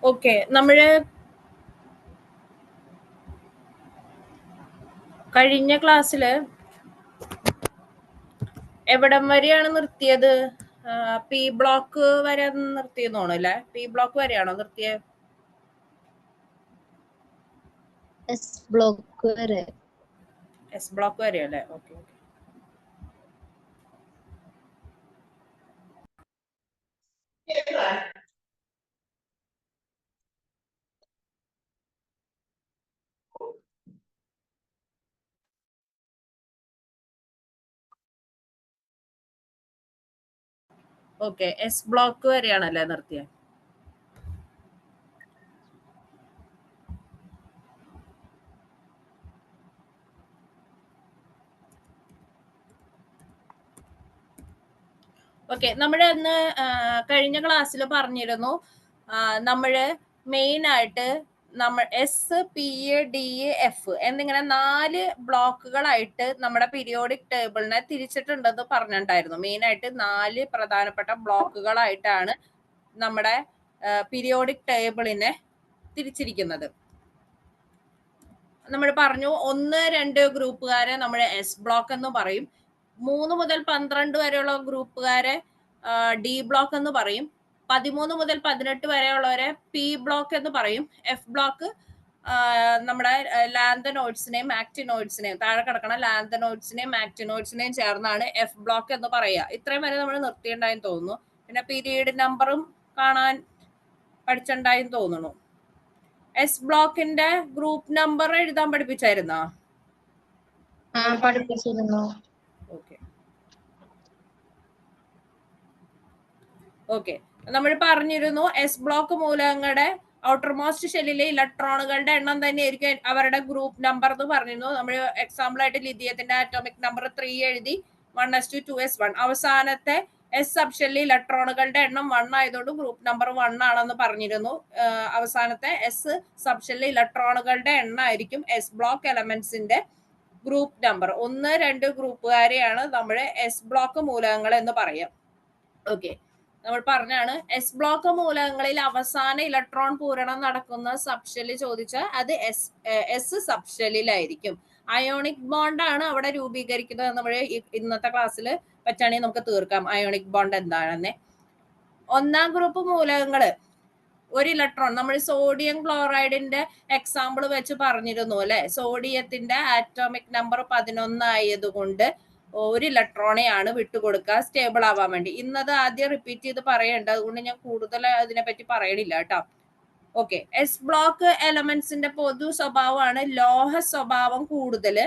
Okay, നമ്മള് കഴിഞ്ഞ ക്ലാസ്സില് എവിടം വരെയാണ് നിർത്തിയത്? പി ബ്ലോക്ക് വരെ നിർത്തിയെന്ന് തോന്നുന്നു അല്ലേ? പി ബ്ലോക്ക് വരെയാണോ നിർത്തിയത്? എസ് ബ്ലോക്ക് വരെ. എസ് ബ്ലോക്ക് വരെ അല്ലേ? Okay okay. Okay, S block വരെയാണല്ലേ നിർത്തിയത്? ഓക്കെ, നമ്മുടെ അന്ന് കഴിഞ്ഞ ക്ലാസ്സിൽ പറഞ്ഞിരുന്നു നമ്മള് മെയിൻ ആയിട്ട് നമ്മൾ എസ്, പി, ഡി, എഫ് എന്നിങ്ങനെ 4 ബ്ലോക്കുകളായിട്ട് നമ്മുടെ പീരിയോഡിക് ടേബിളിനെ തിരിച്ചിട്ടുണ്ടെന്ന് പറഞ്ഞിട്ടുണ്ടായിരുന്നു. മെയിൻ ആയിട്ട് 4 പ്രധാനപ്പെട്ട ബ്ലോക്കുകളായിട്ടാണ് നമ്മുടെ പീരിയോഡിക് ടേബിളിനെ തിരിച്ചിരിക്കുന്നത്. നമ്മൾ പറഞ്ഞു 1, 2 ഗ്രൂപ്പുകാരെ നമ്മൾ എസ് ബ്ലോക്ക് എന്ന് പറയും. 3 മുതൽ 12 വരെയുള്ള ഗ്രൂപ്പുകാരെ ഡി ബ്ലോക്ക് എന്ന് പറയും. 13 മുതൽ 18 വരെയുള്ളവരെ പി ബ്ലോക്ക് എന്ന് പറയും. എഫ് ബ്ലോക്ക് നമ്മുടെ ലാന്തനോയിഡ്സിനെയും ആക്ടിനോയിഡ്സിനെയും താഴെ കിടക്കണ ലാന്തനോയിഡ്സിനെയും ആക്ടിനോയിഡ്സിനെയും ചേർന്നാണ് എഫ് ബ്ലോക്ക് എന്ന് പറയുക. ഇത്രയും വരെ നമ്മൾ നിർത്തിയിട്ടുണ്ടായെന്ന് തോന്നുന്നു. പിന്നെ പീരീഡ് നമ്പറും കാണാൻ പഠിച്ചിട്ടുണ്ടായെന്ന് തോന്നുന്നു. എസ് ബ്ലോക്കിന്റെ ഗ്രൂപ്പ് നമ്പർ എഴുതാൻ പഠിപ്പിച്ചായിരുന്നോ? പഠിപ്പിച്ചിരുന്നു. ഓക്കെ ഓക്കെ, നമ്മൾ പറഞ്ഞിരുന്നു എസ് ബ്ലോക്ക് മൂലകങ്ങളുടെ ഔട്ടർമോസ്റ്റ് ഷെല്ലിലെ ഇലക്ട്രോണുകളുടെ എണ്ണം തന്നെയായിരിക്കും അവരുടെ ഗ്രൂപ്പ് നമ്പർ എന്ന് പറഞ്ഞിരുന്നു. നമ്മൾ എക്സാമ്പിൾ ആയിട്ട് ലിഥിയത്തിന്റെ ആറ്റോമിക് നമ്പർ 3 എഴുതി 1s2 2s1. അവസാനത്തെ എസ് സബ് ഷെല്ലിൽ ഇലക്ട്രോണുകളുടെ എണ്ണം 1 ആയതുകൊണ്ട് ഗ്രൂപ്പ് നമ്പർ 1 ആണെന്ന് പറഞ്ഞിരുന്നു. അവസാനത്തെ എസ് സബ് ഷെല്ലിൽ ഇലക്ട്രോണുകളുടെ എണ്ണം ആയിരിക്കും എസ് ബ്ലോക്ക് എലമെന്റ്സിന്റെ ഗ്രൂപ്പ് നമ്പർ. 1, 2 ഗ്രൂപ്പുകാരെയാണ് നമ്മൾ എസ് ബ്ലോക്ക് മൂലകങ്ങൾ എന്ന് പറയാം. ഓക്കെ, നമ്മൾ പറഞ്ഞാണ് എസ് ബ്ലോക്ക് മൂലകങ്ങളിൽ അവസാന ഇലക്ട്രോൺ പൂരണം നടക്കുന്ന സബ്ഷെല്ല് ചോദിച്ചാൽ അത് എസ് സബ്ഷെല്ലിലായിരിക്കും. അയോണിക് ബോണ്ട് ആണ് അവിടെ രൂപീകരിക്കുന്നത്. നമ്മൾ ഇന്നത്തെ ക്ലാസ്സിൽ പറ്റുകയാണെങ്കിൽ നമുക്ക് തീർക്കാം അയോണിക് ബോണ്ട് എന്താണെന്ന്. 1ാം ഗ്രൂപ്പ് മൂലകങ്ങള് ഒരു ഇലക്ട്രോൺ, നമ്മൾ സോഡിയം ക്ലോറൈഡിന്റെ എക്സാമ്പിൾ വെച്ച് പറഞ്ഞിരുന്നു അല്ലെ. സോഡിയത്തിന്റെ ആറ്റോമിക് നമ്പർ 11 ആയതുകൊണ്ട് 1 ഇലക്ട്രോണെയാണ് വിട്ടുകൊടുക്കുക സ്റ്റേബിൾ ആവാൻ വേണ്ടി. ഇന്നത് ആദ്യം റിപ്പീറ്റ് ചെയ്ത് പറയേണ്ട, അതുകൊണ്ട് ഞാൻ കൂടുതൽ അതിനെപ്പറ്റി പറയണില്ല കേട്ടോ. ഓക്കെ, എസ് ബ്ലോക്ക് എലമെന്റ്സിന്റെ പൊതു സ്വഭാവമാണ് ലോഹ സ്വഭാവം കൂടുതൽ,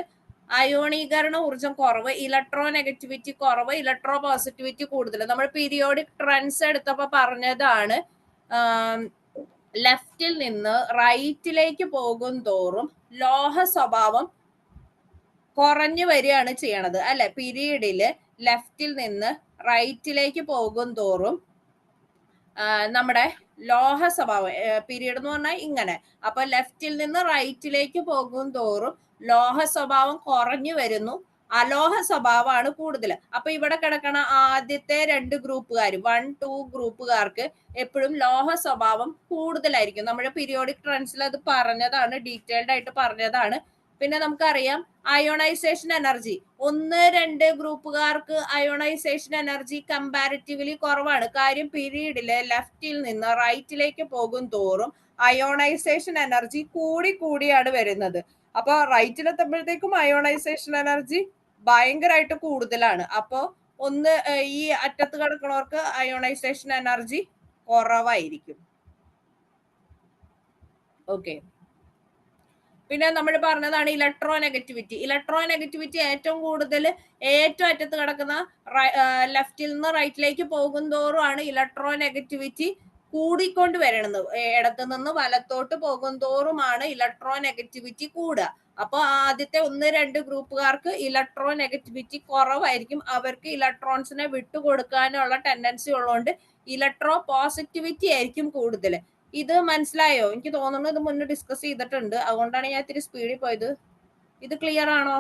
അയോണീകരണ ഊർജം കുറവ്, ഇലക്ട്രോ നെഗറ്റിവിറ്റി കുറവ്, ഇലക്ട്രോ പോസിറ്റിവിറ്റി കൂടുതൽ. നമ്മൾ പീരിയോഡിക് ട്രെൻഡ്സ് എടുത്തപ്പോൾ പറഞ്ഞതാണ് ലെഫ്റ്റിൽ നിന്ന് റൈറ്റിലേക്ക് പോകും തോറും ലോഹ സ്വഭാവം കുറഞ്ഞു വരികയാണ് ചെയ്യണത് അല്ലെ. പീരീഡില് ലെഫ്റ്റിൽ നിന്ന് റൈറ്റിലേക്ക് പോകും തോറും നമ്മുടെ ലോഹ സ്വഭാവം, പീരീഡ് എന്ന് പറഞ്ഞാൽ ഇങ്ങനെ, അപ്പൊ ലെഫ്റ്റിൽ നിന്ന് റൈറ്റിലേക്ക് പോകും തോറും ലോഹ സ്വഭാവം കുറഞ്ഞു വരുന്നു, അലോഹ സ്വഭാവമാണ് കൂടുതൽ. അപ്പൊ ഇവിടെ കിടക്കണ ആദ്യത്തെ 2 ഗ്രൂപ്പുകാർ 1, 2 ഗ്രൂപ്പുകാർക്ക് എപ്പോഴും ലോഹ സ്വഭാവം കൂടുതലായിരിക്കും. നമ്മുടെ പീരിയോഡിക് ട്രെൻഡ്സിൽ അത് പറഞ്ഞതാണ്, ഡീറ്റെയിൽഡ് ആയിട്ട് പറഞ്ഞതാണ്. പിന്നെ നമുക്കറിയാം അയോണൈസേഷൻ എനർജി 1, 2 ഗ്രൂപ്പുകാർക്ക് അയോണൈസേഷൻ എനർജി കമ്പാരിറ്റീവ്ലി കുറവാണ്. കാര്യം പീരീഡില് ലെഫ്റ്റിൽ നിന്ന് റൈറ്റിലേക്ക് പോകും തോറും അയോണൈസേഷൻ എനർജി കൂടിയാണ് വരുന്നത്. അപ്പൊ റൈറ്റിലെത്തുമ്പോഴത്തേക്കും അയോണൈസേഷൻ എനർജി ഭയങ്കരമായിട്ട് കൂടുതലാണ്. അപ്പോ ഈ അറ്റത്ത് കിടക്കുന്നവർക്ക് അയോണൈസേഷൻ എനർജി കുറവായിരിക്കും. ഓക്കെ, പിന്നെ നമ്മൾ പറഞ്ഞതാണ് ഇലക്ട്രോ നെഗറ്റിവിറ്റി. ഇലക്ട്രോ നെഗറ്റിവിറ്റി ഏറ്റവും കൂടുതൽ ഏറ്റവും അറ്റത്ത് കിടക്കുന്ന ലെഫ്റ്റിൽ നിന്ന് റൈറ്റിലേക്ക് പോകും തോറും ആണ് ഇലക്ട്രോ നെഗറ്റിവിറ്റി കൂടിക്കൊണ്ട് വരണത്. ഇടത്തു നിന്ന് വലത്തോട്ട് പോകും തോറുമാണ് ഇലക്ട്രോ നെഗറ്റിവിറ്റി കൂടുക. അപ്പൊ ആദ്യത്തെ 1-2 ഗ്രൂപ്പുകാർക്ക് ഇലക്ട്രോ നെഗറ്റിവിറ്റി കുറവായിരിക്കും. അവർക്ക് ഇലക്ട്രോൺസിനെ വിട്ടുകൊടുക്കാനുള്ള ടെൻഡൻസി ഉള്ളതുകൊണ്ട് ഇലക്ട്രോ പോസിറ്റിവിറ്റി ആയിരിക്കും കൂടുതൽ. ഇത് മനസ്സിലായോ? എനിക്ക് തോന്നുന്നു ഇത് മുന്നേ ഡിസ്കസ് ചെയ്തിട്ടുണ്ട്, അതുകൊണ്ടാണ് ഞാൻ ഇത്തിരി സ്പീഡിൽ പോയത്. ഇത് ക്ലിയർ ആണോ?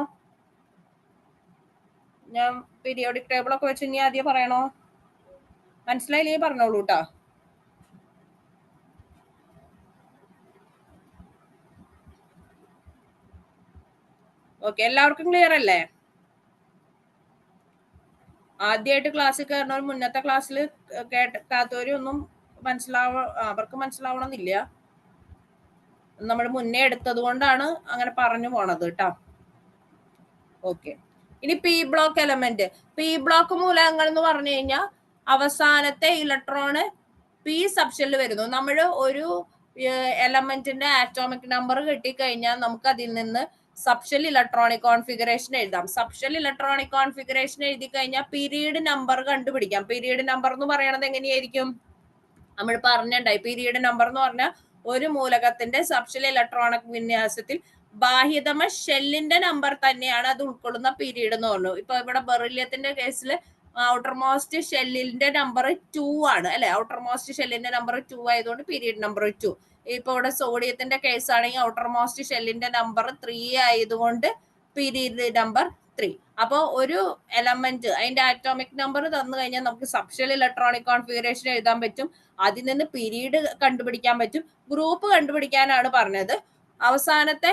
ഞാൻ പീരിയോഡിക് ടേബിൾ ഒക്കെ വെച്ച് ഇനി ആദ്യം പറയണോ? മനസ്സിലായില്ലേ പറഞ്ഞോളൂ കേട്ടോ. ഓക്കെ, എല്ലാവർക്കും ക്ലിയർ അല്ലേ? ആദ്യമായിട്ട് ക്ലാസ്സിൽ കയറുന്നവർ മുന്നത്തെ ക്ലാസ്സിൽ കേൾക്കാത്തവരൊന്നും അവർക്ക് മനസ്സിലാവണമെന്നില്ല. നമ്മൾ മുന്നേ എടുത്തത് കൊണ്ടാണ് അങ്ങനെ പറഞ്ഞു പോണത് കേട്ടോ. ഓക്കെ, ഇനി P block element. P block മൂലകങ്ങൾ എന്ന് പറഞ്ഞു കഴിഞ്ഞാൽ അവസാനത്തെ ഇലക്ട്രോണ് പി സബ്ഷെല്ലിൽ വരുന്നു. നമ്മൾ ഒരു എലമെന്റിന്റെ ആറ്റോമിക് നമ്പർ കിട്ടിക്കഴിഞ്ഞാൽ നമുക്ക് അതിൽ നിന്ന് സബ്ഷെൽ ഇലക്ട്രോണിക് കോൺഫിഗറേഷൻ എഴുതാം. സബ്ഷെൽ ഇലക്ട്രോണിക് കോൺഫിഗറേഷൻ എഴുതി കഴിഞ്ഞാൽ പീരീഡ് നമ്പർ കണ്ടുപിടിക്കാം. പീരീഡ് നമ്പർ എന്ന് പറയുന്നത് എങ്ങനെയായിരിക്കും? നമ്മൾ പറഞ്ഞിട്ടുണ്ടായി, പീരീഡ് നമ്പർ എന്ന് പറഞ്ഞാൽ ഒരു മൂലകത്തിന്റെ സബ്ഷെൽ ഇലക്ട്രോണിക് വിന്യാസത്തിൽ ബാഹ്യതമ ഷെല്ലിന്റെ നമ്പർ തന്നെയാണ് അത് ഉൾക്കൊള്ളുന്ന പീരീഡ് എന്ന് പറഞ്ഞു. ഇപ്പൊ ഇവിടെ ബെറിലിയത്തിന്റെ കേസിൽ ഔട്ടർ മോസ്റ്റ് ഷെല്ലിന്റെ നമ്പർ 2 ആണ് അല്ലെ. ഔട്ടർ മോസ്റ്റ് ഷെല്ലിന്റെ നമ്പർ 2 ആയതുകൊണ്ട് പീരീഡ് നമ്പർ 2. ഇപ്പൊ ഇവിടെ സോഡിയത്തിന്റെ കേസ് ആണെങ്കിൽ ഔട്ടർ മോസ്റ്റ് ഷെല്ലിന്റെ നമ്പർ 3 ആയതുകൊണ്ട് പീരീഡ് നമ്പർ 3. അപ്പോൾ ഒരു എലമെന്റ് അതിന്റെ ആറ്റോമിക് നമ്പർ തന്നു കഴിഞ്ഞാൽ നമുക്ക് സബ്ഷെൽ ഇലക്ട്രോണിക് കോൺഫിഗറേഷൻ എഴുതാൻ പറ്റും. അതിൽ നിന്ന് പീരീഡ് കണ്ടുപിടിക്കാൻ പറ്റും. ഗ്രൂപ്പ് കണ്ടുപിടിക്കാനാണ് പറഞ്ഞത്. അവസാനത്തെ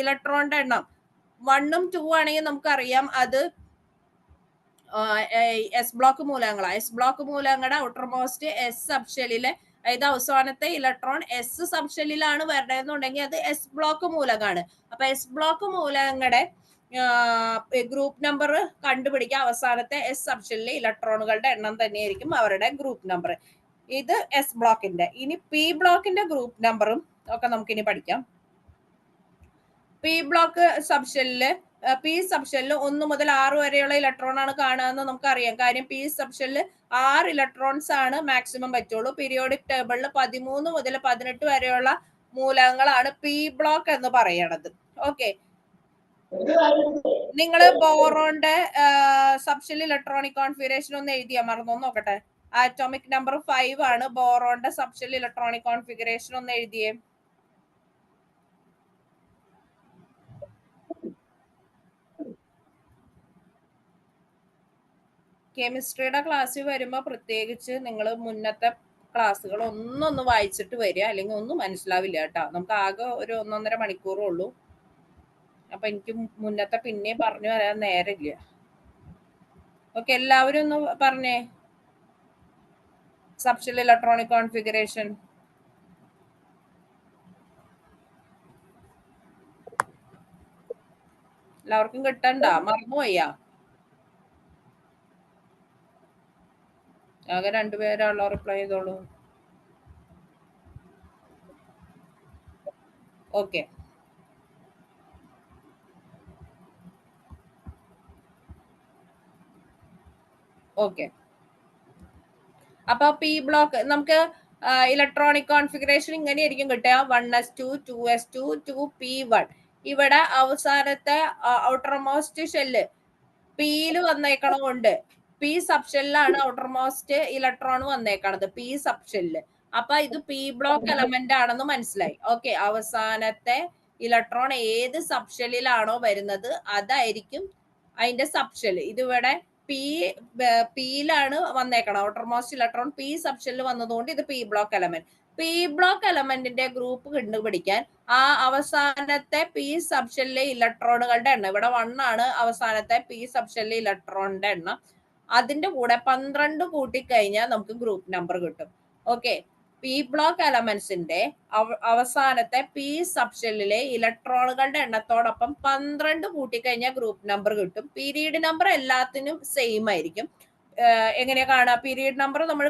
ഇലക്ട്രോണിന്റെ എണ്ണം 1ഉം 2 ആണെങ്കിൽ നമുക്കറിയാം അത് എസ് ബ്ലോക്ക് മൂലകങ്ങളാണ്. എസ് ബ്ലോക്ക് മൂലകങ്ങളുടെ ഔട്ടർ മോസ്റ്റ് എസ് സബ്ഷെല്ലിലെ, അതായത് അവസാനത്തെ ഇലക്ട്രോൺ എസ് സബ്ഷെല്ലിലാണ് വരണമെന്നുണ്ടെങ്കിൽ അത് എസ് ബ്ലോക്ക് മൂലകമാണ്. അപ്പൊ എസ് ബ്ലോക്ക് മൂലകങ്ങളുടെ ഗ്രൂപ്പ് നമ്പർ കണ്ടുപിടിക്കുക. അവസാനത്തെ എസ് സബ്ഷെല്ലിലെ ഇലക്ട്രോണുകളുടെ എണ്ണം തന്നെയായിരിക്കും അവരുടെ ഗ്രൂപ്പ് നമ്പർ. ഇത് എസ് ബ്ലോക്കിന്റെ. ഇനി പി ബ്ലോക്കിന്റെ ഗ്രൂപ്പ് നമ്പറും ഒക്കെ നമുക്കിനി പഠിക്കാം. പി ബ്ലോക്ക് സബ്ഷെല്ലില് പി സബ്ഷെല്ലിൽ 1 മുതൽ 6 വരെയുള്ള ഇലക്ട്രോൺ ആണ് കാണുകയെന്ന് നമുക്കറിയാം. കാര്യം പി സബ്ഷെല്ലിൽ 6 ഇലക്ട്രോൺസ് ആണ് മാക്സിമം പറ്റുള്ളൂ. പീരിയോഡിക് ടേബിളിൽ 13 മുതൽ 18 വരെയുള്ള മൂലകങ്ങളാണ് പി ബ്ലോക്ക് എന്ന് പറയണത്. ഓക്കെ, നിങ്ങൾ ബോറോന്റെ സബ്ഷെൽ ഇലക്ട്രോണിക് കോൺഫിഗറേഷൻ ഒന്ന് എഴുതിയാ മറന്നോ നോക്കട്ടെ. ആറ്റോമിക് നമ്പർ 5 ആണ് ബോറോന്റെ സബ്ഷെൽ ഇലക്ട്രോണിക് കോൺഫിഗറേഷൻ ഒന്ന് എഴുതിയേ. കെമിസ്ട്രിയുടെ ക്ലാസ്സിൽ വരുമ്പോൾ പ്രത്യേകിച്ച് നിങ്ങൾ മുന്നത്തെ ക്ലാസ്സുകൾ ഒന്നൊന്ന് വായിച്ചിട്ട് വരിക, അല്ലെങ്കിൽ ഒന്നും മനസ്സിലാവില്ല കേട്ടോ. നമുക്ക് ആകെ ഒരു 1-1.5 മണിക്കൂറേ ഉള്ളൂ. അപ്പൊ എനിക്ക് മുന്നത്തെ പിന്നെ പറഞ്ഞു വരാൻ നേരമില്ല. ഓക്കെ, എല്ലാവരും ഒന്ന് പറഞ്ഞേ സബ്ഷെൽ ഇലക്ട്രോണിക് കോൺഫിഗറേഷൻ. എല്ലാവർക്കും കിട്ടണ്ട? മറന്നുപോയാ? ആകെ 2 പേരാണല്ലോ റിപ്ലൈ ചെയ്തോളൂ. Okay, okay. അപ്പൊ പി ബ്ലോക്ക് നമുക്ക് ഇലക്ട്രോണിക് കോൺഫിഗറേഷൻ ഇങ്ങനെയായിരിക്കും കിട്ടുക. 1s2 2s2 2p1. ഇവിടെ അവസാനത്തെ ഔട്ടർ മോസ്റ്റ് ഷെല്ല് പിയിൽ വന്നേക്കണതുകൊണ്ട് പി സബ്ഷെല്ലാണ് ഔട്ടർ മോസ്റ്റ് ഇലക്ട്രോൺ വന്നേക്കണത്, പി സബ്ഷെല്ല്. അപ്പൊ ഇത് പി ബ്ലോക്ക് എലമെന്റ് ആണെന്ന് മനസ്സിലായി. ഓക്കെ, അവസാനത്തെ ഇലക്ട്രോൺ ഏത് സബ്ഷെല്ലിലാണോ വരുന്നത് അതായിരിക്കും അതിന്റെ സബ്ഷെല്ല്. ഇതിവിടെ പിയിലാണ് വന്നേക്കണം. ഔട്ടർ മോസ്റ്റ് ഇലക്ട്രോൺ പി സബ്ഷെല്ലിൽ വന്നതുകൊണ്ട് ഇത് P block element. P block എലമെന്റിന്റെ ഗ്രൂപ്പ് കണ്ടുപിടിക്കാൻ ആ അവസാനത്തെ പി സബ്ഷെല്ലിലെ ഇലക്ട്രോണുകളുടെ എണ്ണം, ഇവിടെ 1 ആണ് അവസാനത്തെ പി സബ്ഷെല്ലിലെ ഇലക്ട്രോണിന്റെ എണ്ണം, അതിന്റെ കൂടെ 12 കൂട്ടിക്കഴിഞ്ഞാൽ നമുക്ക് ഗ്രൂപ്പ് നമ്പർ കിട്ടും. ഓക്കെ, പി ബ്ലോക്ക് എലമെന്റ്സിന്റെ അവസാനത്തെ പി സബ്ഷെല്ലിലെ ഇലക്ട്രോണുകളുടെ എണ്ണത്തോടൊപ്പം 12 കൂട്ടിക്കഴിഞ്ഞാൽ ഗ്രൂപ്പ് നമ്പർ കിട്ടും. പീരീഡ് നമ്പർ എല്ലാത്തിനും സെയിം ആയിരിക്കും. എങ്ങനെയാ കാണുക? പീരീഡ് നമ്പർ നമ്മൾ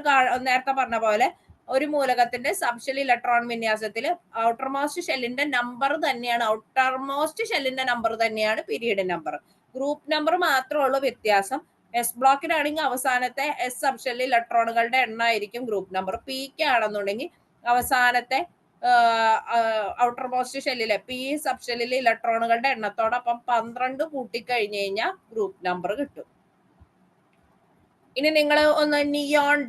നേരത്തെ പറഞ്ഞ പോലെ ഒരു മൂലകത്തിന്റെ സബ്ഷെൽ ഇലക്ട്രോൺ വിന്യാസത്തിൽ ഔട്ടർ മോസ്റ്റ് ഷെല്ലിന്റെ നമ്പർ തന്നെയാണ്, ഔട്ടർ മോസ്റ്റ് ഷെല്ലിന്റെ നമ്പർ തന്നെയാണ് പീരീഡ് നമ്പർ. ഗ്രൂപ്പ് നമ്പർ മാത്രമേ ഉള്ളൂ വ്യത്യാസം. എസ് ബ്ലോക്കിനാണെങ്കിൽ അവസാനത്തെ എസ് സബ്ഷെൽ ഇലക്ട്രോണുകളുടെ എണ്ണം ആയിരിക്കും ഗ്രൂപ്പ് നമ്പർ. പിക്ക് ആണെന്നുണ്ടെങ്കിൽ അവസാനത്തെ ഔട്ടർ മോസ്റ്റ് ഷെല്ലിലെ പി സബ്ഷെല്ലിലെ ഇലക്ട്രോണുകളുടെ എണ്ണത്തോടൊപ്പം 12 കൂട്ടിക്കഴിഞ്ഞു കഴിഞ്ഞാൽ ഗ്രൂപ്പ് നമ്പർ കിട്ടും. ഇനി നിങ്ങൾ ഒന്ന് നിയോൺ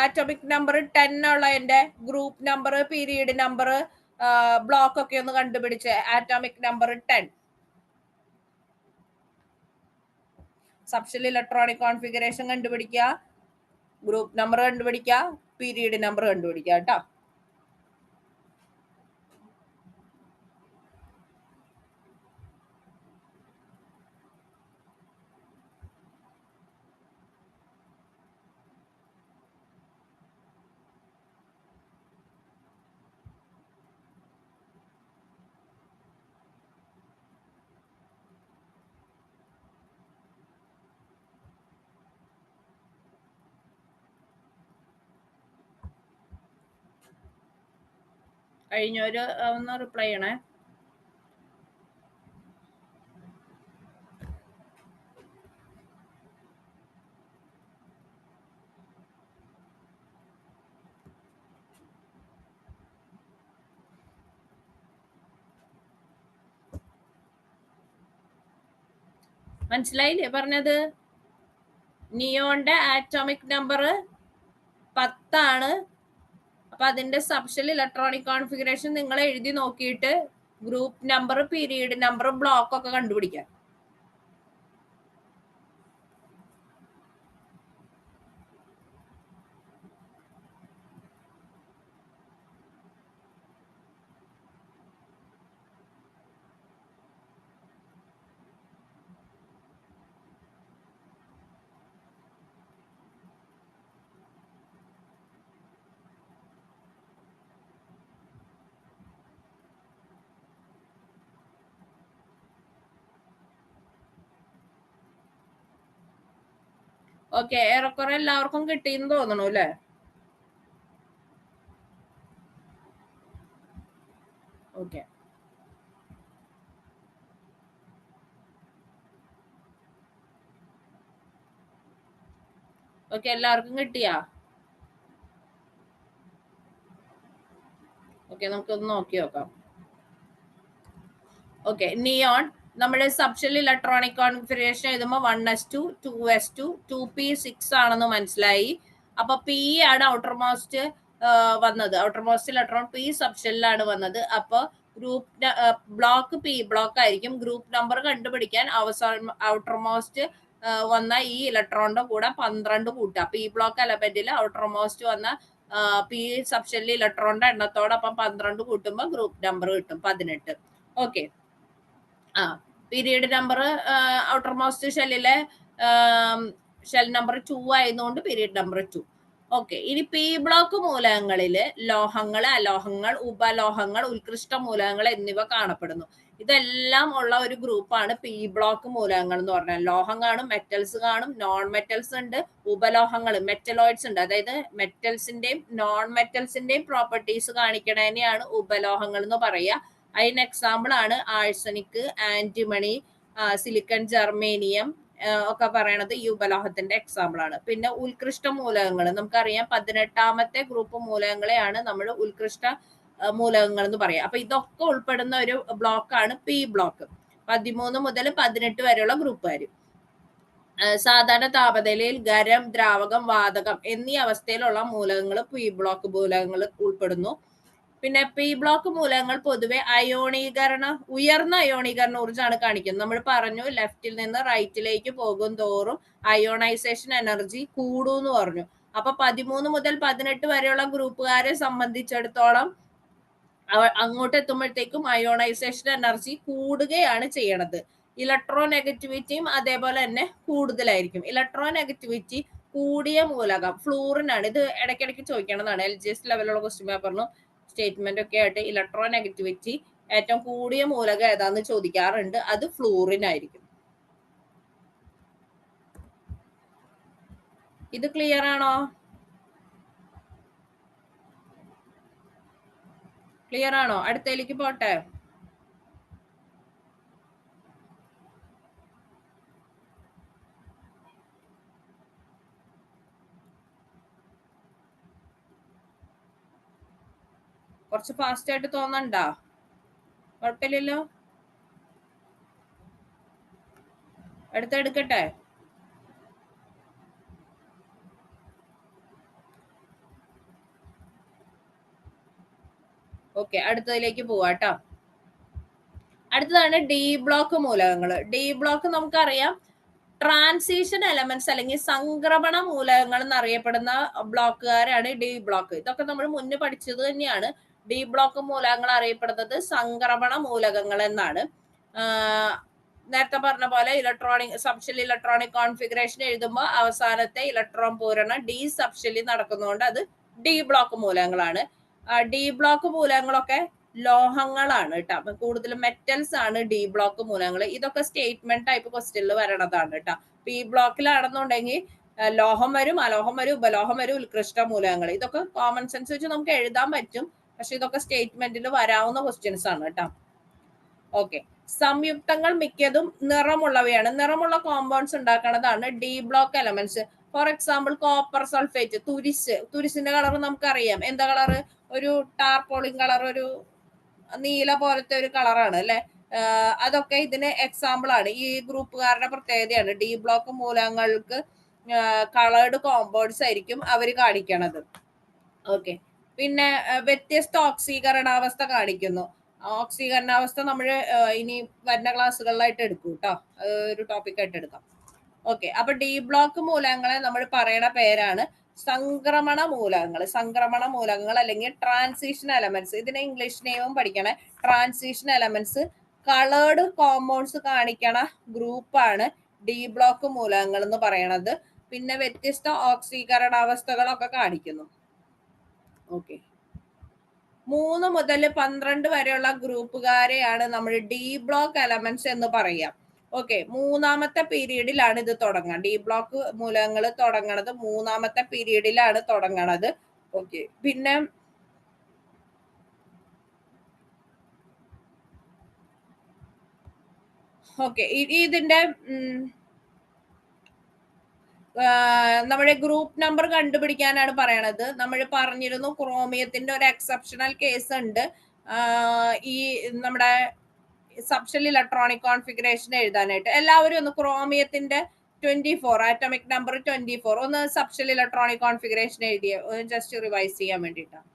ആറ്റോമിക് നമ്പർ 10 ഉള്ളതിന്റെ group number, period number, block ഒക്കെ ഒന്ന് കണ്ടുപിടിച്ച്. Atomic number 10 subshell electronic configuration കണ്ടുപിടിക്കുക, ഗ്രൂപ്പ് നമ്പർ കണ്ടുപിടിക്കുക, പീരീഡ് നമ്പർ കണ്ടുപിടിക്കുക കേട്ടോ. കഴിഞ്ഞൊരു ഒന്ന് റിപ്ലൈ ചെയ്യണേ. മനസ്സിലായില്ലേ പറഞ്ഞത്? നിയോന്റെ ആറ്റോമിക് നമ്പർ 10 അപ്പൊ അതിന്റെ സബ്ഷെൽ ഇലക്ട്രോണിക് കോൺഫിഗറേഷൻ നിങ്ങൾ എഴുതി നോക്കിയിട്ട് group number, period number, block ഒക്കെ കണ്ടുപിടിക്കാം. ഓക്കെ, ഏറെക്കുറെ എല്ലാവർക്കും കിട്ടിയെന്ന് തോന്നണു അല്ലേ? ഓക്കെ, ഓക്കെ, എല്ലാവർക്കും കിട്ടിയാ? ഓക്കെ, നമുക്കൊന്ന് നോക്കി നോക്കാം. ഓക്കെ, നിയോൺ നമ്മുടെ സബ്ഷെൽ ഇലക്ട്രോണിക് കോൺഫിഗറേഷൻ എഴുതുമ്പോൾ 1s2 2s2 2p6 ആണെന്ന് മനസ്സിലായി. അപ്പൊ പി ആണ് ഔട്ടർ മോസ്റ്റ് വന്നത്, ഔട്ടർ മോസ്റ്റ് ഇലക്ട്രോൺ പി സബ്ഷെല്ലിലാണ് വന്നത്. അപ്പൊ ഗ്രൂപ്പ് ബ്ലോക്ക് പി ബ്ലോക്ക് ആയിരിക്കും. ഗ്രൂപ്പ് നമ്പർ കണ്ടുപിടിക്കാൻ അവസാനം ഔട്ടർ മോസ്റ്റ് വന്ന ഈ ഇലക്ട്രോണിന്റെ കൂടെ 12 കൂട്ടുക. പി ബ്ലോക്ക് എലമെന്റിൽ ഔട്ടർ മോസ്റ്റ് വന്ന പി സബ്ഷെല്ലിൽ ഇലക്ട്രോണിന്റെ എണ്ണത്തോടൊപ്പം 12 കൂട്ടുമ്പോൾ ഗ്രൂപ്പ് നമ്പർ കിട്ടും 18. Okay, period number outermost ഷെല്ലിലെ ഷെൽ നമ്പർ 2 ആയതുകൊണ്ട് പീരീഡ് നമ്പർ 2. ഓക്കെ, ഇനി പി ബ്ലോക്ക് മൂലകങ്ങളില് ലോഹങ്ങൾ, അലോഹങ്ങൾ, ഉപലോഹങ്ങൾ, ഉത്കൃഷ്ട മൂലകങ്ങൾ എന്നിവ കാണപ്പെടുന്നു. ഇതെല്ലാം ഉള്ള ഒരു ഗ്രൂപ്പാണ് പി ബ്ലോക്ക് മൂലകങ്ങൾ എന്ന് പറഞ്ഞാൽ. ലോഹം കാണും, മെറ്റൽസ് കാണും, നോൺ മെറ്റൽസ് ഉണ്ട്, ഉപലോഹങ്ങൾ മെറ്റലോയിഡ്സ് ഉണ്ട്. അതായത് മെറ്റൽസിന്റെയും നോൺ മെറ്റൽസിന്റെയും പ്രോപ്പർട്ടീസ് കാണിക്കണതിനെയാണ് ഉപലോഹങ്ങൾ എന്ന് പറയുക. അതിന് എക്സാമ്പിൾ ആണ് ആഴ്സനിക്, ആന്റിമണി, സിലിക്കൺ, ജർമേനിയം ഒക്കെ പറയണത് ഈ ഉപലോഹത്തിന്റെ എക്സാമ്പിൾ ആണ്. പിന്നെ ഉത്കൃഷ്ട മൂലകങ്ങൾ നമുക്കറിയാം, 18ാമത്തെ ഗ്രൂപ്പ് മൂലകങ്ങളെയാണ് നമ്മൾ ഉത്കൃഷ്ട മൂലകങ്ങൾ എന്ന് പറയാം. അപ്പൊ ഇതൊക്കെ ഉൾപ്പെടുന്ന ഒരു ബ്ലോക്കാണ് പി ബ്ലോക്ക്. 13 മുതൽ 18 വരെയുള്ള ഗ്രൂപ്പുകാർ. സാധാരണ താപനിലയിൽ ഖരം, ദ്രാവകം, വാതകം എന്നീ അവസ്ഥയിലുള്ള മൂലകങ്ങൾ പി ബ്ലോക്ക് മൂലകങ്ങൾ ഉൾപ്പെടുന്നു. പിന്നെ പി ബ്ലോക്ക് മൂലകങ്ങൾ പൊതുവെ ഉയർന്ന അയോണീകരണ ഊർജ്ജമാണ് കാണിക്കുന്നത്. നമ്മൾ പറഞ്ഞു ലെഫ്റ്റിൽ നിന്ന് റൈറ്റിലേക്ക് പോകും തോറും അയോണൈസേഷൻ എനർജി കൂടുന്നു പറഞ്ഞു. അപ്പൊ 13 മുതൽ 18 വരെയുള്ള ഗ്രൂപ്പുകാരെ സംബന്ധിച്ചിടത്തോളം അങ്ങോട്ട് എത്തുമ്പോഴത്തേക്കും അയോണൈസേഷൻ എനർജി കൂടുകയാണ് ചെയ്യണത്. ഇലക്ട്രോ നെഗറ്റിവിറ്റിയും അതേപോലെ തന്നെ കൂടുതലായിരിക്കും. ഇലക്ട്രോ നെഗറ്റിവിറ്റി കൂടിയ മൂലകം ഫ്ലൂറിൻ ആണ്. ഇത് ഇടയ്ക്കിടയ്ക്ക് ചോദിക്കണതാണ്, LGS ലെവലുള്ള ക്വസ്റ്റ്യൻ പേപ്പറിനും സ്റ്റേറ്റ്മെന്റ് ഒക്കെ ആയിട്ട് ഇലക്ട്രോ നെഗറ്റിവിറ്റി ഏറ്റവും കൂടിയ മൂലകം ഏതാന്ന് ചോദിക്കാറുണ്ട്. അത് ഫ്ലൂറിൻ ആയിരിക്കും. ഇത് ക്ലിയർ ആണോ? ക്ലിയർ ആണോ? അടുത്തയിലേക്ക് പോട്ടെ. കുറച്ച് ഫാസ്റ്റ് ആയിട്ട് തോന്നണ്ടാ? കുഴപ്പമില്ലല്ലോ. എടുക്കട്ടെ. ഓക്കെ, അടുത്തതിലേക്ക് പോവാട്ടോ. അടുത്തതാണ് ഡി ബ്ലോക്ക് മൂലകങ്ങൾ. ഡി ബ്ലോക്ക് നമുക്കറിയാം ട്രാൻസിഷൻ എലമെന്റ്സ് അല്ലെങ്കിൽ സംക്രമണ മൂലകങ്ങൾ എന്നറിയപ്പെടുന്ന ബ്ലോക്കുകാരാണ് ഡി ബ്ലോക്ക്. ഇതൊക്കെ നമ്മൾ മുന്നേ പഠിച്ചത് തന്നെയാണ്. ഡി ബ്ലോക്ക് മൂലകങ്ങൾ അറിയപ്പെടുന്നത് സംക്രമണ മൂലകങ്ങൾ എന്നാണ്. നേരത്തെ പറഞ്ഞ പോലെ ഇലക്ട്രോണിക് സബ്ഷെൽ ഇലക്ട്രോണിക് കോൺഫിഗറേഷൻ എഴുതുമ്പോൾ അവസാനത്തെ ഇലക്ട്രോൺ പൂരണം ഡി സബ്ഷെല്ലിൽ നടക്കുന്നതുകൊണ്ട് അത് ഡി ബ്ലോക്ക് മൂലകങ്ങളാണ്. ഡി ബ്ലോക്ക് മൂലകങ്ങളൊക്കെ ലോഹങ്ങളാണ് കേട്ടോ. അപ്പൊ കൂടുതലും മെറ്റൽസ് ആണ് ഡി ബ്ലോക്ക് മൂലകങ്ങൾ. ഇതൊക്കെ സ്റ്റേറ്റ്മെന്റ് ടൈപ്പ് ക്വസ്റ്റ്യനിൽ വരണതാണ് കേട്ടോ. പി ബ്ലോക്കിലാണെന്നുണ്ടെങ്കിൽ ലോഹം വരും, അലോഹം വരും, ഉപലോഹം വരും, ഉത്കൃഷ്ട മൂലകങ്ങൾ. ഇതൊക്കെ കോമൺ സെൻസ് വെച്ച് നമുക്ക് എഴുതാൻ പറ്റും. പക്ഷെ ഇതൊക്കെ സ്റ്റേറ്റ്മെന്റിൽ വരാവുന്ന ക്വസ്റ്റ്യൻസ് ആണ് കേട്ടോ. ഓക്കെ, സംയുക്തങ്ങൾ മിക്കതും നിറമുള്ളവയാണ്. നിറമുള്ള കോമ്പൗണ്ട്സ് ഉണ്ടാക്കുന്നതാണ് D block elements. For example copper sulphate, തുരിശിന്റെ കളർ നമുക്കറിയാം. എന്താ കളറ്? ഒരു ടാർപോളിൻ കളർ, ഒരു നീല പോലത്തെ ഒരു കളറാണ് അല്ലെ. അതൊക്കെ ഇതിന് എക്സാമ്പിൾ ആണ്. ഈ ഗ്രൂപ്പുകാരുടെ പ്രത്യേകതയാണ്. ഡി ബ്ലോക്ക് മൂലകങ്ങൾക്ക് കളേർഡ് കോമ്പൗണ്ട്സ് ആയിരിക്കും അവർ കാണിക്കണത്. ഓക്കെ, പിന്നെ വ്യത്യസ്ത ഓക്സീകരണാവസ്ഥ കാണിക്കുന്നു. ഓക്സീകരണാവസ്ഥ നമ്മൾ ഇനി വരുന്ന ക്ലാസ്സുകളിലായിട്ട് എടുക്കും കേട്ടോ. ഒരു ടോപ്പിക് ആയിട്ട് എടുക്കാം. ഓക്കെ, അപ്പൊ ഡി ബ്ലോക്ക് മൂലകങ്ങളെ നമ്മൾ പറയണ പേരാണ് സംക്രമണ മൂലകങ്ങൾ. സംക്രമണ മൂലകങ്ങൾ അല്ലെങ്കിൽ ട്രാൻസിഷൻ എലമെന്റ്സ്. ഇതിനെ ഇംഗ്ലീഷ് നെയിമും പഠിക്കണേ. ട്രാൻസിഷൻ എലമെന്റ്സ് കളേർഡ് കോമ്പൗണ്ട്സ് കാണിക്കണ ഗ്രൂപ്പാണ് ഡി ബ്ലോക്ക് മൂലകങ്ങൾ എന്ന് പറയണത്. പിന്നെ വ്യത്യസ്ത ഓക്സീകരണാവസ്ഥകളൊക്കെ കാണിക്കുന്നു. ഓക്കെ, 3 മുതൽ 12 വരെയുള്ള ഗ്രൂപ്പുകാരെയാണ് നമ്മൾ ഡി ബ്ലോക്ക് എലമെന്റ്സ് എന്ന് പറയാം. ഓക്കെ, 3ാമത്തെ പീരീഡിലാണ് ഇത് തുടങ്ങുക. ഡി ബ്ലോക്ക് മൂലകങ്ങൾ തുടങ്ങണത് 3ാമത്തെ പീരീഡിലാണ് തുടങ്ങണത്. ഓക്കെ, പിന്നെ ഓക്കെ ഇതിന്റെ നമ്മുടെ ഗ്രൂപ്പ് നമ്പർ കണ്ടുപിടിക്കാനാണ് പറയണത്. നമ്മൾ പറഞ്ഞിരുന്നു ക്രോമിയത്തിന്റെ ഒരു എക്സെപ്ഷണൽ കേസ് ഉണ്ട്. ഈ നമ്മുടെ സബ്ഷെൽ ഇലക്ട്രോണിക് കോൺഫിഗറേഷൻ എഴുതാനായിട്ട് എല്ലാവരും ഒന്ന് ക്രോമിയത്തിന്റെ 24 ആറ്റോമിക് നമ്പർ 24 ഒന്ന് സബ്ഷെൽ ഇലക്ട്രോണിക് കോൺഫിഗറേഷൻ എഴുതിയ ജസ്റ്റ് റിവൈസ് ചെയ്യാൻ വേണ്ടിയിട്ടാണ്.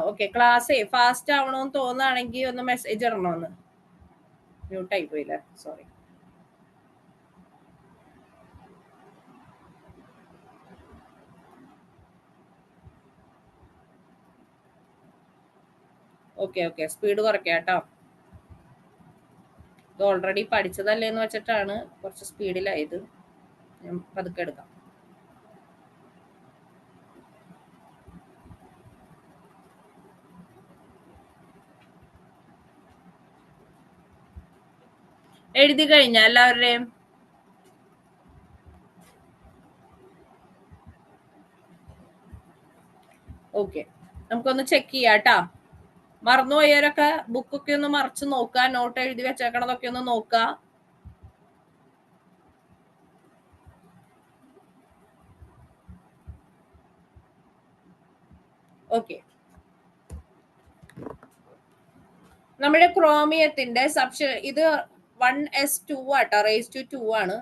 ഓക്കെ, ക്ലാസ് ഫാസ്റ്റ് ആവണമെന്ന് തോന്നുകയാണെങ്കിൽ ഒന്ന് മെസ്സേജ് ഇടണമെന്ന്. മ്യൂട്ടായി പോയില്ലേ, സോറി. ഓക്കെ, സ്പീഡ് കുറയ്ക്കാം കേട്ടോ. ഇത് ഓൾറെഡി പഠിച്ചതല്ലേ എന്ന് വെച്ചിട്ടാണ് കുറച്ച് സ്പീഡിലായത്. ഞാൻ പതുക്കെ എടുക്കാം. എഴുതി കഴിഞ്ഞ എല്ലാവരുടെയും? ഓക്കെ, നമുക്കൊന്ന് ചെക്ക് ചെയ്യാം കേട്ടാ. മറന്നുപോയവരൊക്കെ ബുക്കൊക്കെ ഒന്ന് മറിച്ച് നോക്കുക, നോട്ട് എഴുതി വെച്ചേക്കണതൊക്കെ ഒന്ന് നോക്കുക. ഓക്കെ, നമ്മുടെ ക്രോമിയത്തിന്റെ സബ്ഷെൽ ഇത് 1s2 ആട്ടോ, റേസ് ടു 2 ആണ്.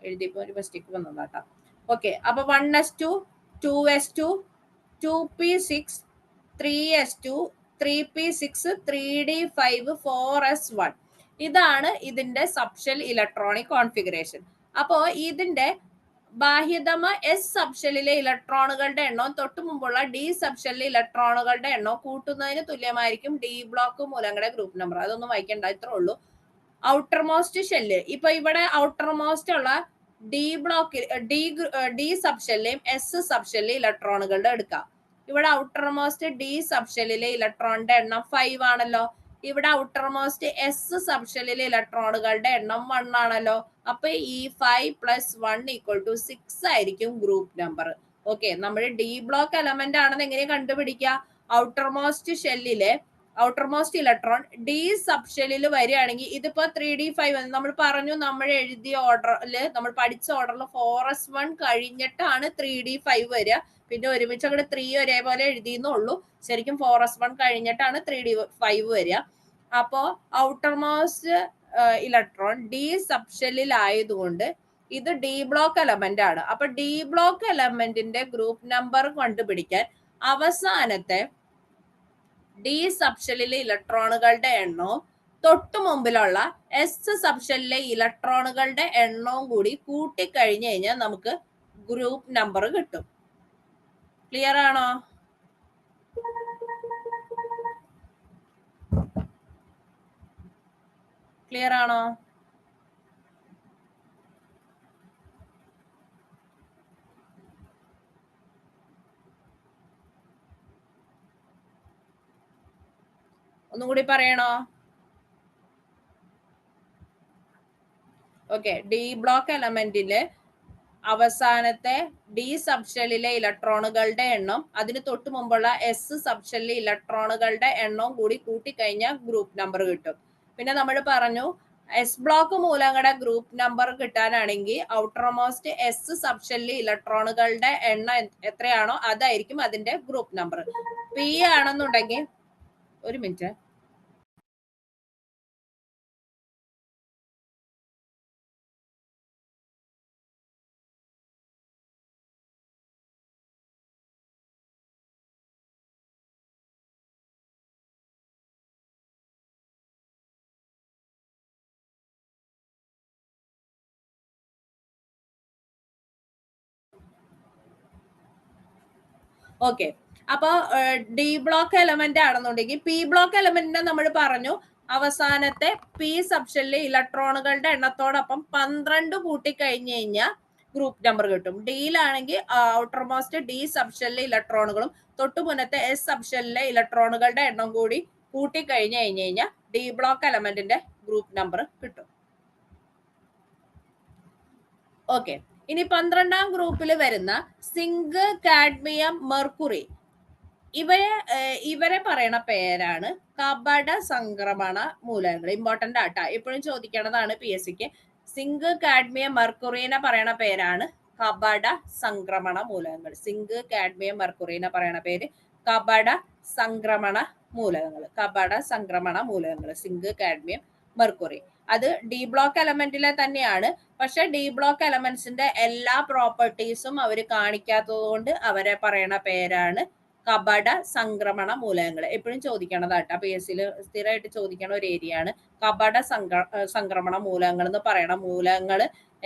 എഴുതിയപ്പോൾ ഒരു മിസ്റ്റേക്ക് വന്നതാട്ടാ. ഓക്കെ, അപ്പൊ 1s2, 2s2, 2p6, 3s2, 3p6, 3d5, 4s1. ഇതാണ് ഇതിന്റെ സബ്ഷെൽ ഇലക്ട്രോണിക് കോൺഫിഗറേഷൻ. അപ്പോ ഇതിന്റെ ബാഹ്യതമ എസ് സബ്ഷെല്ലിലെ ഇലക്ട്രോണുകളുടെ എണ്ണവും തൊട്ടു മുമ്പുള്ള ഡി സബ്ഷെല്ലിലെ ഇലക്ട്രോണുകളുടെ എണ്ണവും കൂട്ടുന്നതിന് തുല്യമായിരിക്കും ഡി ബ്ലോക്ക് മൂലങ്ങളുടെ ഗ്രൂപ്പ് നമ്പർ. അതൊന്നും വായിക്കണ്ട, ഇത്രേ ഉള്ളൂ. ഔട്ടർ മോസ്റ്റ് ഷെല്ല്, ഇപ്പൊ ഇവിടെ ഔട്ടർ മോസ്റ്റ് ഉള്ള ഡി ബ്ലോക്കിൽ ഡി സബ്ഷെല്ലിലെയും എസ് സബ്ഷെല്ലിലെ ഇലക്ട്രോണുകളുടെ എടുക്കാം. ഇവിടെ ഔട്ടർ മോസ്റ്റ് ഡി സബ്ഷെല്ലിലെ ഇലക്ട്രോണിന്റെ എണ്ണം 5 ആണല്ലോ. ഇവിടെ ഔട്ടർ മോസ്റ്റ് എസ് സബ്ഷെല്ലിലെ ഇലക്ട്രോണുകളുടെ എണ്ണം 1 ആണല്ലോ. അപ്പൊ ഈ 5 + 1 = 6 ആയിരിക്കും ഗ്രൂപ്പ് നമ്പർ. ഓക്കെ, നമ്മൾ ഡി ബ്ലോക്ക് എലമെന്റ് ആണെന്ന് എങ്ങനെ കണ്ടുപിടിക്കുക? ഔട്ടർ മോസ്റ്റ് ഷെല്ലിലെ ഔട്ടർ മോസ്റ്റ് ഇലക്ട്രോൺ ഡി സബ്ഷെല്ലിൽ വരികയാണെങ്കിൽ ഇതിപ്പോ 3d5 നമ്മൾ പറഞ്ഞു, നമ്മൾ എഴുതിയ ഓർഡറിൽ നമ്മൾ പഠിച്ച ഓർഡറിൽ 4s1 കഴിഞ്ഞിട്ടാണ് 3d5 വരിക. പിന്നെ ഒരുമിച്ച് അങ്ങോട്ട് 3 ഒരേപോലെ എഴുതിയെന്നുള്ളൂ. ശരിക്കും 4s1 കഴിഞ്ഞിട്ടാണ് 3d5 വരിക. അപ്പോ ഔട്ടർ മോസ്റ്റ് ഇലക്ട്രോൺ ഡി സബ്ഷെല്ലിൽ ആയതുകൊണ്ട് ഇത് ഡി ബ്ലോക്ക് എലമെന്റ് ആണ്. അപ്പൊ ഡി ബ്ലോക്ക് എലമെന്റിന്റെ ഗ്രൂപ്പ് നമ്പർ കണ്ടുപിടിക്കാൻ അവസാനത്തെ ഡി സബ്ഷെല്ലിലെ ഇലക്ട്രോണുകളുടെ എണ്ണവും തൊട്ടു മുമ്പിലുള്ള എസ് സബ്ഷെല്ലിലെ ഇലക്ട്രോണുകളുടെ എണ്ണവും കൂടി കൂട്ടിക്കഴിഞ്ഞു കഴിഞ്ഞാൽ നമുക്ക് ഗ്രൂപ്പ് നമ്പർ കിട്ടും. ക്ലിയർ ആണോ? ക്ലിയർ ആണോ? ഒന്നും കൂടി പറയണോ? ഓക്കെ, ഡി ബ്ലോക്ക് എലമെന്റില് അവസാനത്തെ ഡി സബ്ഷെല്ലിലെ ഇലക്ട്രോണുകളുടെ എണ്ണം അതിന് തൊട്ട് മുമ്പുള്ള എസ് സബ്ഷെല്ലിലെ ഇലക്ട്രോണുകളുടെ എണ്ണവും കൂടി കൂട്ടിക്കഴിഞ്ഞാൽ ഗ്രൂപ്പ് നമ്പർ കിട്ടും. പിന്നെ നമ്മൾ പറഞ്ഞു എസ് ബ്ലോക്ക് മൂലങ്ങളുടെ ഗ്രൂപ്പ് നമ്പർ കിട്ടാനാണെങ്കിൽ ഔട്ടർ മോസ്റ്റ് എസ് സബ്ഷെല്ലിലെ ഇലക്ട്രോണുകളുടെ എണ്ണം എത്രയാണോ അതായിരിക്കും അതിന്റെ ഗ്രൂപ്പ് നമ്പർ. പി ആണെന്നുണ്ടെങ്കിൽ, ഒരു മിനിറ്റ്, ഓക്കെ. അപ്പൊ ഡി ബ്ലോക്ക് എലമെന്റ് ആണെന്നുണ്ടെങ്കിൽ പി ബ്ലോക്ക് എലമെന്റിനെ നമ്മൾ പറഞ്ഞു അവസാനത്തെ പി സബ്ഷെല്ലിലെ ഇലക്ട്രോണുകളുടെ എണ്ണത്തോടൊപ്പം 12 കൂട്ടിക്കഴിഞ്ഞു കഴിഞ്ഞാൽ ഗ്രൂപ്പ് നമ്പർ കിട്ടും. ഡിയിലാണെങ്കിൽ ഔട്ടർ മോസ്റ്റ് ഡി സബ്ഷെല്ലിലെ ഇലക്ട്രോണുകളും തൊട്ടു മുന്നത്തെ എസ് സബ്ഷെല്ലിലെ ഇലക്ട്രോണുകളുടെ എണ്ണം കൂടി കൂട്ടിക്കഴിഞ്ഞു കഴിഞ്ഞാൽ ഡി ബ്ലോക്ക് എലമെന്റിന്റെ ഗ്രൂപ്പ് നമ്പർ കിട്ടും. ഓക്കെ, ഇനി 12ാം ഗ്രൂപ്പിൽ വരുന്ന സിങ്ക്, കാഡ്മിയം, മെർക്കുറി ഇവരെ പറയണ പേരാണ് കപട സംക്രമണ മൂലകങ്ങൾ. ഇമ്പോർട്ടന്റ് ആട്ടാ, എപ്പോഴും ചോദിക്കണതാണ് PSCക്ക്. സിങ്ക്, കാഡ്മിയം, മെർക്കുറിനെ പറയണ പേരാണ് കപട സംക്രമണ മൂലകങ്ങൾ. സിങ്ക്, കാഡ്മിയം, മെർക്കുറിനെ പറയണ പേര് കപട സംക്രമണ മൂലകങ്ങൾ. കപട സംക്രമണ മൂലകങ്ങൾ സിങ്ക്, കാഡ്മിയം, മെർക്കുറി. അത് ഡി ബ്ലോക്ക് എലമെന്റിലെ തന്നെയാണ്. പക്ഷെ ഡി ബ്ലോക്ക് എലമെന്റ്സിന്റെ എല്ലാ പ്രോപ്പർട്ടീസും അവർ കാണിക്കാത്തത് കൊണ്ട് അവരെ പറയണ പേരാണ് കപട സംക്രമണ മൂലകങ്ങൾ. എപ്പോഴും ചോദിക്കണതാട്ടോ, PSCയിൽ സ്ഥിരമായിട്ട് ചോദിക്കണ ഒരു ഏരിയ ആണ്. കപട സംക്രമണ മൂലകങ്ങൾ എന്ന് പറയണ മൂലകങ്ങൾ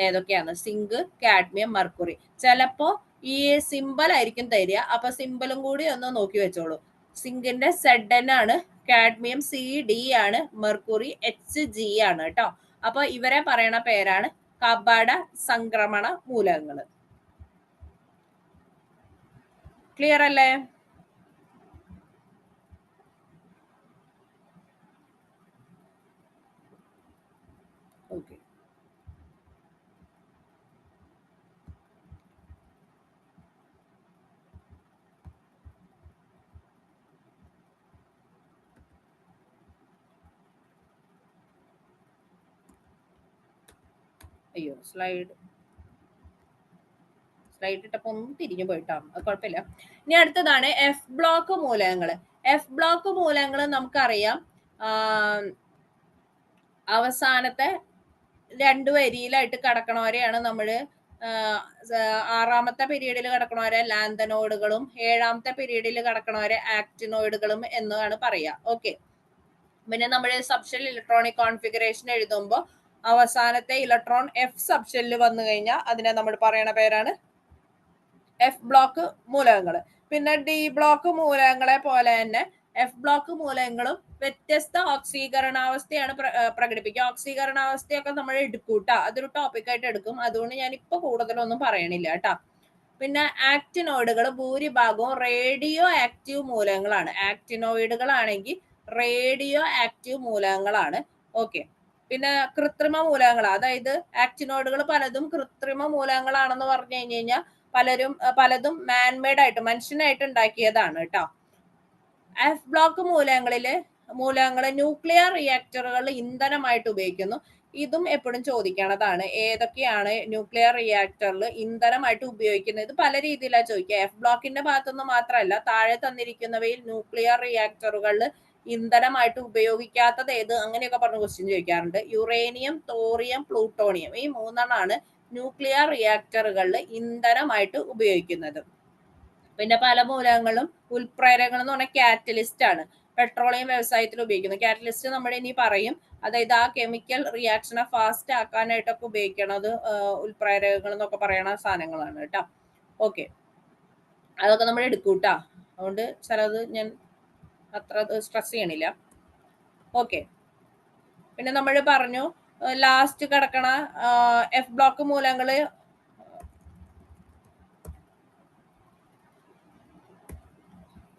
ഏതൊക്കെയാണ്? Zinc, cadmium, mercury. ചിലപ്പോ ഈ സിമ്പൽ ആയിരിക്കും തരിക. അപ്പൊ സിമ്പലും കൂടി ഒന്ന് നോക്കി വെച്ചോളൂ. സിങ്കിന്റെ ZN ആണ്, കാഡ്മിയം CD ആണ്, മെർക്കുറി HG ആണ് കേട്ടോ. അപ്പൊ ഇവരെ പറയണ പേരാണ് കപട സംക്രമണ മൂലകങ്ങൾ. ക്ലിയർ അല്ലേ? ഓക്കെ, അയ്യോ സ്ലൈഡ് ഇട്ടപ്പോ ഒന്നും തിരിഞ്ഞു പോയിട്ടാണ്, കുഴപ്പമില്ല. ഇനി അടുത്തതാണ് എഫ് ബ്ലോക്ക് മൂലകങ്ങൾ. എഫ് ബ്ലോക്ക് മൂലകങ്ങൾ നമുക്കറിയാം അവസാനത്തെ രണ്ട് വരിയിലായിട്ട് കിടക്കണവരെയാണ് നമ്മൾ ആറാമത്തെ പീരീഡിൽ കിടക്കണവരെ ലാന്തനോയിഡുകളും 7ാമത്തെ പീരീഡിൽ കിടക്കണവരെ ആക്ടിനോയിഡുകളും എന്നാണ് പറയുക. ഓക്കെ. പിന്നെ നമ്മൾ സബ്ഷെൽ ഇലക്ട്രോണിക് കോൺഫിഗറേഷൻ എഴുതുമ്പോൾ അവസാനത്തെ ഇലക്ട്രോൺ എഫ് സബ്ഷെല്ലിൽ വന്നു കഴിഞ്ഞാൽ അതിനെ നമ്മൾ പറയണ പേരാണ് എഫ് ബ്ലോക്ക് മൂലകങ്ങൾ. പിന്നെ ഡി ബ്ലോക്ക് മൂലകങ്ങളെ പോലെ തന്നെ എഫ് ബ്ലോക്ക് മൂലകങ്ങളും വ്യത്യസ്ത ഓക്സീകരണാവസ്ഥയാണ് പ്രകടിപ്പിക്കുക. ഓക്സീകരണാവസ്ഥയൊക്കെ നമ്മൾ എടുക്കൂട്ടാ, അതൊരു ടോപ്പിക്കായിട്ട് എടുക്കും. അതുകൊണ്ട് ഞാൻ ഇപ്പൊ കൂടുതലൊന്നും പറയണില്ല കേട്ടാ. പിന്നെ ആക്ടിനോയിഡുകൾ ഭൂരിഭാഗവും റേഡിയോ ആക്റ്റീവ് മൂലകങ്ങളാണ്. ആക്ടിനോയിഡുകളാണെങ്കിൽ റേഡിയോ ആക്റ്റീവ് മൂലകങ്ങളാണ്. ഓക്കെ. പിന്നെ കൃത്രിമ മൂലകങ്ങൾ, അതായത് ആക്ടിനോയിഡുകൾ പലതും കൃത്രിമ മൂലകങ്ങളാണെന്ന് പറഞ്ഞു കഴിഞ്ഞാൽ പലതും മാൻമെയ്ഡ് ആയിട്ട് മനുഷ്യനായിട്ട് ഉണ്ടാക്കിയതാണ് കേട്ടോ. എഫ് ബ്ലോക്ക് മൂലകങ്ങള് ന്യൂക്ലിയർ റിയാക്ടറുകൾ ഇന്ധനമായിട്ട് ഉപയോഗിക്കുന്നു. ഇതും എപ്പോഴും ചോദിക്കണതാണ്, ഏതൊക്കെയാണ് ന്യൂക്ലിയർ റിയാക്ടറിൽ ഇന്ധനമായിട്ട് ഉപയോഗിക്കുന്നത്. ഇത് പല രീതിയിലാണ് ചോദിക്കുക. എഫ് ബ്ലോക്കിന്റെ ഭാഗത്തുനിന്ന് മാത്രമല്ല, താഴെ തന്നിരിക്കുന്നവയിൽ ന്യൂക്ലിയർ റിയാക്ടറുകളിൽ ഇന്ധനമായിട്ട് ഉപയോഗിക്കാത്തത് ഏത്, അങ്ങനെയൊക്കെ പറഞ്ഞ ക്വസ്റ്റ്യൻ ചോദിക്കാറുണ്ട്. യുറേനിയം, തോറിയം, പ്ലൂട്ടോണിയം, ഈ 3 ന്യൂക്ലിയർ റിയാക്ടറുകളിൽ ഇന്ധനമായിട്ട് ഉപയോഗിക്കുന്നത്. പിന്നെ പല മൂലകങ്ങളും ഉൽപ്രേരകങ്ങൾ എന്ന് പറഞ്ഞാൽ കാറ്റലിസ്റ്റ് ആണ്. പെട്രോളിയം വ്യവസായത്തിൽ ഉപയോഗിക്കുന്നത് കാറ്റലിസ്റ്റ് നമ്മൾ ഇനി പറയും. അതായത് ആ കെമിക്കൽ റിയാക്ഷനെ ഫാസ്റ്റ് ആക്കാനായിട്ടൊക്കെ ഉപയോഗിക്കണത് ഉൽപ്രേരകങ്ങൾ എന്നൊക്കെ പറയുന്ന സാധനങ്ങളാണ് കേട്ടോ. ഓക്കെ, അതൊക്കെ നമ്മൾ എടുക്കൂട്ടാ, അതുകൊണ്ട് ചിലത് ഞാൻ അത്ര സ്ട്രെസ് ചെയ്യണില്ല. ഓക്കെ. പിന്നെ നമ്മൾ പറഞ്ഞു ലാസ്റ്റ് കിടക്കണ എഫ് ബ്ലോക്ക് മൂലകങ്ങള്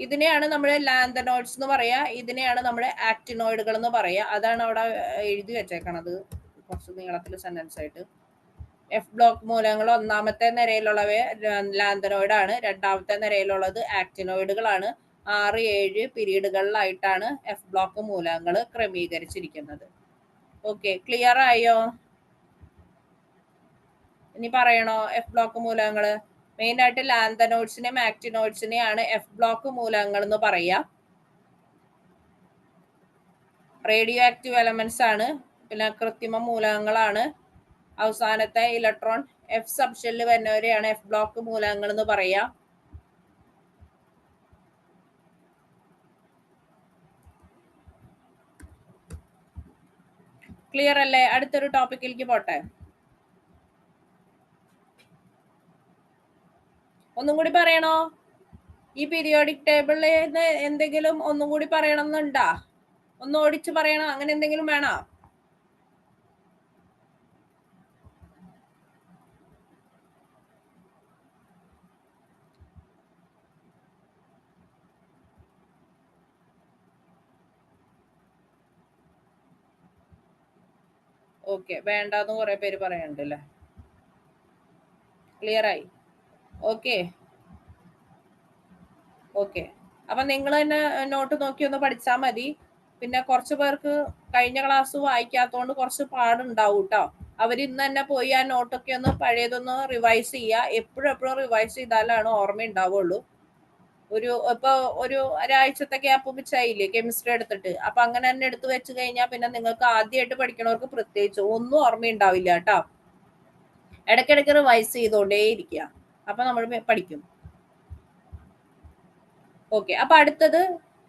ഇതിനെയാണ് നമ്മൾ ലാന്തനോയിഡ്സ് എന്ന് പറയാ, ഇതിനെയാണ് നമ്മൾ ആക്ടിനോയിഡുകൾ എന്ന് പറയാ. അതാണ് അവിടെ എഴുതി വെച്ചേക്കണത് കുറച്ച് നീളത്തിൽ സെന്റൻസ് ആയിട്ട്. എഫ് ബ്ലോക്ക് മൂലകങ്ങൾ ഒന്നാമത്തെ നിരയിലുള്ളവ ലാന്തനോയിഡ് ആണ്, രണ്ടാമത്തെ നിരയിലുള്ളത് ആക്ടിനോയിഡുകളാണ്. 6-7 പീരീഡുകളിലായിട്ടാണ് എഫ് ബ്ലോക്ക് മൂലകങ്ങൾ ക്രമീകരിച്ചിരിക്കുന്നത്. ഓക്കെ, ക്ലിയർ ആയോ? ഇനി പറയണോ എഫ് ബ്ലോക്ക് മൂലകങ്ങള്? മെയിൻ ആയിട്ട് ലാന്തനോയിഡ്സിനെയും ആക്ടിനോയിഡ്സിനെയാണ് എഫ് ബ്ലോക്ക് മൂലകങ്ങൾ എന്ന് പറയാ. റേഡിയോ ആക്റ്റീവ് എലമെന്റ്സ് ആണ്, പിന്നെ കൃത്രിമ മൂലകങ്ങളാണ്. അവസാനത്തെ ഇലക്ട്രോൺ എഫ് സബ്ഷെല്ലിൽ വരുന്നവരെയാണ് എഫ് ബ്ലോക്ക് മൂലകങ്ങൾ എന്ന് പറയാ. ക്ലിയർ അല്ലേ? അടുത്തൊരു ടോപ്പിക്കിലേക്ക് പോട്ടെ. ഒന്നും കൂടി പറയണോ? ഈ പീരിയോഡിക് ടേബിളിൽ എന്തെങ്കിലും ഒന്നും കൂടി പറയണം എന്നുണ്ടാ? ഒന്ന് ഓടിച്ച് പറയണം, അങ്ങനെ എന്തെങ്കിലും വേണോ? ഓക്കെ, വേണ്ടാന്ന് കുറെ പേര് പറയുന്നുണ്ടല്ലേ. ക്ലിയർ ആയി? Okay okay. അപ്പൊ നിങ്ങൾ തന്നെ നോട്ട് നോക്കി ഒന്ന് പഠിച്ചാൽ മതി. പിന്നെ കുറച്ച് പേർക്ക് കഴിഞ്ഞ ക്ലാസ് വായിക്കാത്തതുകൊണ്ട് കുറച്ച് പാടുണ്ടാവും കേട്ടോ. അവർ ഇന്ന് തന്നെ പോയി ആ നോട്ടൊക്കെ ഒന്ന് പഴയതൊന്ന് റിവൈസ് ചെയ്യുക. എപ്പോഴും റിവൈസ് ചെയ്താലാണ് ഓർമ്മ ഉണ്ടാവുള്ളൂ. ഇപ്പൊ ഒരാഴ്ചത്തെ ഗ്യാപ്പ് വെച്ചായില്ലേ കെമിസ്ട്രി എടുത്തിട്ട്, അപ്പൊ അങ്ങനെ തന്നെ എടുത്ത് വെച്ച് കഴിഞ്ഞാൽ പിന്നെ നിങ്ങൾക്ക് ആദ്യമായിട്ട് പഠിക്കണവർക്ക് പ്രത്യേകിച്ച് ഒന്നും ഓർമ്മയുണ്ടാവില്ല കേട്ടോ. ഇടയ്ക്കിടയ്ക്ക് റിവൈസ് ചെയ്തോണ്ടേ ഇരിക്കുക, അപ്പൊ നമ്മൾ പഠിക്കും. ഓക്കെ, അപ്പൊ അടുത്തത്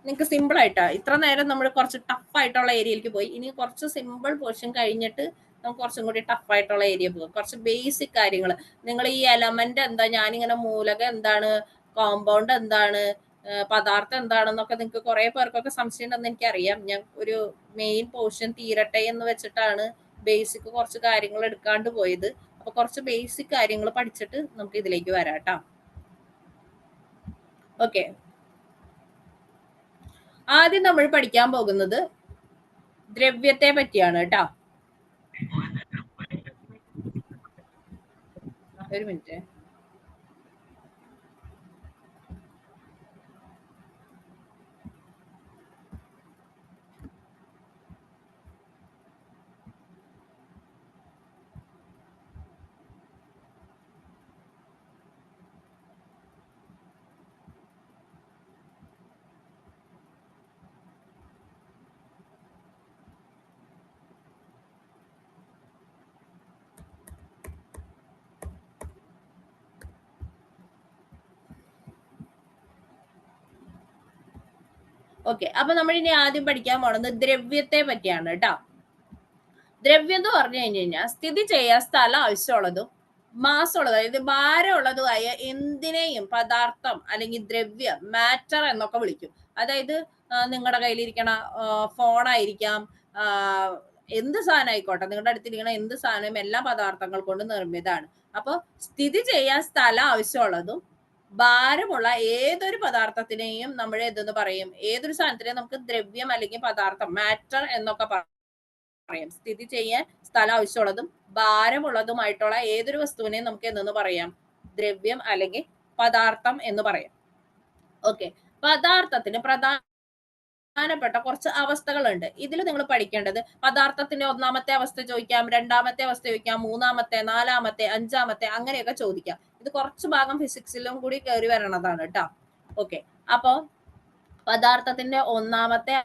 നിങ്ങൾക്ക് സിമ്പിൾ ആയിട്ടാ. ഇത്ര നേരം നമ്മൾ കുറച്ച് ടഫ് ആയിട്ടുള്ള ഏരിയയിലേക്ക് പോയി. ഇനി കുറച്ച് സിമ്പിൾ പോർഷൻ കഴിഞ്ഞിട്ട് നമുക്ക് കുറച്ചും കൂടി ടഫ് ആയിട്ടുള്ള ഏരിയ പോകും. കുറച്ച് ബേസിക് കാര്യങ്ങൾ, നിങ്ങൾ ഈ എലമെന്റ് എന്താ, ഞാനിങ്ങനെ മൂലകം എന്താണ്, കോമ്പൗണ്ട് എന്താണ്, പദാർത്ഥം എന്താണെന്നൊക്കെ നിങ്ങൾക്ക് കുറെ പേർക്കൊക്കെ സംശയം ഉണ്ടെന്ന് എനിക്കറിയാം. ഞാൻ ഒരു മെയിൻ പോർഷൻ തീരട്ടെ എന്ന് വെച്ചിട്ടാണ് ബേസിക് കുറച്ച് കാര്യങ്ങൾ എടുക്കാണ്ട് പോയത്. അപ്പൊ കുറച്ച് ബേസിക് കാര്യങ്ങൾ പഠിച്ചിട്ട് നമുക്ക് ഇതിലേക്ക് വരാം കേട്ടോ. ഓക്കെ, ആദ്യം നമ്മൾ പഠിക്കാൻ പോകുന്നത് ദ്രവ്യത്തെ പറ്റിയാണ് കേട്ടോ. ഒരു മിനിറ്റ്. ഓക്കെ, അപ്പൊ നമ്മൾ ഇനി ആദ്യം പഠിക്കാൻ പോണത് ദ്രവ്യത്തെ പറ്റിയാണ് കേട്ടോ. ദ്രവ്യം എന്ന് പറഞ്ഞു കഴിഞ്ഞാൽ സ്ഥിതി ചെയ്യാൻ സ്ഥലം ആവശ്യമുള്ളതും മാസമുള്ളതും, അതായത് ഭാരമുള്ളതുമായ എന്തിനേയും പദാർത്ഥം അല്ലെങ്കിൽ ദ്രവ്യം, മാറ്റർ എന്നൊക്കെ വിളിക്കും. അതായത് നിങ്ങളുടെ കയ്യിലിരിക്കണ ഫോണായിരിക്കാം, എന്ത് സാധനം ആയിക്കോട്ടെ, നിങ്ങളുടെ അടുത്തിരിക്കണ എന്ത് സാധനവും എല്ലാ പദാർത്ഥങ്ങൾ കൊണ്ട് നിർമ്മിതമാണ്. അപ്പൊ സ്ഥിതി ചെയ്യാൻ സ്ഥലം ആവശ്യമുള്ളതും ഭാരമുള്ള ഏതൊരു പദാർത്ഥത്തിനെയും നമ്മൾ എന്തെന്ന് പറയും, ഏതൊരു സാധനത്തിനെയും നമുക്ക് ദ്രവ്യം അല്ലെങ്കിൽ പദാർത്ഥം, മാറ്റർ എന്നൊക്കെ പറയാം. സ്ഥിതി ചെയ്യാൻ സ്ഥലം ആവശ്യമുള്ളതും ഭാരമുള്ളതുമായിട്ടുള്ള ഏതൊരു വസ്തുവിനെയും നമുക്ക് എന്തെന്ന് പറയാം, ദ്രവ്യം അല്ലെങ്കിൽ പദാർത്ഥം എന്ന് പറയാം. ഓക്കെ, പദാർത്ഥത്തിന് പ്രധാനപ്പെട്ട കുറച്ച് അവസ്ഥകളുണ്ട്. ഇതിൽ നിങ്ങൾ പഠിക്കേണ്ടത് പദാർത്ഥത്തിന്റെ ഒന്നാമത്തെ അവസ്ഥ ചോദിക്കാം, രണ്ടാമത്തെ അവസ്ഥ ചോദിക്കാം, മൂന്നാമത്തെ, നാലാമത്തെ, അഞ്ചാമത്തെ, അങ്ങനെയൊക്കെ ചോദിക്കാം. ഇത് കുറച്ച് ഭാഗം ഫിസിക്സിലും കൂടി കയറി വരണതാണ് കേട്ടോ. ഓക്കെ, അപ്പൊ പദാർത്ഥത്തിന്റെ ഒന്നാമത്തെ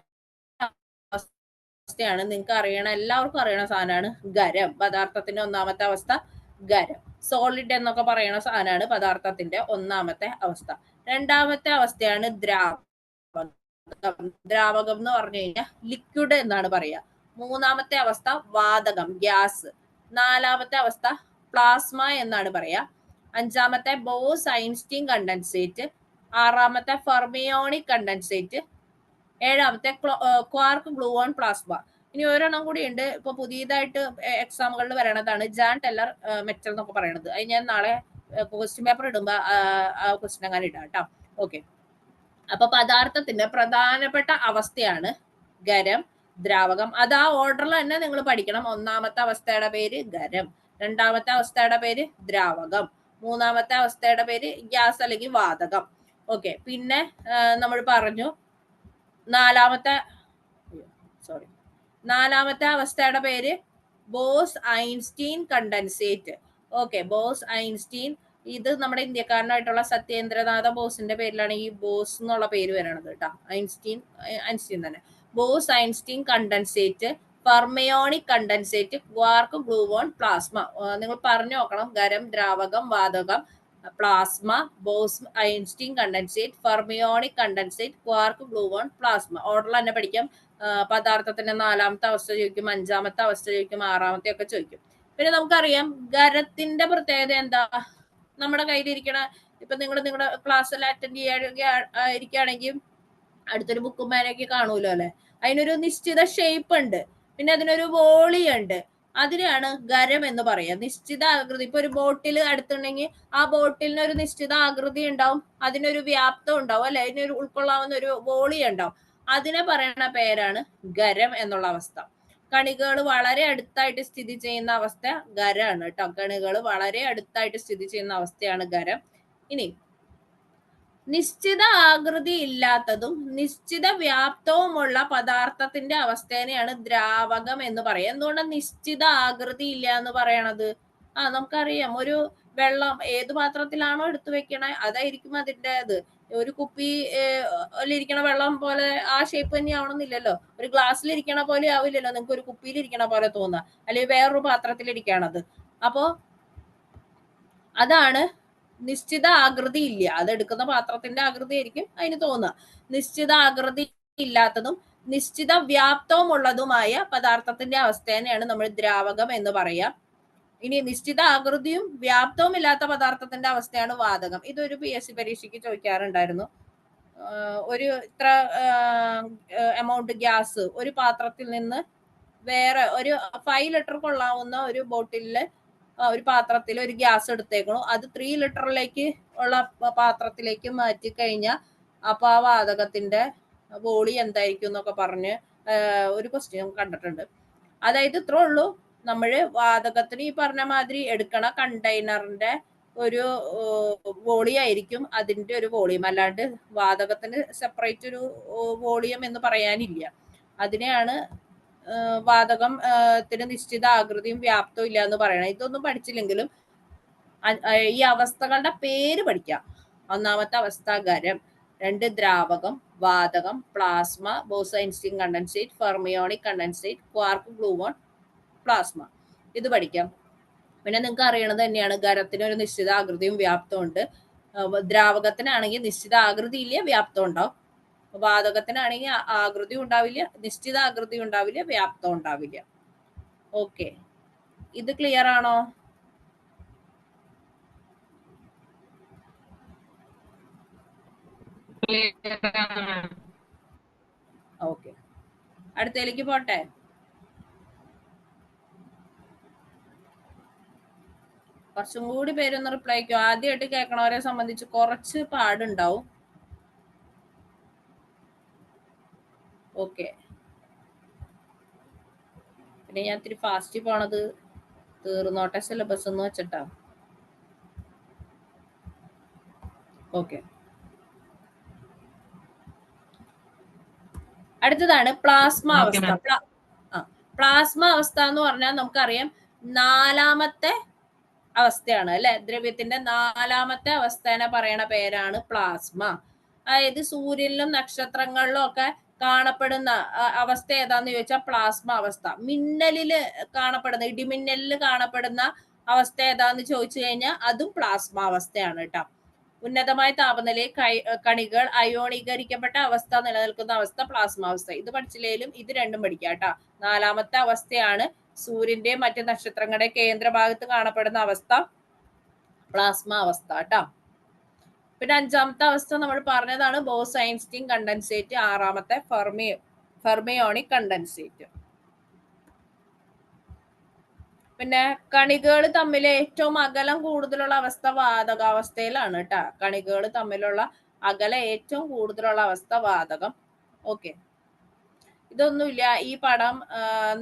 അവസ്ഥയാണ് നിങ്ങൾക്ക് അറിയണ, എല്ലാവർക്കും അറിയണ സാധനമാണ് ഖരം. പദാർത്ഥത്തിന്റെ ഒന്നാമത്തെ അവസ്ഥ ഖരം. സോളിഡ് എന്നൊക്കെ പറയുന്ന സാധനമാണ് പദാർത്ഥത്തിന്റെ ഒന്നാമത്തെ അവസ്ഥ. രണ്ടാമത്തെ അവസ്ഥയാണ് ദ്രാവകം. ദ്രാവകം എന്ന് പറഞ്ഞു കഴിഞ്ഞാൽ ലിക്വിഡ് എന്നാണ് പറയാ. മൂന്നാമത്തെ അവസ്ഥ വാതകം, ഗ്യാസ്. നാലാമത്തെ അവസ്ഥ പ്ലാസ്മ എന്നാണ് പറയാ. അഞ്ചാമത്തെ ബോസ് ഐൻസ്റ്റീൻ കണ്ടൻസേറ്റ്. ആറാമത്തെ ഫെർമിയോണിക് കണ്ടൻസേറ്റ്. ഏഴാമത്തെ ക്വാർക്ക് ഗ്ലൂവോൺ പ്ലാസ്മ. ഇനി ഒരെണ്ണം കൂടി ഉണ്ട്, ഇപ്പൊ പുതിയതായിട്ട് എക്സാമുകളിൽ വരണതാണ്, ജാൻ ടെല്ലർ മെറ്റൽ എന്നൊക്കെ പറയണത്. അത് ഞാൻ നാളെ ക്വസ്റ്റ്യൻ പേപ്പർ ഇടുമ്പോ ക്വസ്റ്റ്യൻ അങ്ങനെ ഇടാം കേട്ടോ. ഓക്കെ, അപ്പൊ പദാർത്ഥത്തിന്റെ പ്രധാനപ്പെട്ട അവസ്ഥയാണ് ഖരം, ദ്രാവകം. അത് ആ ഓർഡറിൽ തന്നെ നിങ്ങൾ പഠിക്കണം. ഒന്നാമത്തെ അവസ്ഥയുടെ പേര് ഖരം, രണ്ടാമത്തെ അവസ്ഥയുടെ പേര് ദ്രാവകം, മൂന്നാമത്തെ അവസ്ഥയുടെ പേര് ഗ്യാസ് അല്ലെങ്കിൽ വാതകം. ഓക്കെ, പിന്നെ നമ്മൾ പറഞ്ഞു നാലാമത്തെ അവസ്ഥയുടെ പേര് boss Einstein condensate. Okay, boss Einstein, ഇത് നമ്മുടെ ഇന്ത്യക്കാരനായിട്ടുള്ള സത്യേന്ദ്രനാഥ ബോസിന്റെ പേരിലാണ് ഈ ബോസ് എന്നുള്ള പേര് വരണത് കേട്ടോ. ഐൻസ്റ്റീൻ തന്നെ. Boss Einstein condensate, fermionic condensate, quark gluon plasma. നിങ്ങൾ പറഞ്ഞു നോക്കണം, ഖരം, ദ്രാവകം, വാതകം, plasma, Bose Einstein condensate, fermionic condensate, quark gluon plasma. ഓർഡറിൽ തന്നെ പഠിക്കാം. പദാർത്ഥത്തിന്റെ നാലാമത്തെ അവസ്ഥ ചോദിക്കും, അഞ്ചാമത്തെ അവസ്ഥ ചോദിക്കും, ആറാമത്തെ ഒക്കെ ചോദിക്കും. പിന്നെ നമുക്കറിയാം ഖരത്തിന്റെ പ്രത്യേകത എന്താ. നമ്മുടെ കയ്യിലിരിക്കണ, ഇപ്പൊ നിങ്ങളുടെ ക്ലാസ്സിൽ അറ്റൻഡ് ചെയ്യായിരിക്കുകയാണെങ്കിൽ അടുത്തൊരു ബുക്കും പേനയൊക്കെ കാണൂലോ അല്ലെ. അതിനൊരു നിശ്ചിത ഷേപ്പ് ഉണ്ട്, പിന്നെ അതിനൊരു വോളി ഉണ്ട്. അതിനാണ് ഖരം എന്ന് പറയാ. നിശ്ചിത ആകൃതി. ഇപ്പൊ ഒരു ബോട്ടിൽ അടുത്തുണ്ടെങ്കിൽ ആ ബോട്ടിലിന് ഒരു നിശ്ചിത ആകൃതി ഉണ്ടാവും, അതിനൊരു വ്യാപ്തം ഉണ്ടാവും അല്ലെ, അതിനൊരു ഉൾക്കൊള്ളാവുന്ന ഒരു വോളി ഉണ്ടാവും. അതിനെ പറയുന്ന പേരാണ് ഖരം എന്നുള്ള അവസ്ഥ. കണികകൾ വളരെ അടുത്തായിട്ട് സ്ഥിതി ചെയ്യുന്ന അവസ്ഥ ഖരമാണ് കേട്ടോ. കണികൾ വളരെ അടുത്തായിട്ട് സ്ഥിതി ചെയ്യുന്ന അവസ്ഥയാണ് ഖരം. ഇനി നിശ്ചിത ആകൃതി ഇല്ലാത്തതും നിശ്ചിത വ്യാപ്തവുമുള്ള പദാർത്ഥത്തിന്റെ അവസ്ഥേനെയാണ് ദ്രാവകം എന്ന് പറയുക. എന്തുകൊണ്ട് നിശ്ചിത ആകൃതി ഇല്ല എന്ന് പറയണത്? നമുക്കറിയാം, ഒരു വെള്ളം ഏത് പാത്രത്തിലാണോ എടുത്തു വെക്കണേ അതായിരിക്കും അതിന്റെ ഇത്. ഒരു കുപ്പിയിലിരിക്കണ വെള്ളം പോലെ ആ ഷേപ്പ് തന്നെ ആവണമെന്നില്ലല്ലോ. ഒരു ഗ്ലാസ്സിലിരിക്കണ പോലെ ആവില്ലല്ലോ നിങ്ങൾക്ക് ഒരു കുപ്പിയിലിരിക്കണ പോലെ തോന്നുക, അല്ലെങ്കിൽ വേറൊരു പാത്രത്തിലിരിക്കണത്. അപ്പോ അതാണ് നിശ്ചിത ആകൃതി ഇല്ല. അതെടുക്കുന്ന പാത്രത്തിന്റെ ആകൃതി ആയിരിക്കും അതിന് തോന്നുക. നിശ്ചിത ആകൃതി ഇല്ലാത്തതും നിശ്ചിത വ്യാപ്തവും ഉള്ളതുമായ പദാർത്ഥത്തിന്റെ അവസ്ഥേനെയാണ് നമ്മൾ ദ്രാവകം എന്ന് പറയാം. ഇനി നിശ്ചിത ആകൃതിയും വ്യാപ്തവും ഇല്ലാത്ത പദാർത്ഥത്തിന്റെ അവസ്ഥയാണ് വാതകം. ഇതൊരു PSC പരീക്ഷയ്ക്ക് ചോദിക്കാറുണ്ടായിരുന്നു. ഒരു ഇത്ര എമൗണ്ട് ഗ്യാസ് ഒരു പാത്രത്തിൽ നിന്ന് വേറെ ഒരു 5 ലിറ്റർ കൊള്ളാവുന്ന ഒരു ബോട്ടിലില് ഒരു പാത്രത്തിൽ ഒരു ഗ്യാസ് എടുത്തേക്കണു, അത് 3 ലിറ്ററിലേക്ക് ഉള്ള പാത്രത്തിലേക്ക് മാറ്റി കഴിഞ്ഞാൽ അപ്പൊ ആ വാതകത്തിന്റെ വോളി എന്തായിരിക്കും എന്നൊക്കെ പറഞ്ഞ് ഒരു ക്വസ്റ്റ്യൻ കണ്ടിട്ടുണ്ട്. അതായത് ഇത്രേ ഉള്ളൂ, നമ്മള് വാതകത്തിന് ഈ പറഞ്ഞ മാതിരി എടുക്കണ കണ്ടെയ്നറിന്റെ ഒരു വോളി ആയിരിക്കും അതിന്റെ ഒരു വോളിയം. അല്ലാണ്ട് വാതകത്തിന് സെപ്പറേറ്റ് ഒരു വോളിയം എന്ന് പറയാനില്ല. അതിനെയാണ് വാതകത്തിന് നിശ്ചിത ആകൃതിയും വ്യാപ്തവും ഇല്ല എന്ന് പറയണം. ഇതൊന്നും പഠിച്ചില്ലെങ്കിലും ഈ അവസ്ഥകളുടെ പേര് പഠിക്കാം. ഒന്നാമത്തെ അവസ്ഥ ഖരം, 2 ദ്രാവകം, വാതകം, plasma, Bose Einstein condensate, fermionic condensate, quark gluon plasma. ഇത് പഠിക്കാം. പിന്നെ നിങ്ങൾക്ക് അറിയണത് തന്നെയാണ്, ഖരത്തിന് ഒരു നിശ്ചിത ആകൃതിയും വ്യാപ്തവും ഉണ്ട്. ദ്രാവകത്തിനാണെങ്കിൽ നിശ്ചിത ആകൃതി ഇല്ല, വ്യാപ്തം ഉണ്ടാവും. വാതകത്തിനാണെങ്കിൽ ആകൃതി ഉണ്ടാവില്ല, നിശ്ചിത ആകൃതി ഉണ്ടാവില്ല, വ്യാപ്തം ഉണ്ടാവില്ല. ഓക്കെ, ഇത് ക്ലിയർ ആണോ? ഓക്കെ, അടുത്തതിലേക്ക് പോട്ടെ. കുറച്ചും കൂടി പേരൊന്ന് റിപ്ലൈ ആക്കും. ആദ്യമായിട്ട് കേൾക്കണവരെ സംബന്ധിച്ച് കുറച്ച് പാടുണ്ടാവും. ഓക്കെ, പിന്നെ ഞാൻ ഇത്തിരി ഫാസ്റ്റ് പോണത് തീർന്നോട്ടെ സിലബസ് എന്ന് വെച്ചിട്ടാ. ഓക്കെ, അടുത്തതാണ് പ്ലാസ്മ അവസ്ഥ. പ്ലാസ്മ അവസ്ഥ എന്ന് പറഞ്ഞാൽ നമുക്കറിയാം നാലാമത്തെ അവസ്ഥയാണ് അല്ലെ. ദ്രവ്യത്തിന്റെ നാലാമത്തെ അവസ്ഥേനെ പറയണ പേരാണ് പ്ലാസ്മ. അതായത് സൂര്യനിലും നക്ഷത്രങ്ങളിലും ഒക്കെ കാണപ്പെടുന്ന അവസ്ഥ ഏതാന്ന് ചോദിച്ചാൽ പ്ലാസ്മ അവസ്ഥ. മിന്നലില് കാണപ്പെടുന്ന, ഇടിമിന്നലില് കാണപ്പെടുന്ന അവസ്ഥ ഏതാന്ന് ചോദിച്ചു കഴിഞ്ഞാൽ അതും പ്ലാസ്മ അവസ്ഥയാണ് കേട്ടോ. ഉന്നതമായ താപനിലയിൽ കണികൾ അയോണീകരിക്കപ്പെട്ട അവസ്ഥ നിലനിൽക്കുന്ന അവസ്ഥ പ്ലാസ്മ അവസ്ഥ. ഇത് പഠിച്ചില്ലേലും ഇത് രണ്ടും പഠിക്കാം കേട്ടോ. നാലാമത്തെ അവസ്ഥയാണ് സൂര്യന്റെ മറ്റ് നക്ഷത്രങ്ങളുടെ കേന്ദ്രഭാഗത്ത് കാണപ്പെടുന്ന അവസ്ഥ പ്ലാസ്മ അവസ്ഥ കേട്ടോ. പിന്നെ അഞ്ചാമത്തെ അവസ്ഥ നമ്മൾ പറഞ്ഞതാണ് ബോസ്-ഐൻസ്റ്റീൻ കണ്ടൻസേറ്റ്, ആറാമത്തെ ഫെർമിയോണിക് കണ്ടൻസേറ്റ്. പിന്നെ കണികകൾ തമ്മിൽ ഏറ്റവും അകലം കൂടുതലുള്ള അവസ്ഥ വാതകാവസ്ഥയിലാണ് കേട്ടോ. കണികകൾ തമ്മിലുള്ള അകലം ഏറ്റവും കൂടുതലുള്ള അവസ്ഥ വാതകം. ഓക്കെ, ഇതൊന്നുമില്ല, ഈ പടം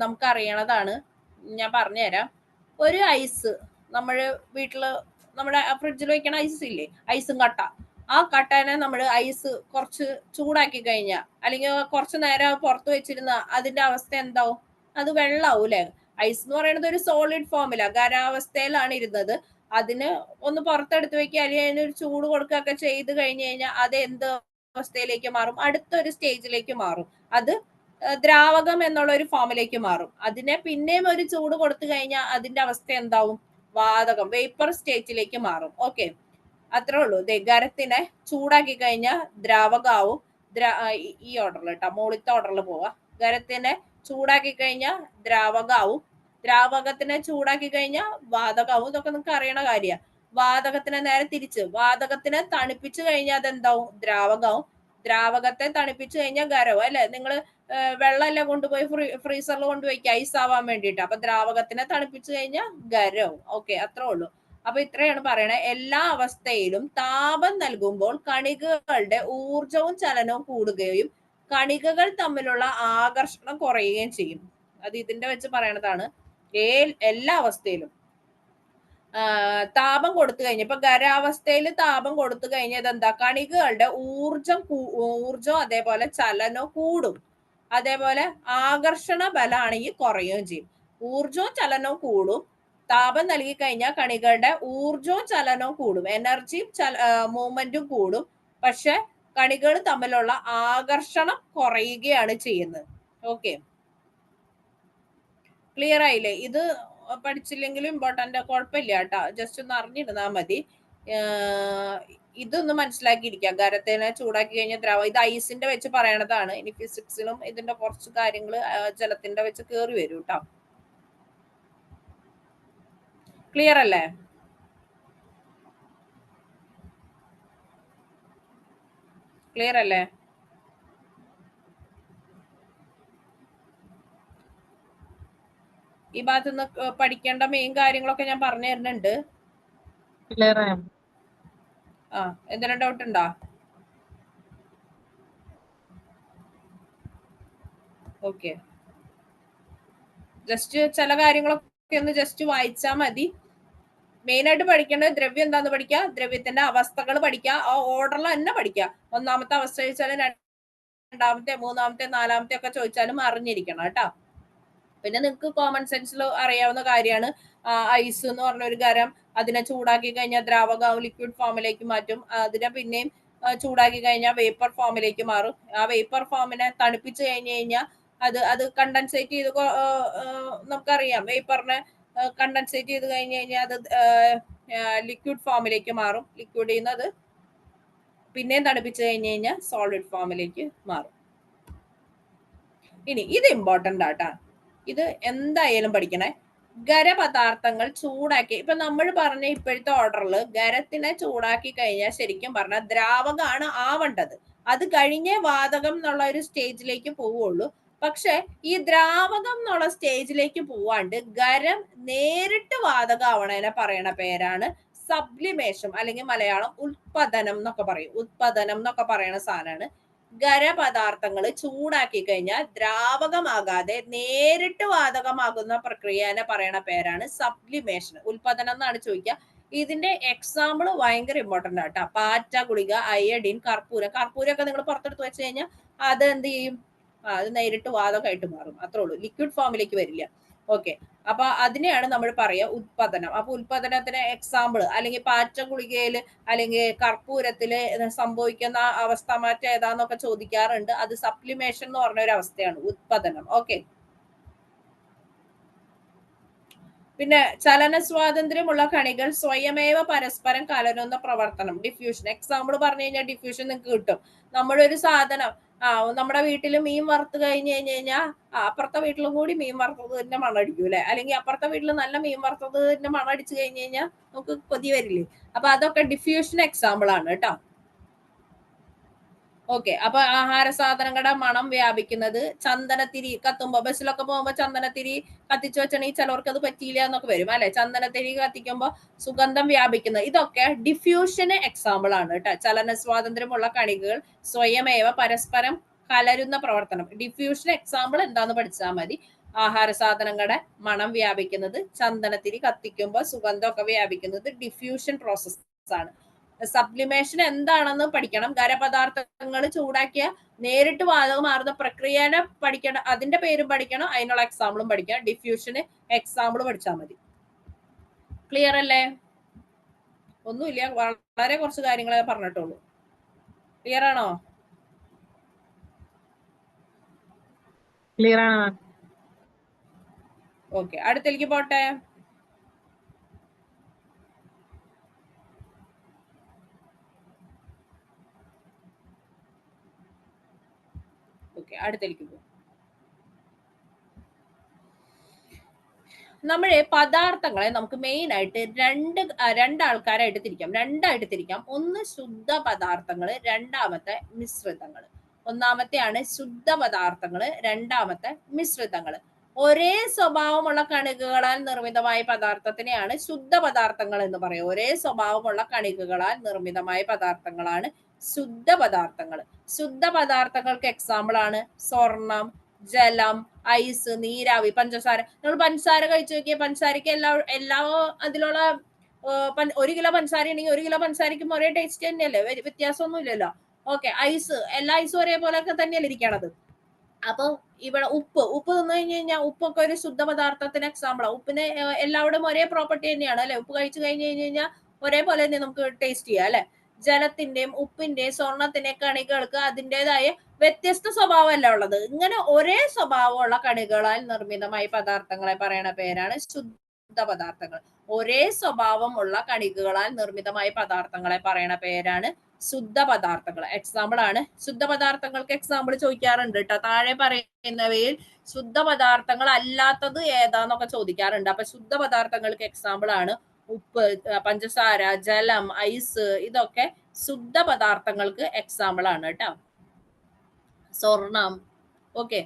നമുക്ക് അറിയണതാണ്, ഞാൻ പറഞ്ഞുതരാം. ഒരു ഐസ് നമ്മൾ വീട്ടില് നമ്മുടെ ഫ്രിഡ്ജിൽ വെക്കണ ഐസ് ഇല്ലേ, ഐസും കട്ട, ആ കട്ടനെ നമ്മൾ ഐസ് കുറച്ച് ചൂടാക്കി കഴിഞ്ഞാൽ അല്ലെങ്കിൽ കുറച്ച് നേരം പുറത്ത് വെച്ചിരുന്ന അതിന്റെ അവസ്ഥ എന്താവും? അത് വെള്ളാവും അല്ലെ. ഐസ് എന്ന് പറയുന്നത് ഒരു സോളിഡ് ഫോമിലാണ്, ഖരാവസ്ഥയിലാണ് ഇരുന്നത്. അതിന് ഒന്ന് പുറത്തെടുത്ത് വെക്കുക അല്ലെങ്കിൽ അതിനൊരു ചൂട് കൊടുക്കുകയൊക്കെ ചെയ്ത് കഴിഞ്ഞു കഴിഞ്ഞാൽ അത് എന്ത് അവസ്ഥയിലേക്ക് മാറും? അടുത്തൊരു സ്റ്റേജിലേക്ക് മാറും. അത് ദ്രാവകം എന്നുള്ള ഒരു ഫോമിലേക്ക് മാറും. അതിനെ പിന്നെയും ഒരു ചൂട് കൊടുത്തു കഴിഞ്ഞാൽ അതിന്റെ അവസ്ഥ എന്താവും? വാതകം, വേപ്പർ സ്റ്റേറ്റിലേക്ക് മാറും. ഓക്കെ, അത്രേ ഉള്ളൂ. ഖരത്തിനെ ചൂടാക്കി കഴിഞ്ഞാൽ ദ്രാവകാവും. ഈ ഓർഡറിൽ കേട്ടോ, മുകളിലത്തെ ഓർഡറിൽ പോവാ. ഖരത്തിനെ ചൂടാക്കി കഴിഞ്ഞാൽ ദ്രാവകാവും, ദ്രാവകത്തിനെ ചൂടാക്കി കഴിഞ്ഞാൽ വാതകാവും. ഇതൊക്കെ നിങ്ങൾക്ക് അറിയണ കാര്യമാണ്. വാതകത്തിനെ നേരെ തിരിച്ച്, വാതകത്തിനെ തണുപ്പിച്ചു കഴിഞ്ഞാൽ അതെന്താവും? ദ്രാവകാവും. ദ്രാവകത്തെ തണുപ്പിച്ചു കഴിഞ്ഞാൽ ഖരവും അല്ലെ. നിങ്ങൾ വെള്ളമെല്ലാം കൊണ്ടുപോയി ഫ്രീസറിൽ കൊണ്ടുപോയി ഐസ് ആവാൻ വേണ്ടിയിട്ട്. അപ്പൊ ദ്രാവകത്തിനെ തണുപ്പിച്ചു കഴിഞ്ഞാൽ ഖരവും. ഓക്കെ, അത്രേ ഉള്ളൂ. അപ്പൊ ഇത്രയാണ് പറയണേ. എല്ലാ അവസ്ഥയിലും താപം നൽകുമ്പോൾ കണികകളുടെ ഊർജവും ചലനവും കൂടുകയും കണികകൾ തമ്മിലുള്ള ആകർഷണം കുറയുകയും ചെയ്യും. അത് ഇതിന്റെ വെച്ച് പറയണതാണ്. എല്ലാ അവസ്ഥയിലും താപം കൊടുത്തു കഴിഞ്ഞ, ഇപ്പൊ ഖരാവസ്ഥയിൽ താപം കൊടുത്തു കഴിഞ്ഞത് എന്താ? കണികകളുടെ ഊർജം അതേപോലെ ചലനവും കൂടും. അതേപോലെ ആകർഷണ ബലമാണെങ്കിൽ കുറയുകയും ചെയ്യും. ഊർജവും ചലനവും കൂടും. താപം നൽകി കഴിഞ്ഞാൽ കണികളുടെ ഊർജവും ചലനവും കൂടും, എനർജിയും മൂവ്മെന്റും കൂടും. പക്ഷെ കണികൾ തമ്മിലുള്ള ആകർഷണം കുറയുകയാണ് ചെയ്യുന്നത്. ഓക്കെ, ക്ലിയർ ആയില്ലേ? ഇത് പഠിച്ചില്ലെങ്കിലും ഇമ്പോർട്ടന്റ്, കുഴപ്പമില്ല കേട്ടോ, ജസ്റ്റ് ഒന്ന് അറിഞ്ഞിരുന്നാൽ മതി. ഇതൊന്ന് മനസ്സിലാക്കിയിരിക്കാം. ഖരത്തിനെ ചൂടാക്കി കഴിഞ്ഞാൽ ദ്രാവകം, ഇത് ഐസിന്റെ വെച്ച് പറയണതാണ്. ഇനി ഫിസിക്സിലും ഇതിന്റെ കുറച്ച് കാര്യങ്ങൾ ജലത്തിന്റെ വെച്ച് കയറി വരും കേട്ടോ. ക്ലിയർ അല്ലേ? ക്ലിയർ അല്ലേ? ഈ ഭാഗത്ത് നിന്ന് പഠിക്കേണ്ട മെയിൻ കാര്യങ്ങളൊക്കെ ഞാൻ പറഞ്ഞു തരുന്നുണ്ട്. എന്തെങ്കിലും ഡൗട്ട് ഉണ്ടോ? ഓക്കെ, ജസ്റ്റ് ചില കാര്യങ്ങളൊക്കെ ഒന്ന് ജസ്റ്റ് വായിച്ചാൽ മതി. മെയിൻ ആയിട്ട് പഠിക്കേണ്ടത് ദ്രവ്യം എന്താന്ന് പഠിക്കുക, ദ്രവ്യത്തിന്റെ അവസ്ഥകൾ പഠിക്കുക, ആ ഓർഡറിൽ തന്നെ പഠിക്കുക. ഒന്നാമത്തെ അവസ്ഥ ചോദിച്ചാലും രണ്ടാമത്തെ, മൂന്നാമത്തെ, നാലാമത്തെ ഒക്കെ ചോദിച്ചാലും അറിഞ്ഞിരിക്കണം കേട്ടോ. പിന്നെ നിങ്ങൾക്ക് കോമൺ സെൻസിൽ അറിയാവുന്ന കാര്യമാണ് ഐസ് എന്ന് പറഞ്ഞ ഒരു ഖരം, അതിനെ ചൂടാക്കി കഴിഞ്ഞാൽ ദ്രാവകം ലിക്വിഡ് ഫോമിലേക്ക് മാറ്റും. അതിനെ പിന്നെയും ചൂടാക്കി കഴിഞ്ഞാൽ വേപ്പർ ഫോമിലേക്ക് മാറും. ആ വേപ്പർ ഫോമിനെ തണുപ്പിച്ച് കഴിഞ്ഞു കഴിഞ്ഞാൽ അത് കണ്ടൻസേറ്റ് ചെയ്ത്, നമുക്കറിയാം വേപ്പറിനെ കണ്ടൻസേറ്റ് ചെയ്ത് കഴിഞ്ഞു കഴിഞ്ഞാൽ അത് ലിക്വിഡ് ഫോമിലേക്ക് മാറും. ലിക്വിഡിൽ നിന്ന് അത് പിന്നെയും തണുപ്പിച്ച് കഴിഞ്ഞ് കഴിഞ്ഞാൽ സോളിഡ് ഫോമിലേക്ക് മാറും. ഇനി ഇത് ഇമ്പോർട്ടന്റ് ആട്ടാ, ഇത് എന്തായാലും പഠിക്കണേ. ഖരപദാർത്ഥങ്ങൾ ചൂടാക്കി, ഇപ്പൊ നമ്മൾ പറഞ്ഞ ഇപ്പോഴത്തെ ഓർഡറിൽ ഖരത്തിനെ ചൂടാക്കി കഴിഞ്ഞാൽ ശരിക്കും പറഞ്ഞാൽ ദ്രാവകമാണ് ആവേണ്ടത്. അത് കഴിഞ്ഞേ വാതകം എന്നുള്ള ഒരു സ്റ്റേജിലേക്ക് പോവുള്ളൂ. പക്ഷെ ഈ ദ്രാവകം എന്നുള്ള സ്റ്റേജിലേക്ക് പോവാണ്ട് ഖരം നേരിട്ട് വാതകം ആവണേനെ പറയണ പേരാണ് സബ്ലിമേഷൻ, അല്ലെങ്കിൽ മലയാളം ഉത്പതനം എന്നൊക്കെ പറയും. ഉത്പതനം എന്നൊക്കെ പറയുന്ന സാധനമാണ്. ഖരപദാർത്ഥങ്ങൾ ചൂടാക്കി കഴിഞ്ഞാൽ ദ്രാവകമാകാതെ നേരിട്ട് വാതകമാകുന്ന പ്രക്രിയനെ പറയണ പേരാണ് സബ്ലിമേഷൻ. ഉൽപാദനം എന്നാണ് ചോദിക്കുക. ഇതിന്റെ എക്സാമ്പിൾ ഭയങ്കര ഇമ്പോർട്ടന്റ് ആട്ടോ. പാറ്റ ഗുളിക, അയഡിൻ, കർപ്പൂരം. കർപ്പൂരമൊക്കെ നിങ്ങൾ പുറത്തെടുത്ത് വെച്ച് കഴിഞ്ഞാൽ അത് എന്ത് ചെയ്യും? അത് നേരിട്ട് വാതകമായിട്ട് മാറും. അത്രേ ഉള്ളൂ, ലിക്വിഡ് ഫോമിലേക്ക് വരില്ല. ഓക്കെ, അപ്പൊ അതിനെയാണ് നമ്മൾ പറയുക ഉത്പതനം. അപ്പൊ ഉത്പതനത്തിന് എക്സാമ്പിൾ, അല്ലെങ്കിൽ പാറ്റ ഗുളികയില് അല്ലെങ്കിൽ കർപ്പൂരത്തില് സംഭവിക്കുന്ന അവസ്ഥ മാറ്റം ഏതാന്നൊക്കെ ചോദിക്കാറുണ്ട്. അത് സപ്ലിമേഷൻ എന്ന് പറഞ്ഞ ഒരു അവസ്ഥയാണ് ഉത്പതനം. ഓക്കെ, പിന്നെ ചലന സ്വാതന്ത്ര്യമുള്ള കണികൾ സ്വയമേവ പരസ്പരം കലരുന്ന പ്രവർത്തനം, ഡിഫ്യൂഷൻ. എക്സാമ്പിൾ പറഞ്ഞു കഴിഞ്ഞാൽ ഡിഫ്യൂഷൻ നിങ്ങൾക്ക് കിട്ടും. നമ്മളൊരു സാധനം, നമ്മുടെ വീട്ടിൽ മീൻ വറുത്ത് കഴിഞ്ഞ് കഴിഞ്ഞാൽ അപ്പുറത്തെ വീട്ടിലും കൂടി മീൻ വറുത്തതിന്റെ മണം അടിക്കും അല്ലെ, അല്ലെങ്കിൽ അപ്പുറത്തെ വീട്ടിൽ നല്ല മീൻ വറുത്തതിന്റെ മണം അടിച്ചു കഴിഞ്ഞ് കഴിഞ്ഞാൽ നമുക്ക് കൊതി വരില്ലേ? അപ്പൊ അതൊക്കെ ഡിഫ്യൂഷൻ എക്സാമ്പിൾ ആണ് കേട്ടോ. ഓക്കെ, അപ്പൊ ആഹാര സാധനങ്ങളുടെ മണം വ്യാപിക്കുന്നത്, ചന്ദനത്തിരി കത്തുമ്പോ, ബസ്സിലൊക്കെ പോകുമ്പോ ചന്ദനത്തിരി കത്തിച്ചു വെച്ചിട്ടുണ്ടെങ്കിൽ ചിലവർക്ക് അത് പറ്റിയില്ല എന്നൊക്കെ വരും അല്ലെ. ചന്ദനത്തിരി കത്തിക്കുമ്പോ സുഗന്ധം വ്യാപിക്കുന്നത്, ഇതൊക്കെ ഡിഫ്യൂഷന് എക്സാമ്പിൾ ആണ് കേട്ടോ. ചലന സ്വാതന്ത്ര്യമുള്ള കണികകൾ സ്വയമേവ പരസ്പരം കലരുന്ന പ്രവർത്തനം. ഡിഫ്യൂഷൻ എക്സാമ്പിൾ എന്താന്ന് പഠിച്ചാൽ മതി. ആഹാര സാധനങ്ങളുടെ മണം വ്യാപിക്കുന്നത്, ചന്ദനത്തിരി കത്തിക്കുമ്പോൾ സുഗന്ധമൊക്കെ വ്യാപിക്കുന്നത് ഡിഫ്യൂഷൻ പ്രോസസ് ആണ്. സബ്ലിമേഷൻ എന്താണെന്ന് പഠിക്കണം. ഖരപദാർത്ഥങ്ങൾ ചൂടാക്കിയ നേരിട്ട് വാതകം മാറുന്ന പ്രക്രിയനെ പഠിക്കണം, അതിന്റെ പേരും പഠിക്കണം, അതിനുള്ള എക്സാമ്പിളും പഠിക്കണം. ഡിഫ്യൂഷന് എക്സാമ്പിൾ പഠിച്ചാൽ മതി. ക്ലിയർ അല്ലേ? ഒന്നുമില്ല, വളരെ കുറച്ച് കാര്യങ്ങളെ പറഞ്ഞിട്ടുള്ളൂ. ക്ലിയർ ആണോ? ക്ലിയർ ആണ്. ഓക്കെ, അടുത്തേക്ക് പോട്ടെ. അടുത്തേക്ക് പോകും. നമ്മള് പദാർത്ഥങ്ങളെ നമുക്ക് മെയിൻ ആയിട്ട് രണ്ടാൾക്കാരായിട്ട് തിരിക്കാം, രണ്ടായിട്ട് തിരിക്കാം. ഒന്ന് ശുദ്ധ പദാർത്ഥങ്ങള്, രണ്ടാമത്തെ മിശ്രിതങ്ങള്. ഒന്നാമത്തെയാണ് ശുദ്ധ പദാർത്ഥങ്ങള്, രണ്ടാമത്തെ മിശ്രിതങ്ങള്. ഒരേ സ്വഭാവമുള്ള കണികകളാൽ നിർമ്മിതമായ പദാർത്ഥത്തിനെയാണ് ശുദ്ധ പദാർത്ഥങ്ങൾ എന്ന് പറയുക. ഒരേ സ്വഭാവമുള്ള കണികകളാൽ നിർമ്മിതമായ പദാർത്ഥങ്ങളാണ് ശുദ്ധ പദാർത്ഥങ്ങൾ. ശുദ്ധ പദാർത്ഥങ്ങൾക്ക് എക്സാമ്പിൾ ആണ് സ്വർണം, ജലം, ഐസ്, നീരാവി, പഞ്ചസാര. നിങ്ങൾ പഞ്ചസാര കഴിച്ചു നോക്കിയ പഞ്ചസാരക്ക് എല്ലാ അതിലുള്ള 1 കിലോ പഞ്ചസാര ഉണ്ടെങ്കിൽ 1 കിലോ പഞ്ചസാരക്കും ഒരേ ടേസ്റ്റ് തന്നെയല്ലേ, വ്യത്യാസമൊന്നും ഇല്ലല്ലോ. ഓക്കെ, ഐസ്, എല്ലാ ഐസും ഒരേപോലെയൊക്കെ തന്നെയല്ലേ ഇരിക്കണത്. അപ്പൊ ഇവിടെ ഉപ്പ് തിന്നു കഴിഞ്ഞു കഴിഞ്ഞാൽ ഉപ്പൊക്കെ ഒരു ശുദ്ധ പദാർത്ഥത്തിന് എക്സാമ്പിളാണ്. ഉപ്പിന് എല്ലാവരും ഒരേ പ്രോപ്പർട്ടി തന്നെയാണ് അല്ലെ. ഉപ്പ് കഴിച്ചു കഴിഞ്ഞു കഴിഞ്ഞാൽ ഒരേപോലെ തന്നെ നമുക്ക് ടേസ്റ്റ് ചെയ്യാം അല്ലെ. ജലത്തിന്റെയും ഉപ്പിന്റെയും സ്വർണത്തിന്റെയും കണികൾക്ക് അതിൻ്റെതായ വ്യത്യസ്ത സ്വഭാവമല്ല ഉള്ളത്. ഇങ്ങനെ ഒരേ സ്വഭാവമുള്ള കണികളാൽ നിർമ്മിതമായ പദാർത്ഥങ്ങളെ പറയണ പേരാണ് ശുദ്ധ പദാർത്ഥങ്ങൾ. ഒരേ സ്വഭാവമുള്ള കണികകളാൽ നിർമ്മിതമായ പദാർത്ഥങ്ങളെ പറയണ പേരാണ് ശുദ്ധ പദാർത്ഥങ്ങൾ. എക്സാമ്പിൾ ആണ്. ശുദ്ധ പദാർത്ഥങ്ങൾക്ക് എക്സാമ്പിൾ ചോദിക്കാറുണ്ട് കേട്ടോ. താഴെ പറയുന്നവയിൽ ശുദ്ധ പദാർത്ഥങ്ങൾ അല്ലാത്തത് ഏതാന്നൊക്കെ ചോദിക്കാറുണ്ട്. അപ്പൊ ശുദ്ധ പദാർത്ഥങ്ങൾക്ക് എക്സാമ്പിൾ ആണ് ഉപ്പ്, പഞ്ചസാര, ജലം, ഐസ്. ഇതൊക്കെ ശുദ്ധ പദാർത്ഥങ്ങൾക്ക് എക്സാമ്പിൾ ആണ് കേട്ടോ. സ്വർണം. ഓക്കെ,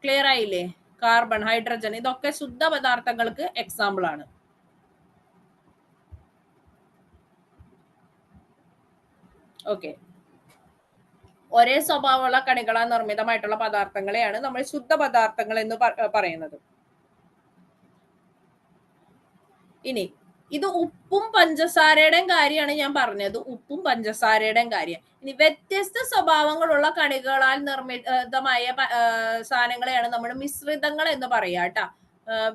ക്ലിയർ ആയില്ലേ? കാർബൺ, ഹൈഡ്രജൻ, ഇതൊക്കെ ശുദ്ധ പദാർത്ഥങ്ങൾക്ക് എക്സാമ്പിൾ ആണ്. ഓക്കെ, ഒരേ സ്വഭാവമുള്ള കണികളാൽ നിർമ്മിതമായിട്ടുള്ള പദാർത്ഥങ്ങളെയാണ് നമ്മൾ ശുദ്ധ പദാർത്ഥങ്ങൾ എന്ന് പറയുന്നത്. ഇനി ഇത് ഉപ്പും പഞ്ചസാരയുടെയും കാര്യമാണ് ഞാൻ പറഞ്ഞത്. ഉപ്പും പഞ്ചസാരയുടെയും കാര്യം. ഇനി വ്യത്യസ്ത സ്വഭാവങ്ങളുള്ള കണികളാൽ നിർമ്മിതമായ സാധനങ്ങളെയാണ് നമ്മൾ മിശ്രിതങ്ങൾ എന്ന് പറയാ കേട്ടാ.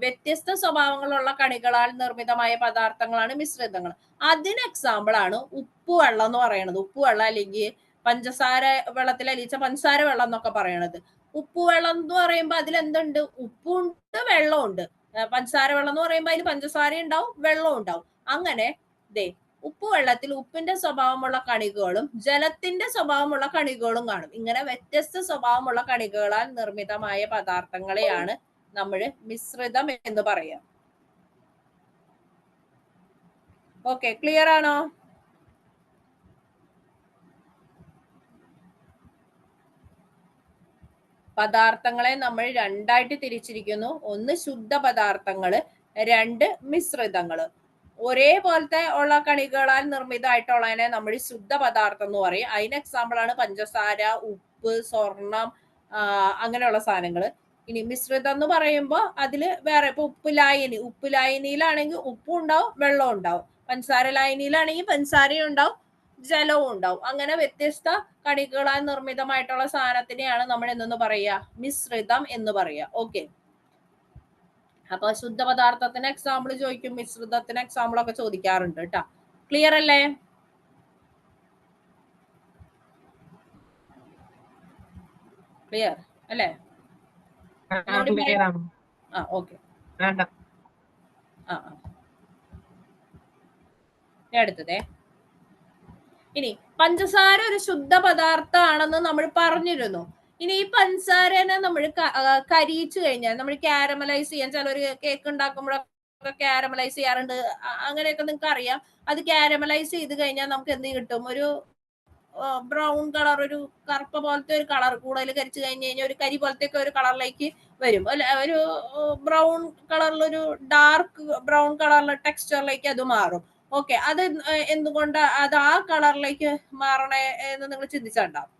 വ്യത്യസ്ത സ്വഭാവങ്ങളുള്ള കണികളാൽ നിർമ്മിതമായ പദാർത്ഥങ്ങളാണ് മിശ്രിതങ്ങൾ. അതിന് എക്സാമ്പിൾ ആണ് ഉപ്പ് വെള്ളം എന്ന് പറയുന്നത്. ഉപ്പ് വെള്ളം അല്ലെങ്കിൽ പഞ്ചസാര വെള്ളത്തിൽ അലിയിച്ച പഞ്ചസാര വെള്ളം എന്നൊക്കെ പറയണത്. ഉപ്പ് വെള്ളം എന്ന് പറയുമ്പോ അതിൽ എന്തുണ്ട്? ഉപ്പുണ്ട്, വെള്ളമുണ്ട്. പഞ്ചസാര വെള്ളം എന്ന് പറയുമ്പോൾ അതിൽ പഞ്ചസാര ഉണ്ടാവും, വെള്ളം ഉണ്ടാവും. അങ്ങനെ ഉപ്പുവെള്ളത്തിൽ ഉപ്പിന്റെ സ്വഭാവമുള്ള കണികകളും ജലത്തിന്റെ സ്വഭാവമുള്ള കണികകളും കാണും. ഇങ്ങനെ വ്യത്യസ്ത സ്വഭാവമുള്ള കണികകളാൽ നിർമ്മിതമായ പദാർത്ഥങ്ങളെയാണ് നമ്മൾ മിശ്രിതം എന്ന് പറയാം. ഓക്കെ, ക്ലിയർ ആണോ? പദാർത്ഥങ്ങളെ നമ്മൾ രണ്ടായിട്ട് തിരിച്ചിരിക്കുന്നു. ഒന്ന് ശുദ്ധ പദാർത്ഥങ്ങള്, രണ്ട് മിശ്രിതങ്ങള്. ഒരേപോലത്തെ ഉള്ള കണികകളാൽ നിർമ്മിതമായിട്ടുള്ളതിനെ നമ്മൾ ശുദ്ധ പദാർത്ഥം എന്ന് പറയും. അതിന് എക്സാമ്പിൾ ആണ് പഞ്ചസാര, ഉപ്പ്, സ്വർണം, അങ്ങനെയുള്ള സാധനങ്ങള്. ഇനി മിശ്രിതം എന്ന് പറയുമ്പോൾ അതില് വേറെ, ഇപ്പൊ ഉപ്പ് ലായനിയിലാണെങ്കിൽ ഉപ്പും ഉണ്ടാവും വെള്ളവും ഉണ്ടാവും. പഞ്ചസാര ലായനിയിലാണെങ്കിൽ പഞ്ചസാരയും ഉണ്ടാവും ജലവും ഉണ്ടാവും. അങ്ങനെ വ്യത്യസ്ത കണികകളാൽ നിർമ്മിതമായിട്ടുള്ള സാധനത്തിനെയാണ് നമ്മൾ എന്തെന്ന് പറയുക? മിശ്രിതം എന്ന് പറയുക. ഓക്കെ, അപ്പൊ ശുദ്ധ പദാർത്ഥത്തിന് എക്സാമ്പിൾ ചോദിക്കും, മിശ്രിതത്തിന് എക്സാമ്പിൾ ഒക്കെ ചോദിക്കാറുണ്ട് കേട്ടോ. ക്ലിയർ അല്ലേ? ക്ലിയർ അല്ലേ? ഓക്കെ, അടുത്തതേ. ഇനി പഞ്ചസാര ഒരു ശുദ്ധ പദാർത്ഥമാണെന്ന് നമ്മൾ പറഞ്ഞിരുന്നു. ഇനി ഈ പഞ്ചസാരനെ നമ്മൾ കരിയിച്ചു കഴിഞ്ഞാൽ, നമ്മൾ കാരമലൈസ് ചെയ്യാൻ, ചിലർ കേക്ക് ഉണ്ടാക്കുമ്പോഴൊക്കെ കാരമലൈസ് ചെയ്യാറുണ്ട്, അങ്ങനെയൊക്കെ നിങ്ങൾക്ക് അറിയാം. അത് കാരമലൈസ് ചെയ്ത് കഴിഞ്ഞാൽ നമുക്ക് എന്ത് കിട്ടും? ഒരു ബ്രൗൺ കളർ, ഒരു കറുപ്പ പോലത്തെ ഒരു കളർ. കൂടുതൽ കരിച്ചു കഴിഞ്ഞ് കഴിഞ്ഞാൽ ഒരു കരി പോലത്തെ ഒരു കളറിലേക്ക് വരും. അല്ല, ഒരു ബ്രൗൺ കളറിലൊരു ഡാർക്ക് ബ്രൗൺ കളറിലെ ടെക്സ്ചറിലേക്ക് അത് മാറും. ഓക്കെ, അത് എന്തുകൊണ്ട് അത് ആ കളറിലേക്ക് മാറണേ എന്ന് നിങ്ങൾ ചിന്തിച്ചിട്ടുണ്ടാവും.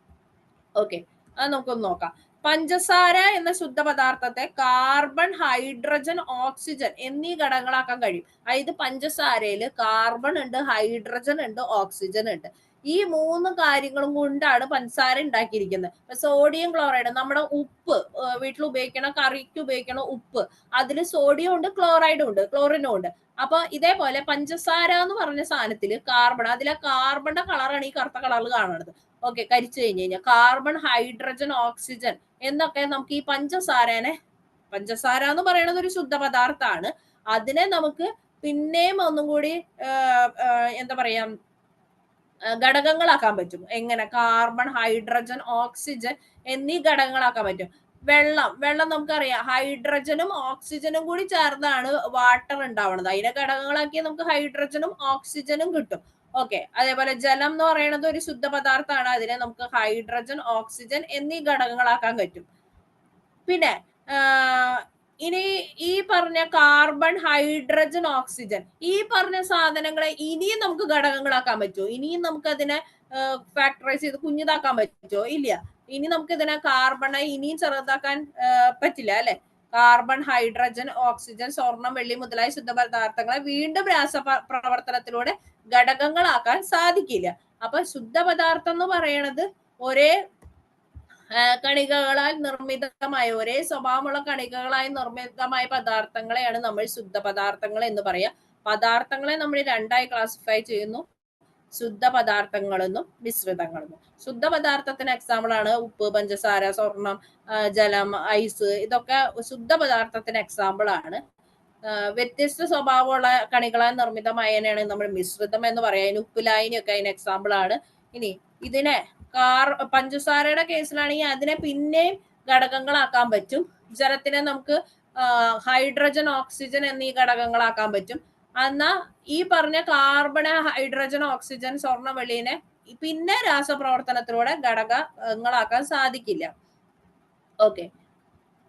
ഓക്കെ, അത് നമുക്കൊന്ന് നോക്കാം. പഞ്ചസാര എന്ന ശുദ്ധ പദാർത്ഥത്തെ കാർബൺ, ഹൈഡ്രജൻ, ഓക്സിജൻ എന്നീ ഘടകങ്ങളാക്കാൻ കഴിയും. അതായത് പഞ്ചസാരയിൽ കാർബൺ ഉണ്ട്, ഹൈഡ്രജൻ ഉണ്ട്, ഓക്സിജൻ ഉണ്ട്. ഈ മൂന്ന് കാര്യങ്ങളും കൊണ്ടാണ് പഞ്ചസാര ഉണ്ടാക്കിയിരിക്കുന്നത്. സോഡിയം ക്ലോറൈഡ്, നമ്മുടെ ഉപ്പ്, വീട്ടിൽ ഉപയോഗിക്കണ കറിക്ക് ഉപയോഗിക്കണ ഉപ്പ്, അതിൽ സോഡിയം ഉണ്ട്, ക്ലോറൈഡും ഉണ്ട്, ക്ലോറിനും ഉണ്ട്. അപ്പൊ ഇതേപോലെ പഞ്ചസാര എന്ന് പറഞ്ഞ സാധനത്തിൽ കാർബൺ, അതിലെ കാർബണിന്റെ കളറാണ് ഈ കറുത്ത കളറിൽ കാണുന്നത്. ഓക്കെ, കരിച്ചു കഴിഞ്ഞ് കഴിഞ്ഞാൽ കാർബൺ, ഹൈഡ്രജൻ, ഓക്സിജൻ എന്നൊക്കെ നമുക്ക് ഈ പഞ്ചസാര എന്ന് പറയുന്നത് ഒരു ശുദ്ധ പദാർത്ഥമാണ്. അതിനെ നമുക്ക് പിന്നെയും ഒന്നും കൂടി എന്താ പറയാ, ഘടകങ്ങളാക്കാൻ പറ്റും. എങ്ങനെ? കാർബൺ, ഹൈഡ്രജൻ, ഓക്സിജൻ എന്നീ ഘടകങ്ങളാക്കാൻ പറ്റും. വെള്ളം നമുക്കറിയാം, ഹൈഡ്രജനും ഓക്സിജനും കൂടി ചേർന്നാണ് വാട്ടർ ഉണ്ടാവുന്നത്. അതിനെ ഘടകങ്ങളാക്കി നമുക്ക് ഹൈഡ്രജനും ഓക്സിജനും കിട്ടും. ഓക്കെ, അതേപോലെ ജലം എന്ന് പറയുന്നത് ഒരു ശുദ്ധ പദാർത്ഥമാണ്. അതിനെ നമുക്ക് ഹൈഡ്രജൻ, ഓക്സിജൻ എന്നീ ഘടകങ്ങളാക്കാൻ പറ്റും. പിന്നെ ഇനി ഈ പറഞ്ഞ കാർബൺ, ഹൈഡ്രജൻ, ഓക്സിജൻ, ഈ പറഞ്ഞ സാധനങ്ങളെ ഇനിയും നമുക്ക് ഘടകങ്ങളാക്കാൻ പറ്റുമോ? ഇനിയും നമുക്ക് അതിനെ ഫാക്ടറൈസ് ചെയ്ത് കുഞ്ഞിതാക്കാൻ പറ്റുമോ? ഇല്ല. ഇനി നമുക്ക് ഇതിനെ കാർബണെ ഇനിയും ചെറുതാക്കാൻ പറ്റില്ല, അല്ലെ? കാർബൺ, ഹൈഡ്രജൻ, ഓക്സിജൻ, സ്വർണം, വെള്ളി മുതലായ ശുദ്ധ പദാർത്ഥങ്ങളെ വീണ്ടും രാസപ്രവർത്തനത്തിലൂടെ ഘടകങ്ങളാക്കാൻ സാധിക്കില്ല. അപ്പൊ ശുദ്ധ പദാർത്ഥം എന്ന് പറയുന്നത് ഒരേ കണികകളാൽ നിർമ്മിതമായ, ഒരേ സ്വഭാവമുള്ള കണികകളായി നിർമ്മിതമായ പദാർത്ഥങ്ങളെയാണ് നമ്മൾ ശുദ്ധ പദാർത്ഥങ്ങൾ എന്ന് പറയാം. പദാർത്ഥങ്ങളെ നമ്മൾ രണ്ടായി ക്ലാസിഫൈ ചെയ്യുന്നു, ശുദ്ധ പദാർത്ഥങ്ങളെന്നും മിശ്രിതങ്ങളെന്നും. ശുദ്ധ പദാർത്ഥത്തിന് എക്സാമ്പിൾ ആണ് ഉപ്പ്, പഞ്ചസാര, സ്വർണം, ജലം, ഐസ്. ഇതൊക്കെ ശുദ്ധ പദാർത്ഥത്തിന് എക്സാമ്പിൾ ആണ്. വ്യത്യസ്ത സ്വഭാവമുള്ള കണികളാൽ നിർമ്മിതമായതിനെയാണ് നമ്മൾ മിശ്രിതം എന്ന് പറയാം. ഉപ്പ് ലായനിയൊക്കെ അതിന് എക്സാമ്പിൾ ആണ്. ഇനി ഇതിനെ പഞ്ചസാരയുടെ കേസിലാണെങ്കിൽ അതിനെ പിന്നെയും ഘടകങ്ങളാക്കാൻ പറ്റും. ജലത്തിനെ നമുക്ക് ഹൈഡ്രജൻ, ഓക്സിജൻ എന്നീ ഘടകങ്ങളാക്കാൻ പറ്റും. എന്നാ ഈ പറഞ്ഞ കാർബൺ, ഹൈഡ്രജൻ, ഓക്സിജൻ, സ്വർണ്ണ, വെള്ളിനെ പിന്നെ രാസപ്രവർത്തനത്തിലൂടെ ഘടകങ്ങളാക്കാൻ സാധിക്കില്ല. ഓക്കെ,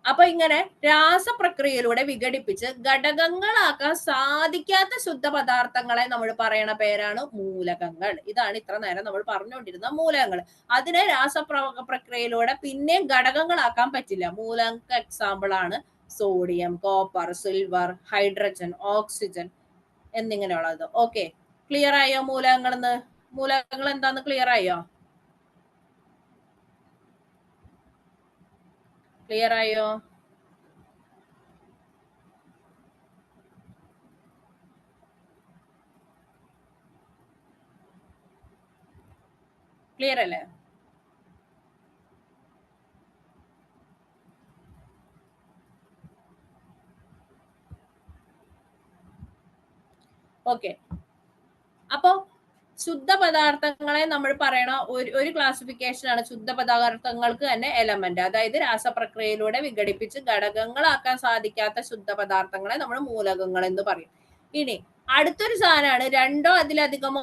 അപ്പൊ ഇങ്ങനെ രാസപ്രക്രിയയിലൂടെ വിഘടിപ്പിച്ച് ഘടകങ്ങളാക്കാൻ സാധിക്കാത്ത ശുദ്ധ പദാർത്ഥങ്ങളെ നമ്മൾ പറയണ പേരാണ് മൂലകങ്ങൾ. ഇതാണ് ഇത്ര നേരം നമ്മൾ പറഞ്ഞുകൊണ്ടിരുന്ന മൂലകങ്ങൾ. അതിനെ രാസപ്രക്രിയയിലൂടെ പിന്നെ ഘടകങ്ങളാക്കാൻ പറ്റില്ല. മൂലകങ്ങൾക്ക് എക്സാമ്പിൾ ആണ് sodium, copper, silver, hydrogen, oxygen എന്നിങ്ങനെയുള്ളത്. ഓക്കെ, ക്ലിയർ ആയോ? മൂലകങ്ങൾ എന്താന്ന് ക്ലിയർ ആയോ? ക്ലിയർ ആയോ? ക്ലിയർ അല്ലേ? ഓക്കെ, അപ്പോ ശുദ്ധ പദാർത്ഥങ്ങളെ നമ്മൾ പറയണ ഒരു ക്ലാസിഫിക്കേഷൻ ആണ് ശുദ്ധ പദാർത്ഥങ്ങൾക്ക് തന്നെ എലമെന്റ്. അതായത് രാസപ്രക്രിയയിലൂടെ വിഘടിപ്പിച്ച് ഘടകങ്ങളാക്കാൻ സാധിക്കാത്ത ശുദ്ധ പദാർത്ഥങ്ങളെ നമ്മൾ മൂലകങ്ങൾ എന്ന് പറയും. ഇനി അടുത്തൊരു സാധനമാണ് രണ്ടോ അതിലധികമോ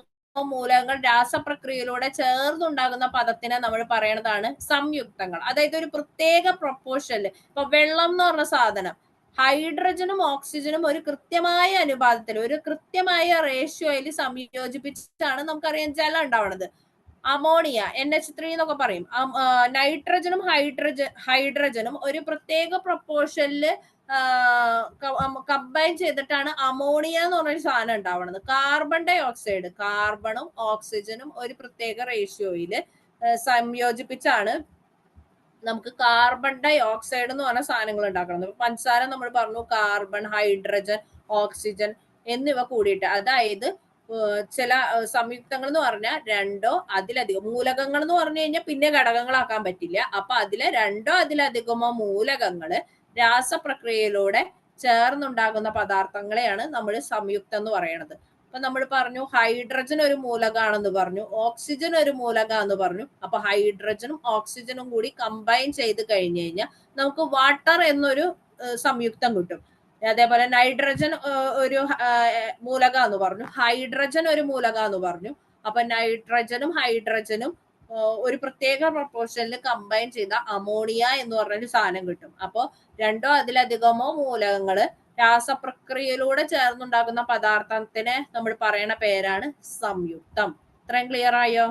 മൂലകങ്ങൾ രാസപ്രക്രിയയിലൂടെ ചേർന്നുണ്ടാകുന്ന പദത്തിനെ നമ്മൾ പറയണതാണ് സംയുക്തങ്ങൾ. അതായത് ഒരു പ്രത്യേക പ്രൊപ്പോർഷനിൽ, ഇപ്പൊ വെള്ളം എന്ന് പറഞ്ഞ സാധനം ഹൈഡ്രജനും ഓക്സിജനും ഒരു കൃത്യമായ അനുപാതത്തിൽ, ഒരു കൃത്യമായ റേഷ്യോയിൽ സംയോജിപ്പിച്ചാണ് നമുക്കറിയാം ജലം ഉണ്ടാവുന്നത്. അമോണിയ NH3 എന്നൊക്കെ പറയും. നൈട്രജനും ഹൈഡ്രജനും ഒരു പ്രത്യേക പ്രൊപ്പോർഷനിൽ കമ്പൈൻ ചെയ്തിട്ടാണ് അമോണിയ എന്ന് പറഞ്ഞൊരു സാധനം ഉണ്ടാവുന്നത്. കാർബൺ ഡൈ ഓക്സൈഡ്, കാർബണും ഓക്സിജനും ഒരു പ്രത്യേക റേഷ്യോയില് സംയോജിപ്പിച്ചാണ് നമുക്ക് കാർബൺ ഡൈ ഓക്സൈഡ് എന്ന് പറഞ്ഞ സാധനങ്ങൾ ഉണ്ടാക്കുന്നത്. പഞ്ചസാര നമ്മൾ പറഞ്ഞു കാർബൺ, ഹൈഡ്രജൻ, ഓക്സിജൻ എന്നിവ കൂടിയിട്ട്. അതായത് ചില സംയുക്തങ്ങൾ എന്ന് പറഞ്ഞാൽ രണ്ടോ അതിലധികം, മൂലകങ്ങൾ എന്ന് പറഞ്ഞു കഴിഞ്ഞാൽ പിന്നെ ഘടകങ്ങളാക്കാൻ പറ്റില്ല. അപ്പൊ അതിലെ രണ്ടോ അതിലധികമോ മൂലകങ്ങള് രാസപ്രക്രിയയിലൂടെ ചേർന്നുണ്ടാകുന്ന പദാർത്ഥങ്ങളെയാണ് നമ്മൾ സംയുക്തം എന്ന് പറയുന്നത്. അപ്പൊ നമ്മൾ പറഞ്ഞു ഹൈഡ്രജൻ ഒരു മൂലകാണെന്ന് പറഞ്ഞു, ഓക്സിജൻ ഒരു മൂലകാന്ന് പറഞ്ഞു. അപ്പൊ ഹൈഡ്രജനും ഓക്സിജനും കൂടി കമ്പൈൻ ചെയ്ത് കഴിഞ്ഞു കഴിഞ്ഞാൽ നമുക്ക് വാട്ടർ എന്നൊരു സംയുക്തം കിട്ടും. അതേപോലെ നൈട്രജൻ ഒരു മൂലകാന്ന് പറഞ്ഞു, ഹൈഡ്രജൻ ഒരു മൂലകാന്ന് പറഞ്ഞു. അപ്പൊ നൈട്രജനും ഹൈഡ്രജനും ഒരു പ്രത്യേക പ്രൊപ്പോർഷനിൽ കമ്പൈൻ ചെയ്ത അമോണിയ എന്ന് പറഞ്ഞൊരു സാധനം കിട്ടും. അപ്പോ രണ്ടോ അതിലധികമോ മൂലകങ്ങള് രാസപ്രക്രിയയിലൂടെ ചേർന്നുണ്ടാകുന്ന പദാർത്ഥത്തിനെ നമ്മൾ പറയണ പേരാണ് സംയുക്തം. ഇത്രയും ക്ലിയർ ആയോ?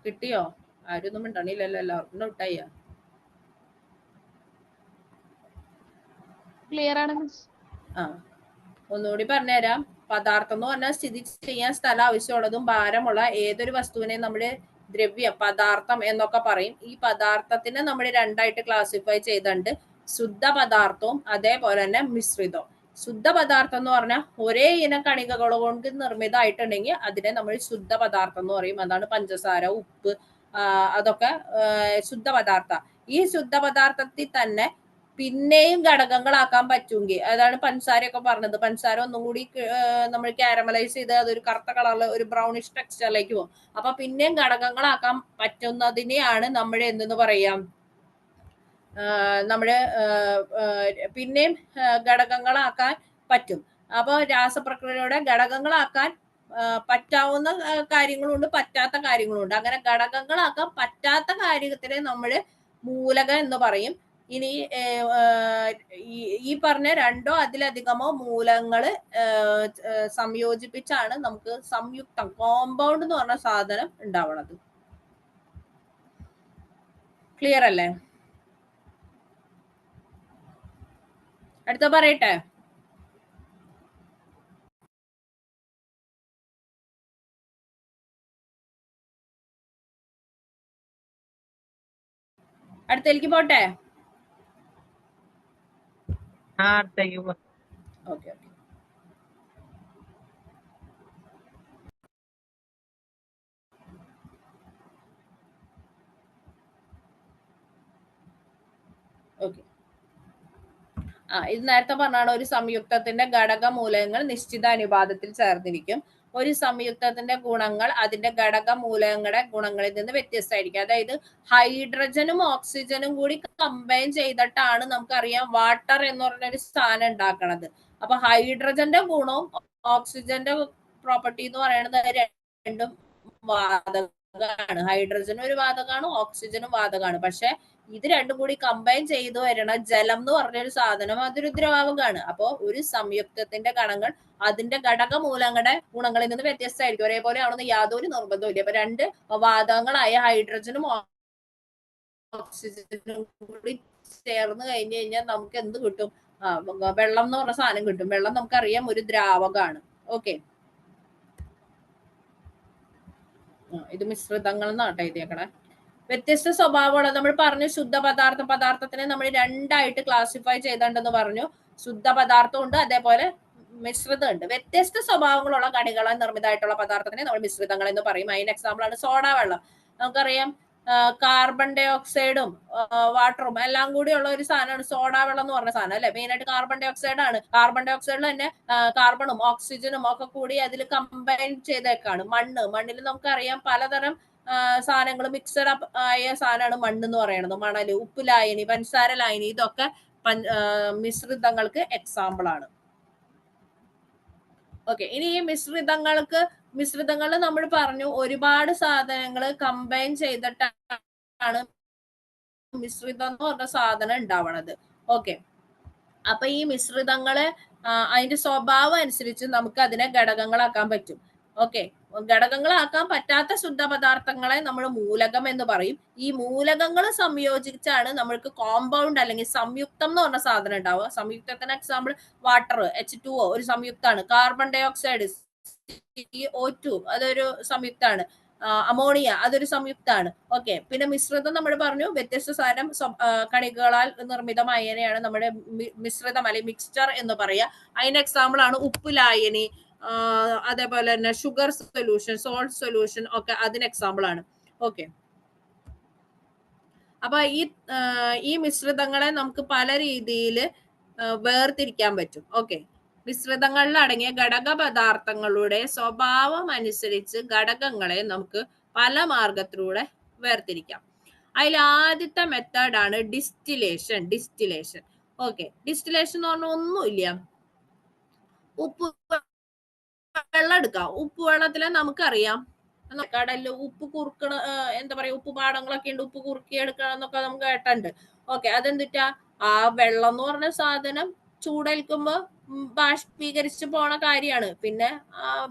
കിട്ടിയോ? ആരും ഒന്നും മിണ്ടണില്ലല്ലോ, എല്ലാവർക്കും ഡൗട്ടായ? ക്ലിയർ ആണ്. ഒന്നുകൂടി പറഞ്ഞുതരാം. പദാർത്ഥം എന്ന് പറഞ്ഞാൽ സ്ഥിതി ചെയ്യാൻ സ്ഥലം ആവശ്യമുള്ളതും ഭാരമുള്ള ഏതൊരു വസ്തുവിനെയും നമ്മള് ദ്രവ്യം, പദാർത്ഥം എന്നൊക്കെ പറയും. ഈ പദാർത്ഥത്തിനെ നമ്മൾ രണ്ടായിട്ട് ക്ലാസിഫൈ ചെയ്തിട്ടുണ്ട്, ശുദ്ധ പദാർത്ഥവും അതേപോലെ തന്നെ മിശ്രിതവും. ശുദ്ധ പദാർത്ഥം എന്ന് പറഞ്ഞാൽ ഒരേ ഇനം കണികകൾ കൊണ്ട് നിർമ്മിതമായിട്ടുണ്ടെങ്കിൽ അതിനെ നമ്മൾ ശുദ്ധ പദാർത്ഥം എന്ന് പറയും. അതാണ് പഞ്ചസാര, ഉപ്പ്, അതൊക്കെ ശുദ്ധ പദാർത്ഥ. ഈ ശുദ്ധ പദാർത്ഥത്തിൽ തന്നെ പിന്നെയും ഘടകങ്ങളാക്കാൻ പറ്റുമെങ്കിൽ, അതാണ് പഞ്ചസാരയൊക്കെ പറഞ്ഞത്. പഞ്ചസാര ഒന്നും കൂടി നമ്മൾ കാരമലൈസ് ചെയ്ത് അതൊരു കറുത്ത കളറിൽ ഒരു ബ്രൗണിഷ് ടെക്സ്ചറിലേക്ക് പോകും. അപ്പൊ പിന്നെയും ഘടകങ്ങളാക്കാൻ പറ്റുന്നതിനെയാണ് നമ്മൾ എന്തെന്ന് പറയാം, നമ്മള് പിന്നെയും ഘടകങ്ങളാക്കാൻ പറ്റും. അപ്പൊ രാസപ്രക്രിയയുടെ ഘടകങ്ങളാക്കാൻ പറ്റാവുന്ന കാര്യങ്ങളുണ്ട്, പറ്റാത്ത കാര്യങ്ങളുണ്ട്. അങ്ങനെ ഘടകങ്ങളാക്കാൻ പറ്റാത്ത കാര്യത്തിനെ നമ്മള് മൂലകം എന്ന് പറയും. ഇനി ഈ പറഞ്ഞ രണ്ടോ അതിലധികമോ മൂലകങ്ങള് സംയോജിപ്പിച്ചാണ് നമുക്ക് സംയുക്തം, കോമ്പൗണ്ട് എന്ന് പറഞ്ഞ സാധനം ഉണ്ടാവണത്. ക്ലിയർ അല്ലേ? അടുത്ത പറയട്ടെ. അടുത്തേക്ക് പോട്ടെ. ഓക്കെ. ഓക്കെ, ഇത് നേരത്തെ പറഞ്ഞാണ് ഒരു സംയുക്തത്തിന്റെ ഘടക മൂലകങ്ങൾ നിശ്ചിത അനുപാതത്തിൽ ചേർന്നിരിക്കും. ഒരു സംയുക്തത്തിന്റെ ഗുണങ്ങൾ അതിന്റെ ഘടക മൂലകങ്ങളുടെ ഗുണങ്ങളിൽ നിന്ന് വ്യത്യസ്തമായിരിക്കും. അതായത് ഹൈഡ്രജനും ഓക്സിജനും കൂടി കമ്പൈൻ ചെയ്തിട്ടാണ് നമുക്കറിയാം വാട്ടർ എന്ന് പറഞ്ഞൊരു സാധനം ഉണ്ടാക്കണത്. അപ്പൊ ഹൈഡ്രജന്റെ ഗുണവും ഓക്സിജന്റെ പ്രോപ്പർട്ടി എന്ന് പറയുന്നത് രണ്ടും വാതകമാണ്. ഹൈഡ്രജനും ഒരു വാതകമാണ്, ഓക്സിജനും വാതകമാണ്. പക്ഷെ ഇത് രണ്ടും കൂടി കമ്പൈൻ ചെയ്തു വരണ ജലം എന്ന് പറഞ്ഞൊരു സാധനം അതൊരു ദ്രാവകമാണ്. അപ്പോ ഒരു സംയുക്തത്തിന്റെ കണങ്ങൾ അതിന്റെ ഘടക മൂലങ്ങളുടെ ഗുണങ്ങളിൽ നിന്ന് വ്യത്യസ്തമായിരിക്കും. ഒരേപോലെ ആണെന്ന് യാതൊരു നിർബന്ധവും ഇല്ല. അപ്പൊ രണ്ട് വാതകങ്ങളായ ഹൈഡ്രജനും ഓക്സിജനും കൂടി ചേർന്ന് കഴിഞ്ഞു കഴിഞ്ഞാൽ നമുക്ക് എന്ത് കിട്ടും? വെള്ളം എന്ന് പറഞ്ഞ സാധനം കിട്ടും. വെള്ളം നമുക്കറിയാം ഒരു ദ്രാവകമാണ്. ഓക്കെ, ഇത് മിശ്രിതങ്ങൾ എന്നാട്ടോ എഴുതിയേക്കണേ. വ്യത്യസ്ത സ്വഭാവമുള്ള, നമ്മൾ പറഞ്ഞു ശുദ്ധ പദാർത്ഥത്തിനെ നമ്മൾ രണ്ടായിട്ട് ക്ലാസിഫൈ ചെയ്തിട്ടുണ്ടെന്ന് പറഞ്ഞു. ശുദ്ധ പദാർത്ഥം ഉണ്ട്, അതേപോലെ മിശ്രിതം ഉണ്ട്. വ്യത്യസ്ത സ്വഭാവങ്ങളുള്ള കണികളാൽ നിർമ്മിതമായിട്ടുള്ള പദാർത്ഥത്തിനെ നമ്മൾ മിശ്രിതങ്ങൾ എന്ന് പറയും. അതിന് എക്സാമ്പിൾ ആണ് സോഡ വെള്ളം. നമുക്കറിയാം കാർബൺ ഡൈ ഓക്സൈഡും വാട്ടറും എല്ലാം കൂടിയുള്ള ഒരു സാധനമാണ് സോഡ വെള്ളം എന്ന് പറഞ്ഞ സാധനം അല്ലെ. മെയിൻ ആയിട്ട് കാർബൺ ഡൈ ഓക്സൈഡ് ആണ്. കാർബൺ ഡൈ ഓക്സൈഡിൽ തന്നെ കാർബണും ഓക്സിജനും ഒക്കെ കൂടി അതിൽ കമ്പൈൻ ചെയ്തേക്കാണ്. മണ്ണിൽ നമുക്കറിയാം പലതരം സാധനങ്ങൾ മിക്സഡ് അപ്പ് ആയ സാധനമാണ് മണ്ണ് എന്ന് പറയുന്നത്. മണല്, ഉപ്പ് ലായനി, പഞ്ചസാര ലായനി, ഇതൊക്കെ മിശ്രിതങ്ങൾക്ക് എക്സാമ്പിൾ ആണ്. ഓക്കെ, ഇനി ഈ മിശ്രിതങ്ങൾ നമ്മൾ പറഞ്ഞു ഒരുപാട് സാധനങ്ങൾ കമ്പൈൻ ചെയ്തിട്ടാണ് മിശ്രിതം എന്ന് പറഞ്ഞ സാധനം ഉണ്ടാവണത്. ഓക്കെ, അപ്പൊ ഈ മിശ്രിതങ്ങളെ അതിന്റെ സ്വഭാവം അനുസരിച്ച് നമുക്ക് അതിനെ ഘടകങ്ങളാക്കാൻ പറ്റും. ഓക്കെ, ഘടകങ്ങളാക്കാൻ പറ്റാത്ത ശുദ്ധ പദാർത്ഥങ്ങളെ നമ്മൾ മൂലകം എന്ന് പറയും. ഈ മൂലകങ്ങൾ സംയോജിച്ചാണ് നമ്മൾക്ക് കോമ്പൗണ്ട് അല്ലെങ്കിൽ സംയുക്തം എന്ന് പറഞ്ഞ സാധനം ഉണ്ടാവുക. സംയുക്തത്തിന് എക്സാമ്പിൾ വാട്ടർ, H2O ഒരു സംയുക്താണ്. കാർബൺ ഡൈ ഓക്സൈഡ് CO2 അതൊരു സംയുക്താണ്. അമോണിയ അതൊരു സംയുക്താണ്. ഓക്കെ, പിന്നെ മിശ്രിതം നമ്മൾ പറഞ്ഞു വ്യത്യസ്ത സാരം കണികകളാൽ നിർമ്മിതമായതിനെയാണ് നമ്മുടെ മിശ്രിതം അല്ലെങ്കിൽ മിക്സ്ചർ എന്ന് പറയുക. അതിന്റെ എക്സാമ്പിൾ ആണ് ഉപ്പ് ലായനി, അതേപോലെ തന്നെ ഷുഗർ സൊല്യൂഷൻ, സോൾട്ട് സൊല്യൂഷൻ ഒക്കെ അതിന് എക്സാമ്പിൾ ആണ്. ഓക്കെ, അപ്പൊ ഈ മിശ്രിതങ്ങളെ നമുക്ക് പല രീതിയിൽ വേർതിരിക്കാൻ പറ്റും. ഓക്കെ, മിശ്രിതങ്ങളിൽ അടങ്ങിയ ഘടക പദാർത്ഥങ്ങളുടെ സ്വഭാവം അനുസരിച്ച് ഘടകങ്ങളെ നമുക്ക് പല മാർഗത്തിലൂടെ വേർതിരിക്കാം. അതിൽ ആദ്യത്തെ മെത്തേഡാണ് ഡിസ്റ്റിലേഷൻ. ഓക്കെ, ഡിസ്റ്റിലേഷൻ എന്ന് പറഞ്ഞാൽ ഒന്നുമില്ല, ഉപ്പ് വെള്ളം എടുക്കാം. ഉപ്പ് വെള്ളത്തില് നമുക്കറിയാം കടലില് ഉപ്പ് കുറുക്കണ എന്താ പറയാ ഉപ്പ് പാടങ്ങളൊക്കെ ഉണ്ട്, ഉപ്പ് കുറുക്കി എടുക്കണം എന്നൊക്കെ നമുക്ക് കേട്ടുണ്ട്. ഓക്കെ, അതെന്തിട്ടാ ആ വെള്ളം എന്ന് പറഞ്ഞ സാധനം ചൂടേൽക്കുമ്പോ ബാഷ്പീകരിച്ച് പോണ കാര്യമാണ്. പിന്നെ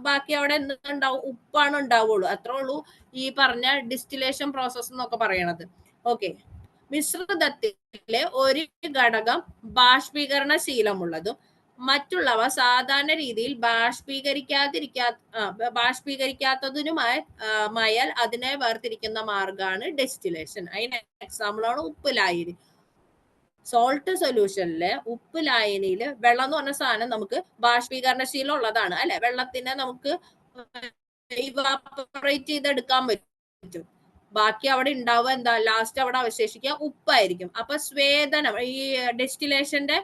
ബാക്കി അവിടെ എന്തുണ്ടാവും, ഉപ്പാണ് ഉണ്ടാവുള്ളൂ. അത്രേ ഉള്ളൂ ഈ പറഞ്ഞ ഡിസ്റ്റിലേഷൻ പ്രോസസ് എന്നൊക്കെ പറയണത്. ഓക്കെ, മിശ്രിതത്തിലെ ഒരു ഘടകം ബാഷ്പീകരണശീലമുള്ളതും മറ്റുള്ളവ സാധാരണ രീതിയിൽ ബാഷ്പീകരിക്കാത്തതിനുമായാൽ അതിനെ വേർതിരിക്കുന്ന മാർഗമാണ് ഡെസ്റ്റിലേഷൻ. അതിന് എക്സാമ്പിളാണ് ഉപ്പ് ലായനി. സോൾട്ട് സൊല്യൂഷനിലെ ഉപ്പ് ലായനിയില് വെള്ളം എന്ന് പറഞ്ഞ സാധനം നമുക്ക് ബാഷ്പീകരണശീലം ഉള്ളതാണ് അല്ലെ. വെള്ളത്തിനെ നമുക്ക് ഇവാപ്പറേറ്റ് ചെയ്തെടുക്കാൻ പറ്റും. ബാക്കി അവിടെ ഉണ്ടാവുക എന്താ, ലാസ്റ്റ് അവിടെ അവശേഷിക്കുക ഉപ്പായിരിക്കും. അപ്പൊ സ്വേദനം, ഈ ഡെസ്റ്റിലേഷന്റെ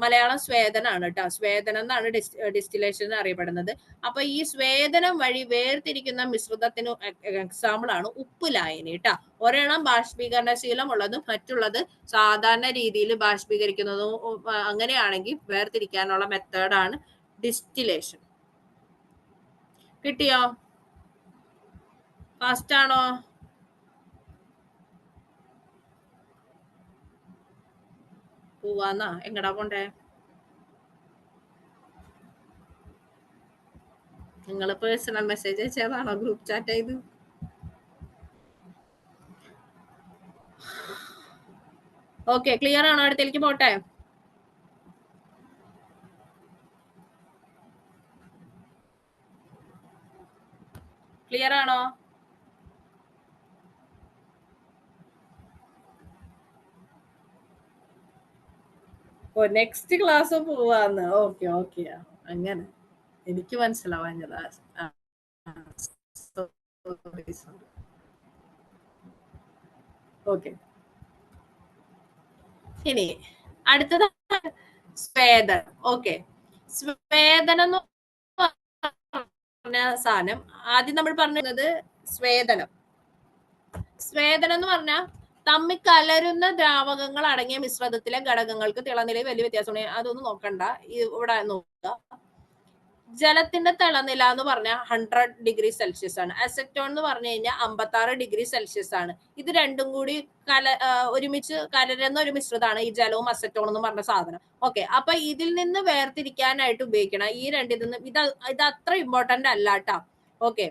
മലയാളം സ്വേദനാണ് കേട്ടോ. സ്വേദനം എന്നാണ് ഡിസ്റ്റിലേഷൻ അറിയപ്പെടുന്നത്. അപ്പൊ ഈ സ്വേദനം വഴി വേർതിരിക്കുന്ന മിശ്രിതത്തിന് എക്സാമ്പിൾ ആണ് ഉപ്പ് ലായനി കേട്ടോ. ഒരെണ്ണം ബാഷ്പീകരണശീലം ഉള്ളതും മറ്റുള്ളത് സാധാരണ രീതിയിൽ ബാഷ്പീകരിക്കുന്നതും അങ്ങനെയാണെങ്കിൽ വേർതിരിക്കാനുള്ള മെത്തേഡാണ് ഡിസ്റ്റിലേഷൻ. കിട്ടിയോ? ഫാസ്റ്റ് ആണോ? പോവാന്നാ? എങ്ങടാ പോണ്ടേ? നിങ്ങൾ പേഴ്സണൽ മെസ്സേജ് അയച്ചതാണോ ഗ്രൂപ്പ് ചാറ്റ് ചെയ്ത്? ഓക്കെ, ക്ലിയർ ആണോ? അടുത്തേക്ക് പോട്ടെ. ക്ലിയർ ആണോ? ഓ, നെക്സ്റ്റ് ക്ലാസ് പോവാന്ന്. ഓക്കെ ഓക്കെ, അങ്ങനെ എനിക്ക് മനസ്സിലാവാഞ്ഞതാ. ഓക്കെ, ഇനി അടുത്തത് സ്വേദനം. ഓക്കെ, സ്വേദനം എന്ന് പറഞ്ഞ സാധനം ആദ്യം നമ്മൾ പറഞ്ഞത് സ്വേദനം എന്ന് പറഞ്ഞാൽ തമ്മിൽ കലരുന്ന ദ്രാവകങ്ങൾ അടങ്ങിയ മിശ്രിതത്തിലെ ഘടകങ്ങൾക്ക് തിളനിലയിൽ വലിയ വ്യത്യാസമാണ്. അതൊന്നും നോക്കണ്ട, ഇവിടെ നോക്കുക. ജലത്തിന്റെ തിളനില എന്ന് പറഞ്ഞാൽ 100 ഡിഗ്രി സെൽഷ്യസ് ആണ്. അസറ്റോൺ എന്ന് പറഞ്ഞു കഴിഞ്ഞാൽ 56 ഡിഗ്രി സെൽഷ്യസ് ആണ്. ഇത് രണ്ടും കൂടി ഒരുമിച്ച് കലരുന്ന ഒരു മിശ്രിതമാണ് ഈ ജലവും അസറ്റോൺ എന്ന് പറഞ്ഞ സാധനം. ഓക്കെ, അപ്പൊ ഇതിൽ നിന്ന് വേർതിരിക്കാനായിട്ട് ഉപയോഗിക്കണം ഈ രണ്ടിൽ നിന്ന്. ഇത് അത്ര ഇമ്പോർട്ടന്റ് അല്ല കേട്ടോ. ഓക്കെ,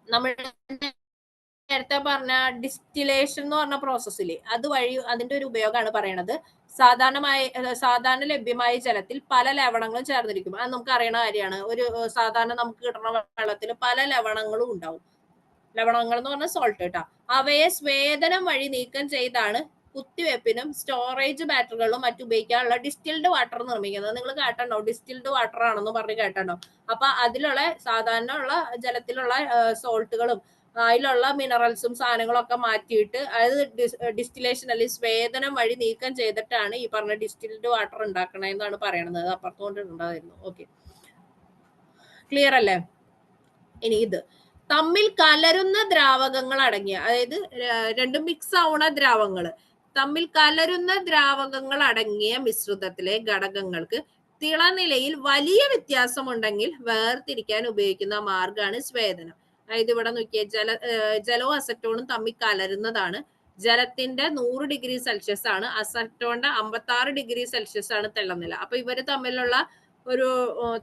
നമ്മൾ നേരത്തെ പറഞ്ഞ ഡിസ്റ്റിലേഷൻ എന്ന് പറഞ്ഞ പ്രോസസ്സില് അതുവഴി അതിന്റെ ഒരു ഉപയോഗമാണ് പറയണത്. സാധാരണ ലഭ്യമായ ജലത്തിൽ പല ലവണങ്ങളും ചേർന്നിരിക്കും. അത് നമുക്ക് അറിയണ കാര്യമാണ്. ഒരു സാധാരണ നമുക്ക് കിട്ടുന്ന വെള്ളത്തിൽ പല ലവണങ്ങളും ഉണ്ടാവും. ലവണങ്ങൾ എന്ന് പറഞ്ഞാൽ സോൾട്ട് കേട്ടോ. അവയെ സ്വേദനം വഴി നീക്കം ചെയ്താണ് കുത്തിവെപ്പിനും സ്റ്റോറേജ് ബാറ്ററികളിലും മറ്റും ഉപയോഗിക്കാനുള്ള ഡിസ്റ്റിൽഡ് വാട്ടർ നിർമ്മിക്കുന്നത്. നിങ്ങൾ കേട്ടോ, ഡിസ്റ്റിൽഡ് വാട്ടർ ആണെന്ന് പറഞ്ഞ് കേട്ടോ. അപ്പൊ അതിലുള്ള സാധാരണ ഉള്ള ജലത്തിലുള്ള സോൾട്ടുകളും അതിലുള്ള മിനറൽസും സാധനങ്ങളൊക്കെ മാറ്റിയിട്ട് അത് ഡിസ്റ്റിലേഷൻ അല്ലെങ്കിൽ സ്വേദനം വഴി നീക്കം ചെയ്തിട്ടാണ് ഈ പറഞ്ഞ ഡിസ്റ്റിൽഡ് വാട്ടർ ഉണ്ടാക്കണമെന്നാണ് പറയണത്. അപ്പുറത്തുകൊണ്ടുണ്ടായിരുന്നു. ഓക്കെ, ക്ലിയർ അല്ലേ? ഇനി ഇത് തമ്മിൽ കലരുന്ന ദ്രാവകങ്ങൾ അടങ്ങിയ, അതായത് രണ്ടും മിക്സ് ആവുന്ന ദ്രാവകങ്ങൾ, തമ്മിൽ കലരുന്ന ദ്രാവകങ്ങൾ അടങ്ങിയ മിശ്രിതത്തിലെ ഘടകങ്ങൾക്ക് തിളനിലയിൽ വലിയ വ്യത്യാസമുണ്ടെങ്കിൽ വേർതിരിക്കാൻ ഉപയോഗിക്കുന്ന മാർഗമാണ് സ്വേദനം. അതായത് ഇവിടെ നോക്കിയ ജലവും അസറ്റോണും തമ്മിൽ കലരുന്നതാണ്. ജലത്തിന്റെ 100 ഡിഗ്രി സെൽഷ്യസ് ആണ്, അസറ്റോണിന്റെ 56 ഡിഗ്രി സെൽഷ്യസ് ആണ് തിളനില. അപ്പൊ ഇവര് തമ്മിലുള്ള ഒരു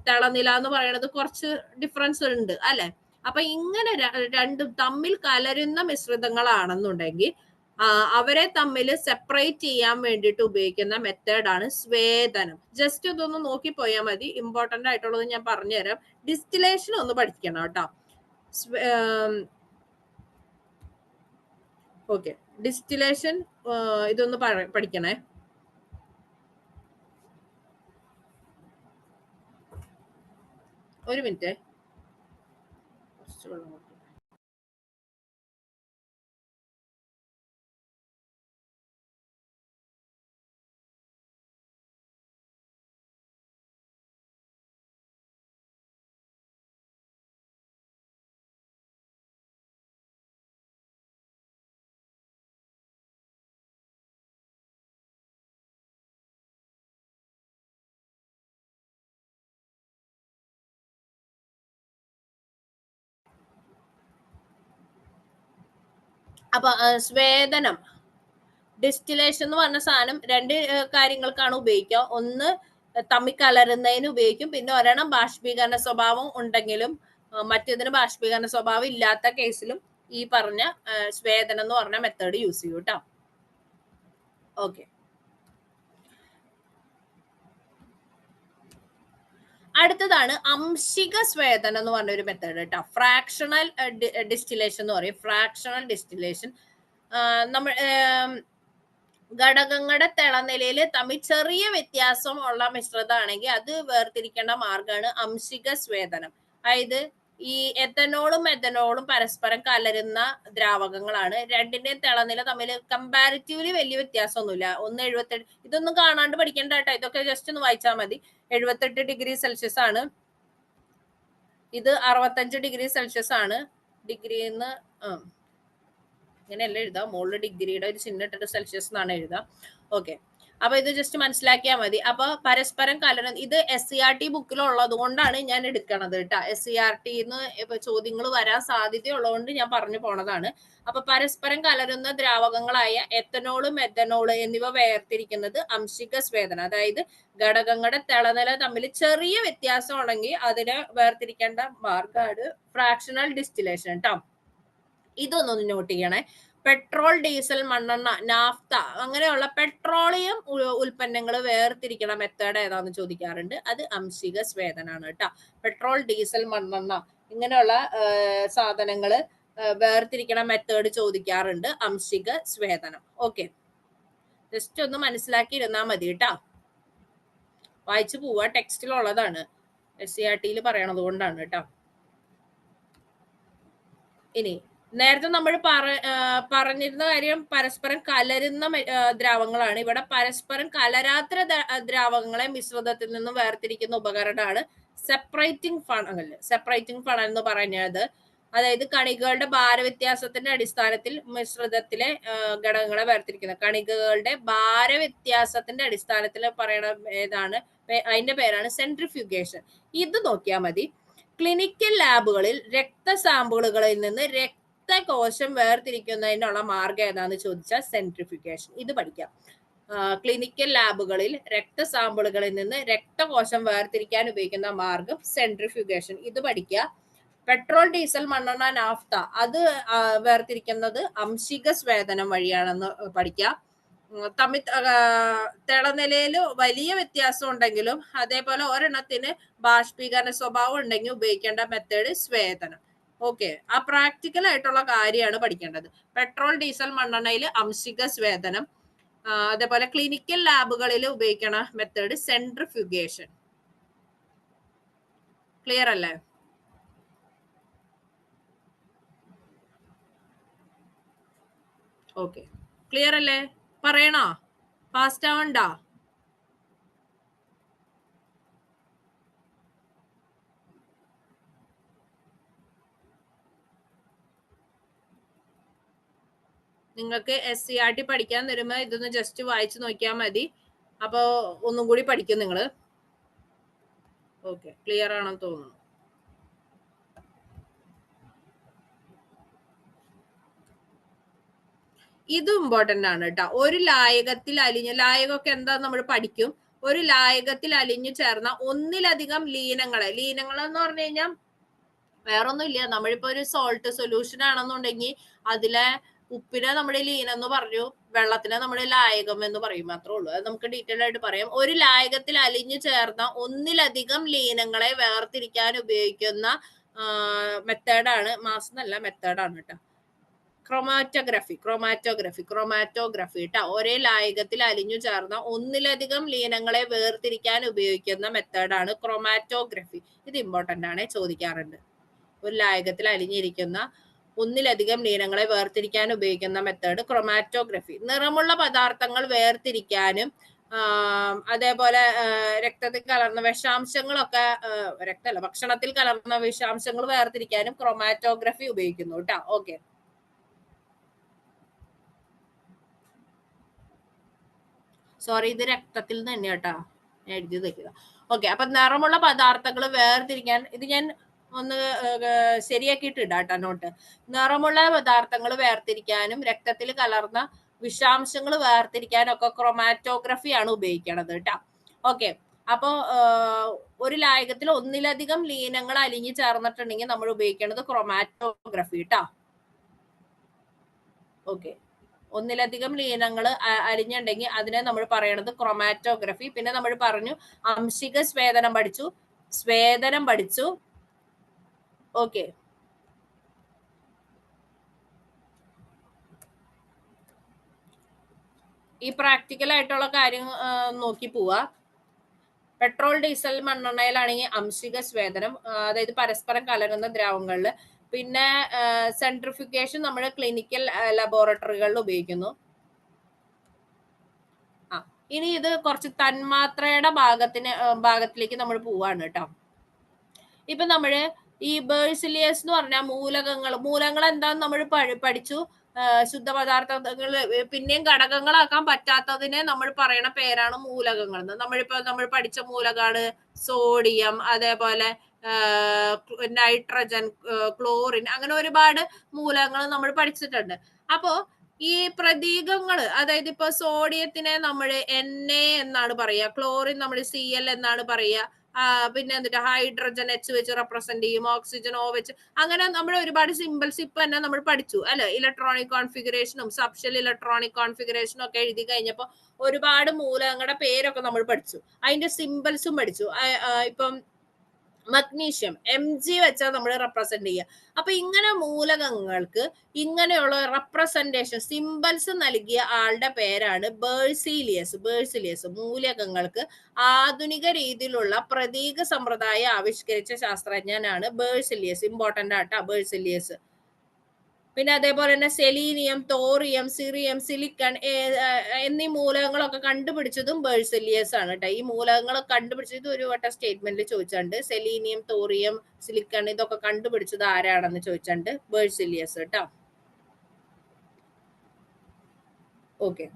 തിളനില എന്ന് പറയുന്നത് കുറച്ച് ഡിഫറൻസ് ഉണ്ട് അല്ലെ? അപ്പൊ ഇങ്ങനെ രണ്ടും തമ്മിൽ കലരുന്ന മിശ്രിതങ്ങളാണെന്നുണ്ടെങ്കിൽ അവരെ തമ്മിൽ സെപ്പറേറ്റ് ചെയ്യാൻ വേണ്ടിയിട്ട് ഉപയോഗിക്കുന്ന മെത്തേഡാണ് സ്വേദനം. ജസ്റ്റ് ഇതൊന്ന് നോക്കിപ്പോയാൽ മതി, ഇമ്പോർട്ടന്റ് ആയിട്ടുള്ളത് ഞാൻ പറഞ്ഞുതരാം. ഡിസ്റ്റിലേഷൻ ഒന്ന് പഠിക്കണം കേട്ടോ. ഓക്കെ, ഡിസ്റ്റിലേഷൻ ഇതൊന്ന് പഠിക്കണേ. ഒരു മിനിറ്റ്. അപ്പൊ സ്വേദനം, ഡിസ്റ്റിലേഷൻ എന്ന് പറഞ്ഞ സാധനം രണ്ട് കാര്യങ്ങൾക്കാണ് ഉപയോഗിക്കുക. ഒന്ന് തമ്മിൽ കലരുന്നതിന് ഉപയോഗിക്കും, പിന്നെ ഒരെണ്ണം ബാഷ്പീകരണ സ്വഭാവം ഉണ്ടെങ്കിലും മറ്റേതിന് ബാഷ്പീകരണ സ്വഭാവം ഇല്ലാത്ത കേസിലും ഈ പറഞ്ഞ സ്വേദനം എന്ന് പറഞ്ഞ മെത്തേഡ് യൂസ് ചെയ്യും കേട്ടോ. ഓക്കെ, അടുത്തതാണ് അംശിക സ്വേദനം എന്ന് പറഞ്ഞ ഒരു മെത്തേഡ് കേട്ടോ. ഫ്രാക്ഷണൽ ഡിസ്റ്റിലേഷൻ എന്ന് പറയും. ഫ്രാക്ഷണൽ ഡിസ്റ്റിലേഷൻ നമ്മൾ ഘടകങ്ങളുടെ തിളനിലയിൽ തമ്മിൽ ചെറിയ വ്യത്യാസം ഉള്ള മിശ്രിതമാണെങ്കിൽ അത് വേർതിരിക്കേണ്ട മാർഗമാണ് അംശിക സ്വേദനം. അതായത് ഈ എത്തനോളും മെഥനോളും പരസ്പരം കലരുന്ന ദ്രാവകങ്ങളാണ്. രണ്ടിന്റെയും തിളനില തമ്മിൽ കമ്പാരിറ്റീവ്ലി വലിയ വ്യത്യാസമൊന്നുമില്ല. 178, ഇതൊന്നും കാണാണ്ട് പഠിക്കേണ്ട കേട്ടോ, ഇതൊക്കെ ജസ്റ്റ് ഒന്ന് വായിച്ചാൽ മതി. 78 ഡിഗ്രി സെൽഷ്യസ് ആണ്, ഇത് 65 ഡിഗ്രി സെൽഷ്യസ് ആണ്. ഡിഗ്രിന്ന് ഇങ്ങനെയല്ല എഴുതാം, മുകളിൽ ഡിഗ്രിയുടെ ഒരു ചിഹ്നം ഇട്ടിട്ട് സെൽഷ്യസ് എന്നാണ് എഴുതാം. ഓക്കെ, അപ്പൊ ഇത് ജസ്റ്റ് മനസ്സിലാക്കിയാൽ മതി. അപ്പൊ പരസ്പരം കലരുന്ന, ഇത് SCERT ബുക്കിലുള്ളത് കൊണ്ടാണ് ഞാൻ എടുക്കണത് കേട്ടോ. SCERTന്ന് ചോദ്യങ്ങൾ വരാൻ സാധ്യതയുള്ളതുകൊണ്ട് ഞാൻ പറഞ്ഞു പോണതാണ്. അപ്പൊ പരസ്പരം കലരുന്ന ദ്രാവകങ്ങളായ എത്തനോള്, മെഥനോള് എന്നിവ വേർതിരിക്കുന്നത് അംശിക സ്വേദനം. അതായത് ഘടകങ്ങളുടെ തിളനില തമ്മിൽ ചെറിയ വ്യത്യാസം ഉണ്ടെങ്കിൽ അതിനെ വേർതിരിക്കേണ്ട മാർഗമാണ് ഫ്രാക്ഷണൽ ഡിസ്റ്റിലേഷൻ കേട്ടോ. ഇതൊന്നൊന്ന് നോട്ട് ചെയ്യണേ. പെട്രോൾ, ഡീസൽ, മണ്ണെണ്ണ, നാഫ്ത അങ്ങനെയുള്ള പെട്രോളിയം ഉൽപ്പന്നങ്ങൾ വേർതിരിക്കണ മെത്തേഡ് ഏതാന്ന് ചോദിക്കാറുണ്ട്. അത് അംശിക സ്വേദനാണ് കേട്ടോ. പെട്രോൾ, ഡീസൽ, മണ്ണെണ്ണ ഇങ്ങനെയുള്ള സാധനങ്ങൾ വേർതിരിക്കണ മെത്തേഡ് ചോദിക്കാറുണ്ട്, അംശിക സ്വേദനം. ഓക്കെ, ജസ്റ്റ് ഒന്ന് മനസ്സിലാക്കി ഇരുന്നാൽ മതി കേട്ടോ. വായിച്ചു പോവാ, ടെക്സ്റ്റിലുള്ളതാണ്, SCERTയിൽ പറയണത് കൊണ്ടാണ് കേട്ടോ. ഇനി നേരത്തെ നമ്മൾ പറഞ്ഞിരുന്ന കാര്യം പരസ്പരം കലരുന്ന ദ്രാവകങ്ങളാണ്. ഇവിടെ പരസ്പരം കലരാത്ത ദ്രാവകങ്ങളെ മിശ്രിതത്തിൽ നിന്നും വേർതിരിക്കുന്ന ഉപകരണമാണ് സെപ്പറേറ്റിംഗ് ഫണൽ. സെപ്പറേറ്റിംഗ് ഫണൽ എന്ന് പറഞ്ഞത് അതായത് കണികകളുടെ ഭാരവ്യത്യാസത്തിന്റെ അടിസ്ഥാനത്തിൽ മിശ്രിതത്തിലെ ഘടകങ്ങളെ വേർതിരിക്കുന്ന, കണികകളുടെ ഭാരവ്യത്യാസത്തിന്റെ അടിസ്ഥാനത്തിൽ പറയണ ഏതാണ്, അതിന്റെ പേരാണ് സെൻട്രിഫ്യൂഗേഷൻ. ഇത് നോക്കിയാൽ മതി. ക്ലിനിക്കൽ ലാബുകളിൽ രക്തസാമ്പിളുകളിൽ നിന്ന് രക്തകോശം വേർതിരിക്കുന്നതിനുള്ള മാർഗം ഏതാന്ന് ചോദിച്ചാൽ സെൻട്രിഫ്യൂഗേഷൻ. ഇത് പഠിക്കാം. ക്ലിനിക്കൽ ലാബുകളിൽ രക്തസാമ്പിളുകളിൽ നിന്ന് രക്തകോശം വേർതിരിക്കാൻ ഉപയോഗിക്കുന്ന മാർഗം സെൻട്രിഫ്യൂഗേഷൻ. ഇത് പഠിക്കുക. പെട്രോൾ, ഡീസൽ, മണ്ണെണ്ണ, നാഫ്ത അത് വേർതിരിക്കുന്നത് അംശിക സ്വേദനം വഴിയാണെന്ന് പഠിക്കുക. തമ്മിൽ തിളനിലയില് വലിയ വ്യത്യാസം ഉണ്ടെങ്കിലും അതേപോലെ ഒരെണ്ണത്തിന് ബാഷ്പീകരണ സ്വഭാവം ഉണ്ടെങ്കിൽ ഉപയോഗിക്കേണ്ട മെത്തേഡ് സ്വേദനം. ഓക്കെ, ആ പ്രാക്ടിക്കൽ ആയിട്ടുള്ള കാര്യമാണ് പഠിക്കേണ്ടത്. പെട്രോൾ, ഡീസൽ, മണ്ണെണ്ണയിൽ അംശിക സ്വേദനം. അതേപോലെ ക്ലിനിക്കൽ ലാബുകളിൽ ഉപയോഗിക്കണ മെത്തേഡ് സെൻട്രിഫ്യൂഗേഷൻ. ക്ലിയർ അല്ലേ? ഓക്കെ, ക്ലിയർ അല്ലേ? പറയണോ? ഫാസ്റ്റ് ആവണ്ട. നിങ്ങൾക്ക് SCERT പഠിക്കാൻ തരുമ്പോ ഇതൊന്ന് ജസ്റ്റ് വായിച്ചു നോക്കിയാൽ മതി. അപ്പൊ ഒന്നും കൂടി പഠിക്കും നിങ്ങള്. ഓക്കെ, ക്ലിയർ ആണെന്ന് തോന്നുന്നു. ഇത് ഇമ്പോർട്ടന്റ് ആണ് കേട്ടോ. ഒരു ലായകത്തിൽ അലിഞ്ഞ, ലായകമൊക്കെ എന്താ നമ്മൾ പഠിക്കും. ഒരു ലായകത്തിൽ അലിഞ്ഞു ചേർന്ന ഒന്നിലധികം ലീനങ്ങളെ, ലീനങ്ങൾ എന്ന് പറഞ്ഞു കഴിഞ്ഞാൽ വേറൊന്നും ഇല്ല. നമ്മളിപ്പോ ഒരു സോൾട്ട് സൊല്യൂഷൻ ആണെന്നുണ്ടെങ്കിൽ അതിലെ ഉപ്പിനെ നമ്മൾ ലീനം എന്ന് പറഞ്ഞു, വെള്ളത്തിനെ നമ്മൾ ലായകം എന്ന് പറയും, മാത്രമേ ഉള്ളൂ. അത് നമുക്ക് ഡീറ്റെയിൽ ആയിട്ട് പറയാം. ഒരു ലായകത്തിൽ അലിഞ്ഞു ചേർന്ന ഒന്നിലധികം ലീനങ്ങളെ വേർതിരിക്കാൻ ഉപയോഗിക്കുന്ന മെത്തേഡാണ്, മാസ് എന്നല്ല മെത്തേഡാണ് കേട്ടോ, ക്രോമാറ്റോഗ്രഫി കേട്ടോ. ഒരേ ലായകത്തിൽ അലിഞ്ഞു ചേർന്ന ഒന്നിലധികം ലീനങ്ങളെ വേർതിരിക്കാൻ ഉപയോഗിക്കുന്ന മെത്തേഡാണ് ക്രോമാറ്റോഗ്രഫി. ഇത് ഇമ്പോർട്ടന്റ് ആണ്, ചോദിക്കാറുണ്ട്. ഒരു ലായകത്തിൽ അലിഞ്ഞിരിക്കുന്ന ഒന്നിലധികം ലീനങ്ങളെ വേർതിരിക്കാൻ ഉപയോഗിക്കുന്ന മെത്തേഡ് ക്രോമാറ്റോഗ്രഫി. നിറമുള്ള പദാർത്ഥങ്ങൾ വേർതിരിക്കാനും അതേപോലെ രക്തത്തിൽ കലർന്ന വിഷാംശങ്ങളൊക്കെ, രക്തമല്ല, ഭക്ഷണത്തിൽ കലർന്ന വിഷാംശങ്ങൾ വേർതിരിക്കാനും ക്രോമാറ്റോഗ്രഫി ഉപയോഗിക്കുന്നു കേട്ടോ. ഓക്കെ, സോറി, ഇത് രക്തത്തിൽ നിന്ന് തന്നെ കേട്ടോ എഴുതി വെക്കുക. ഓക്കെ, അപ്പൊ നിറമുള്ള പദാർത്ഥങ്ങൾ വേർതിരിക്കാൻ, ഇത് ഞാൻ ഒന്ന് ശരിയാക്കിയിട്ട് ഇടാട്ടോ നോട്ട്. നിറമുള്ള പദാർത്ഥങ്ങൾ വേർതിരിക്കാനും രക്തത്തിൽ കലർന്ന വിഷാംശങ്ങൾ വേർതിരിക്കാനും ഒക്കെ ക്രോമാറ്റോഗ്രഫി ആണ് ഉപയോഗിക്കണത് കേട്ടോ. ഓക്കെ, അപ്പോ ഒരു ലായകത്തിൽ ഒന്നിലധികം ലീനങ്ങൾ അലിഞ്ഞു ചേർന്നിട്ടുണ്ടെങ്കിൽ നമ്മൾ ഉപയോഗിക്കേണ്ടത് ക്രോമാറ്റോഗ്രഫി കേട്ടോ. ഓക്കെ, ഒന്നിലധികം ലീനങ്ങൾ അലിഞ്ഞുണ്ടെങ്കിൽ അതിനെ നമ്മൾ പറയണത് ക്രോമാറ്റോഗ്രഫി. പിന്നെ നമ്മൾ പറഞ്ഞു ആംശിക സ്വേദനം പഠിച്ചു. ഓക്കെ, ഈ പ്രാക്ടിക്കൽ ആയിട്ടുള്ള കാര്യം നോക്കി പോവാ. പെട്രോൾ, ഡീസൽ, മണ്ണെണ്ണയിലാണെങ്കിൽ ആംശിക സ്വേദനം, അതായത് പരസ്പരം കലരുന്ന ദ്രാവകങ്ങളിൽ. പിന്നെ സെൻട്രിഫ്യൂഗേഷൻ നമ്മൾ ക്ലിനിക്കൽ ലബോറട്ടറികളിൽ ഉപയോഗിക്കുന്നു. ഇനി ഇത് കുറച്ച് തന്മാത്രയുടെ ഭാഗത്തിലേക്ക് നമ്മൾ പോവാണ് കേട്ടോ. ഇപ്പൊ നമ്മള് ഈ ബേഴ്സിലിയസ് എന്ന് പറഞ്ഞ മൂലകങ്ങൾ എന്താന്ന് നമ്മൾ പഠിച്ചു. ശുദ്ധപദാർത്ഥങ്ങൾ പിന്നെയും ഘടകങ്ങളാക്കാൻ പറ്റാത്തതിനെ നമ്മൾ പറയണ പേരാണ് മൂലകങ്ങൾ. നമ്മൾ പഠിച്ച മൂലകാണ് സോഡിയം, അതേപോലെ നൈട്രജൻ, ക്ലോറിൻ, അങ്ങനെ ഒരുപാട് മൂലകങ്ങൾ നമ്മൾ പഠിച്ചിട്ടുണ്ട്. അപ്പോ ഈ പ്രതീകങ്ങൾ, അതായത് ഇപ്പൊ സോഡിയത്തിനെ നമ്മൾ Na എന്നാണ് പറയുക, ക്ലോറിൻ നമ്മൾ Cl എന്നാണ് പറയുക, പിന്നെ എന്നിട്ട് ഹൈഡ്രജൻ H വെച്ച് റെപ്രസെന്റ് ചെയ്യും, ഓക്സിജൻ O വെച്ച്, അങ്ങനെ നമ്മൾ ഒരുപാട് സിമ്പിൾസ് ഇപ്പൊ തന്നെ നമ്മൾ പഠിച്ചു അല്ലെ. ഇലക്ട്രോണിക് കോൺഫിഗറേഷനും സബ്ഷെൽ ഇലക്ട്രോണിക് കോൺഫിഗറേഷനും ഒക്കെ എഴുതി കഴിഞ്ഞപ്പോ ഒരുപാട് മൂലകങ്ങളുടെ പേരൊക്കെ നമ്മൾ പഠിച്ചു, അതിന്റെ സിമ്പിൾസും പഠിച്ചു. ഇപ്പം മഗ്നീഷ്യം Mg വെച്ചാൽ നമ്മൾ റെപ്രസെന്റ് ചെയ്യുക. അപ്പൊ ഇങ്ങനെ മൂലകങ്ങൾക്ക് ഇങ്ങനെയുള്ള റെപ്രസെന്റേഷൻ സിമ്പിൾസ് നൽകിയ ആളുടെ പേരാണ് ബേഴ്സിലിയസ്. മൂലകങ്ങൾക്ക് ആധുനിക രീതിയിലുള്ള പ്രതീക സമ്പ്രദായം ആവിഷ്കരിച്ച ശാസ്ത്രജ്ഞനാണ് ബേഴ്സിലിയസ്. ഇമ്പോർട്ടന്റ് ആട്ടോ ബേഴ്സിലിയസ്. പിന്നെ അതേപോലെ തന്നെ സെലീനിയം, തോറിയം, സിറിയം, സിലിക്കൺ എന്നീ മൂലകങ്ങളൊക്കെ കണ്ടുപിടിച്ചതും ബേഴ്സിലിയസ് ആണ് കേട്ടോ. ഈ മൂലകങ്ങൾ കണ്ടുപിടിച്ചത് ഒരു വട്ടം സ്റ്റേറ്റ്മെന്റിൽ ചോദിച്ചിട്ടുണ്ട്. സെലീനിയം, തോറിയം, സിലിക്കൺ ഇതൊക്കെ കണ്ടുപിടിച്ചത് ആരാണെന്ന് ചോദിച്ചിട്ടുണ്ട്. ബേഴ്സിലിയസ് കേട്ടോ. ഓക്കെ,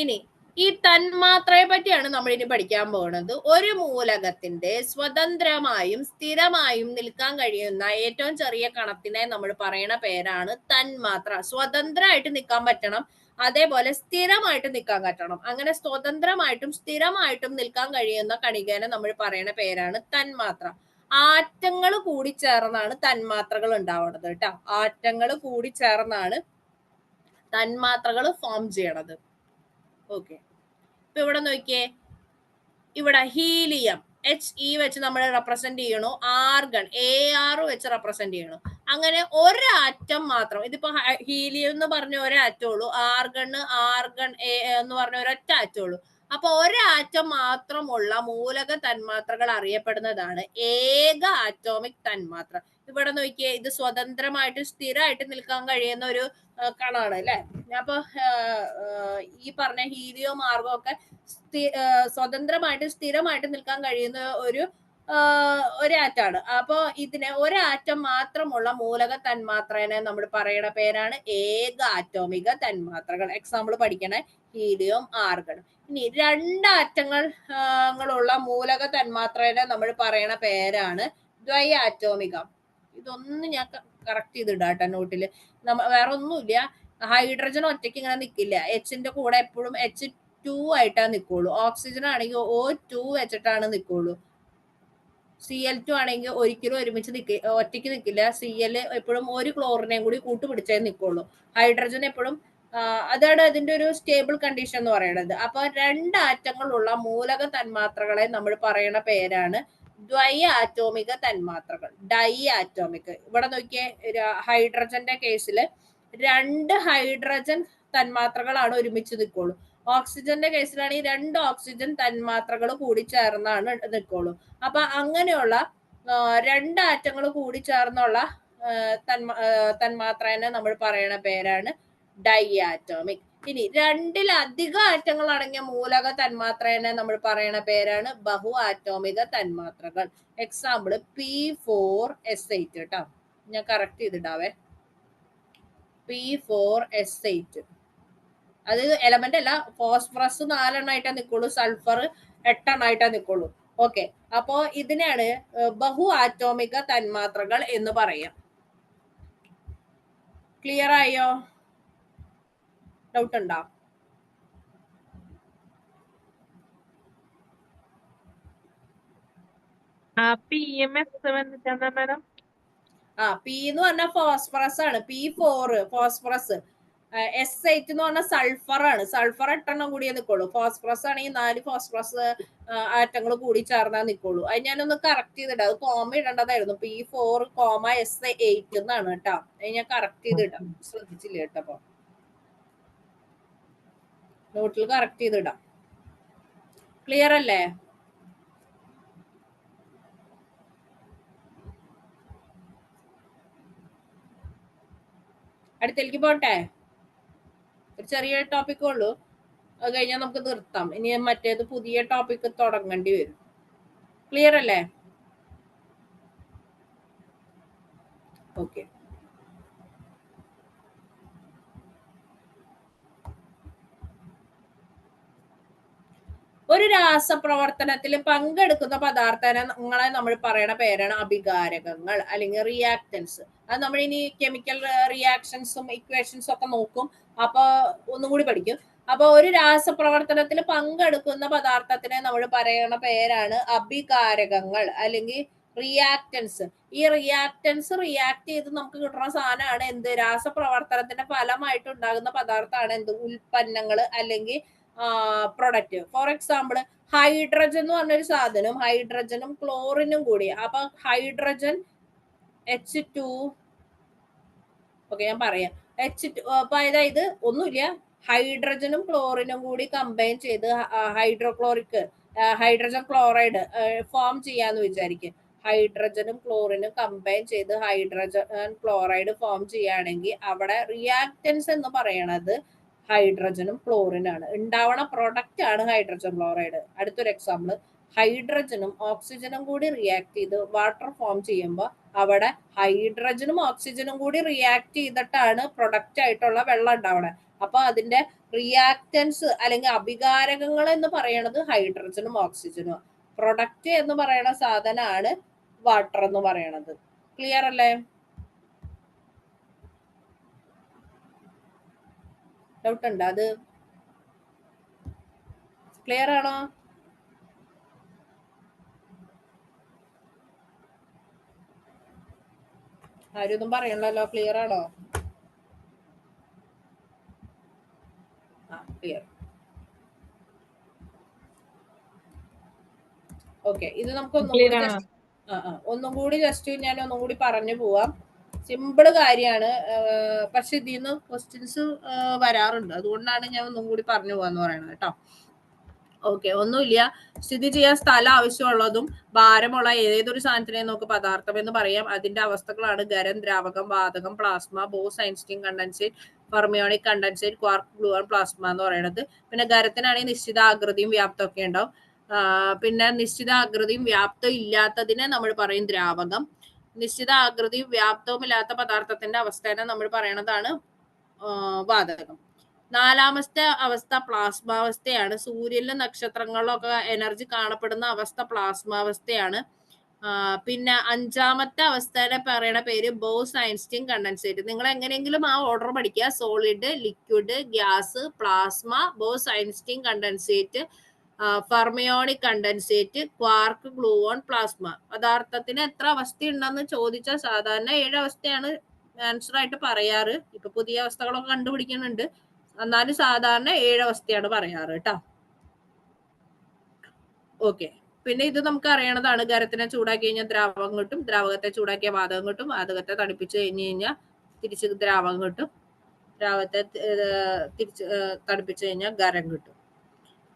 ഇനി ഈ തന്മാത്രയെ പറ്റിയാണ് നമ്മൾ ഇനി പഠിക്കാൻ പോകുന്നത്. ഒരു മൂലകത്തിന്റെ സ്വതന്ത്രമായും സ്ഥിരമായും നിൽക്കാൻ കഴിയുന്ന ഏറ്റവും ചെറിയ കണത്തിനെ നമ്മൾ പറയുന്ന പേരാണ് തന്മാത്ര. സ്വതന്ത്രമായിട്ട് നിൽക്കാൻ പറ്റണം, അതേപോലെ സ്ഥിരമായിട്ട് നിൽക്കാൻ പറ്റണം. അങ്ങനെ സ്വതന്ത്രമായിട്ടും സ്ഥിരമായിട്ടും നിൽക്കാൻ കഴിയുന്ന കണികനെ നമ്മൾ പറയുന്ന പേരാണ് തന്മാത്ര. ആറ്റങ്ങൾ കൂടി ചേർന്നാണ് തന്മാത്രകൾ ഉണ്ടാവുന്നത് കേട്ടോ. ആറ്റങ്ങൾ കൂടി ചേർന്നാണ് തന്മാത്രകൾ ഫോം ചെയ്യണത്. ഓക്കെ, ഇപ്പൊ ഇവിടെ നോക്കിയേ, ഇവിടെ ഹീലിയം He വെച്ച് നമ്മൾ റെപ്രസെന്റ് ചെയ്യണു, ആർഗൺ Ar വെച്ച് റെപ്രസെന്റ് ചെയ്യണു. അങ്ങനെ ഒരാറ്റം മാത്രം, ഇതിപ്പോ ഹീലിയം എന്ന് പറഞ്ഞ ഒരാറ്റമുള്ളൂ, ആർഗൺ എന്ന് പറഞ്ഞ ഒരൊറ്റ ആറ്റമുള്ളൂ. അപ്പൊ ഒരാറ്റം മാത്രമുള്ള മൂലക തന്മാത്രകൾ അറിയപ്പെടുന്നതാണ് ഏക ആറ്റോമിക് തന്മാത്ര. ഇവിടെ നോക്കിയേ, ഇത് സ്വതന്ത്രമായിട്ട് സ്ഥിരമായിട്ട് നിൽക്കാൻ കഴിയുന്ന ഒരു കണാണ് അല്ലെ. അപ്പൊ ഈ പറഞ്ഞ ഹീലിയോ മാർഗോ ഒക്കെ സ്വതന്ത്രമായിട്ട് സ്ഥിരമായിട്ട് നിൽക്കാൻ കഴിയുന്ന ഒരു ആറ്റാണ്. അപ്പൊ ഇതിനെ ഒരാറ്റം മാത്രമുള്ള മൂലക തന്മാത്രനെ നമ്മൾ പറയുന്ന പേരാണ് ഏക ആറ്റോമിക തന്മാത്രകൾ. എക്സാമ്പിൾ പഠിക്കണേ, ഹീലിയം, ആർഗൺ. ഇനി രണ്ടാറ്റങ്ങളുള്ള മൂലക തന്മാത്രനെ നമ്മൾ പറയുന്ന പേരാണ് ദ്വയാറ്റോമിക. ഇതൊന്നും ഞാൻ കറക്റ്റ് ചെയ്തിടാട്ടോ നോട്ടില്. വേറെ ഒന്നുമില്ല, ഹൈഡ്രജൻ ഒറ്റയ്ക്ക് ഇങ്ങനെ നിൽക്കില്ല, എച്ചിന്റെ കൂടെ എപ്പോഴും H2 ആയിട്ടാ നിൽക്കുള്ളൂ. ഓക്സിജൻ ആണെങ്കിൽ O2 വെച്ചിട്ടാണ് നിൽക്കുള്ളൂ. Cl2 ആണെങ്കിൽ ഒരിക്കലും ഒരുമിച്ച് ഒറ്റയ്ക്ക് നിൽക്കില്ല. Cl എപ്പോഴും ഒരു ക്ലോറിനെയും കൂടി കൂട്ടുപിടിച്ചേ നിൽക്കുള്ളൂ. ഹൈഡ്രജൻ എപ്പോഴും അതാണ് അതിന്റെ ഒരു സ്റ്റേബിൾ കണ്ടീഷൻ എന്ന് പറയുന്നത്. അപ്പൊ രണ്ടാറ്റങ്ങളുള്ള മൂലക തന്മാത്രകളെ നമ്മൾ പറയുന്ന പേരാണ് ദ്വയാറ്റോമിക തന്മാത്രകൾ, ഡൈ ആറ്റോമിക്. ഇവിടെ നോക്കിയേ, ഹൈഡ്രജന്റെ കേസിൽ 2 ഹൈഡ്രജൻ തന്മാത്രകളാണ് ഒരുമിച്ച് നിൽക്കുള്ളൂ. ഓക്സിജന്റെ കേസിലാണെങ്കിൽ 2 ഓക്സിജൻ തന്മാത്രകൾ കൂടി ചേർന്നാണ് നിൽക്കുള്ളൂ. അപ്പൊ അങ്ങനെയുള്ള 2 ആറ്റങ്ങൾ കൂടി ചേർന്നുള്ള തന്മാത്രനെ നമ്മൾ പറയുന്ന പേരാണ് ഡൈആറ്റോമിക്. ഇനി 2-ലധികം ആറ്റങ്ങൾ അടങ്ങിയ മൂലക തന്മാത്രനെ നമ്മൾ പറയുന്ന പേരാണ് ബഹു ആറ്റോമിക തന്മാത്രകൾ. എക്സാമ്പിൾ P4S8 കേട്ടോ, ഞാൻ കറക്റ്റ് ചെയ്തിട്ടാവേ. P4S8 അത് എലമെന്റ് അല്ല, ഫോസ്ഫറസ് 4 എണ്ണമായിട്ടാ നിൽക്കുള്ളൂ, സൾഫർ 8 എണ്ണമായിട്ടാ നിൽക്കുള്ളൂ. ഓക്കെ, അപ്പോ ഇതിനെയാണ് ബഹു ആറ്റോമിക തന്മാത്രകൾ എന്ന് പറയാം. ക്ലിയർ ആയോ? ഡൗട്ട് ഉണ്ടോ? പി എന്ന് പറഞ്ഞാൽ ഫോസ്ഫറസ് ആണ്, P4 ഫോസ്ഫറസ്. S8 എന്ന് പറഞ്ഞാൽ സൾഫർ ആണ്, സൾഫർ 8 എണ്ണം കൂടിയേ നിൽക്കുള്ളൂ. ഫോസ്ഫറസ് ആണെങ്കിൽ 4 ഫോസ്ഫറസ് ആറ്റങ്ങൾ കൂടി ചേർന്നാ നിൽക്കുള്ളൂ. അത് ഞാനൊന്ന് കറക്റ്റ് ചെയ്തിടാം, അത് കോമ ഇടേണ്ടതായിരുന്നു. P4,S8 എന്നാണ് കേട്ടോ, അത് ഞാൻ കറക്റ്റ് ചെയ്തിടാം, ശ്രദ്ധിച്ചില്ല കേട്ടോ. അപ്പൊ നോട്ടിൽ കറക്റ്റ് ചെയ്തിടാം. ക്ലിയർ അല്ലേ? അടുത്തേക്ക് പോട്ടെ, ഒരു ചെറിയ ടോപ്പിക് ഉള്ളൂ, അത് കഴിഞ്ഞാൽ നമുക്ക് നിർത്താം. ഇനി മറ്റേത് പുതിയ ടോപ്പിക് തുടങ്ങേണ്ടി വരും. ക്ലിയർ അല്ലേ? ഓക്കെ, ഒരു രാസപ്രവർത്തനത്തിൽ പങ്കെടുക്കുന്ന പദാർത്ഥങ്ങളെ നമ്മൾ പറയുന്ന പേരാണ് അഭികാരകങ്ങൾ അല്ലെങ്കിൽ റിയാക്ടൻസ്. അത് നമ്മൾ ഇനി കെമിക്കൽ റിയാക്ഷൻസും ഇക്വേഷൻസും ഒക്കെ നോക്കും, അപ്പൊ ഒന്നും കൂടി പഠിക്കും. അപ്പൊ ഒരു രാസപ്രവർത്തനത്തിൽ പങ്കെടുക്കുന്ന പദാർത്ഥത്തിനെ നമ്മൾ പറയുന്ന പേരാണ് അഭികാരകങ്ങൾ അല്ലെങ്കിൽ റിയാക്ടൻസ്. ഈ റിയാക്ടൻസ് റിയാക്ട് ചെയ്ത് നമുക്ക് കിട്ടുന്ന സാധനമാണ് എന്ത്? രാസപ്രവർത്തനത്തിന്റെ ഫലമായിട്ട് ഉണ്ടാകുന്ന പദാർത്ഥമാണ് എന്ത്? ഉൽപ്പന്നങ്ങൾ അല്ലെങ്കിൽ പ്രൊഡക്റ്റ്. ഫോർ എക്സാമ്പിൾ ഹൈഡ്രജൻ എന്ന് പറഞ്ഞൊരു സാധനം, ഹൈഡ്രജനും ക്ലോറിനും കൂടി. അപ്പൊ ഹൈഡ്രജൻ H2, ഓക്കെ ഞാൻ പറയാം, H2. അപ്പൊ അതായത് ഒന്നുമില്ല, ഹൈഡ്രജനും ക്ലോറിനും കൂടി കമ്പൈൻ ചെയ്ത് ഹൈഡ്രജൻ ക്ലോറൈഡ് ഫോം ചെയ്യാന്ന് വിചാരിക്കും. ഹൈഡ്രജനും ക്ലോറിനും കമ്പൈൻ ചെയ്ത് ഹൈഡ്രജൻ ക്ലോറൈഡ് ഫോം ചെയ്യുകയാണെങ്കിൽ അവിടെ റിയാക്ടൻസ് എന്ന് പറയണത് ഹൈഡ്രജനും ക്ലോറിനാണ്. ഉണ്ടാവണ പ്രൊഡക്റ്റ് ആണ് ഹൈഡ്രജൻ ക്ലോറൈഡ്. അടുത്തൊരു എക്സാമ്പിൾ, ഹൈഡ്രജനും ഓക്സിജനും കൂടി റിയാക്ട് ചെയ്ത് വാട്ടർ ഫോം ചെയ്യുമ്പോൾ അവിടെ ഹൈഡ്രജനും ഓക്സിജനും കൂടി റിയാക്ട് ചെയ്തിട്ടാണ് പ്രൊഡക്റ്റ് ആയിട്ടുള്ള വെള്ളം ഉണ്ടാവണേ. അപ്പൊ അതിന്റെ റിയാക്ടൻസ് അല്ലെങ്കിൽ അഭികാരകങ്ങൾ എന്ന് പറയുന്നത് ഹൈഡ്രജനും ഓക്സിജനും. പ്രൊഡക്റ്റ് എന്ന് പറയുന്ന സാധനമാണ് വാട്ടർ എന്ന് പറയണത്. ക്ലിയർ അല്ലേ? ഡൗട്ട് ഉണ്ടോ? അത് ക്ലിയർ ആണോ? ആരും ഒന്നും പറയണല്ലോ. ക്ലിയർ ആണോ? ക്ലിയർ. ഓക്കെ, ഇത് നമുക്ക് ഒന്നും കൂടി ജസ്റ്റ് ഞാൻ ഒന്നും കൂടി പറഞ്ഞു പോവാം. സിമ്പിൾ കാര്യമാണ്, പക്ഷെ ഇതിൽ നിന്ന് ക്വസ്റ്റ്യൻസ് വരാറുണ്ട്, അതുകൊണ്ടാണ് ഞാൻ ഒന്നും കൂടി പറഞ്ഞു പോവാന്ന് പറയുന്നത് കേട്ടോ. ഓക്കെ, ഒന്നുമില്ല. സ്ഥിതി ചെയ്യാൻ സ്ഥലം ആവശ്യമുള്ളതും ഭാരമുള്ള ഏതൊരു സാധനത്തിനെയും നമുക്ക് പദാർത്ഥം എന്ന് പറയാം. അതിന്റെ അവസ്ഥകളാണ് ഖരം, ദ്രാവകം, വാതകം, plasma, Bose Einstein condensate, fermionic condensate, quark, gluon, plasma എന്ന് പറയുന്നത്. പിന്നെ ഖരത്തിനാണെങ്കിൽ നിശ്ചിത ആകൃതിയും വ്യാപ്തം ഒക്കെ ഉണ്ടാവും. പിന്നെ നിശ്ചിത ആകൃതിയും വ്യാപ്തം ഇല്ലാത്തതിനെ നമ്മൾ പറയും ദ്രാവകം. നിശ്ചിത ആകൃതിയും വ്യാപ്തവും ഇല്ലാത്ത പദാർത്ഥത്തിന്റെ അവസ്ഥേനെ നമ്മൾ പറയണതാണ് വാതകം. നാലാമത്തെ അവസ്ഥ പ്ലാസ്മാവസ്ഥയാണ്. സൂര്യനിലും നക്ഷത്രങ്ങളിലൊക്കെ എനർജി കാണപ്പെടുന്ന അവസ്ഥ പ്ലാസ്മാവസ്ഥയാണ്. പിന്നെ അഞ്ചാമത്തെ അവസ്ഥയുടെ പറയണ പേര് ബോസ് ഐൻസ്റ്റീൻ കണ്ടൻസേറ്റ്. നിങ്ങൾ എങ്ങനെയെങ്കിലും ആ ഓർഡർ പഠിക്കുക. Solid, liquid, gas, plasma, Bose Einstein condensate, fermionic condensate, quark, gluon, plasma. പദാർത്ഥത്തിന് എത്ര അവസ്ഥ ഉണ്ടെന്ന് ചോദിച്ചാൽ സാധാരണ 7 അവസ്ഥയാണ് ആൻസർ ആയിട്ട് പറയാറ്. ഇപ്പൊ പുതിയ അവസ്ഥകളൊക്കെ കണ്ടുപിടിക്കുന്നുണ്ട്. എന്നാലും സാധാരണ 7 അവസ്ഥയാണ് പറയാറ് കേട്ടോ. ഓക്കെ, പിന്നെ ഇത് നമുക്ക് അറിയണതാണ്. ഖരത്തിനെ ചൂടാക്കി കഴിഞ്ഞാൽ ദ്രാവകം കിട്ടും, ദ്രാവകത്തെ ചൂടാക്കിയ വാതകം കിട്ടും, വാതകത്തെ തണുപ്പിച്ച് കഴിഞ്ഞ് കഴിഞ്ഞാൽ തിരിച്ച് ദ്രാവകം കിട്ടും, ദ്രാവകത്തെ തിരിച്ച് തണുപ്പിച്ച് കഴിഞ്ഞാൽ ഖരം കിട്ടും.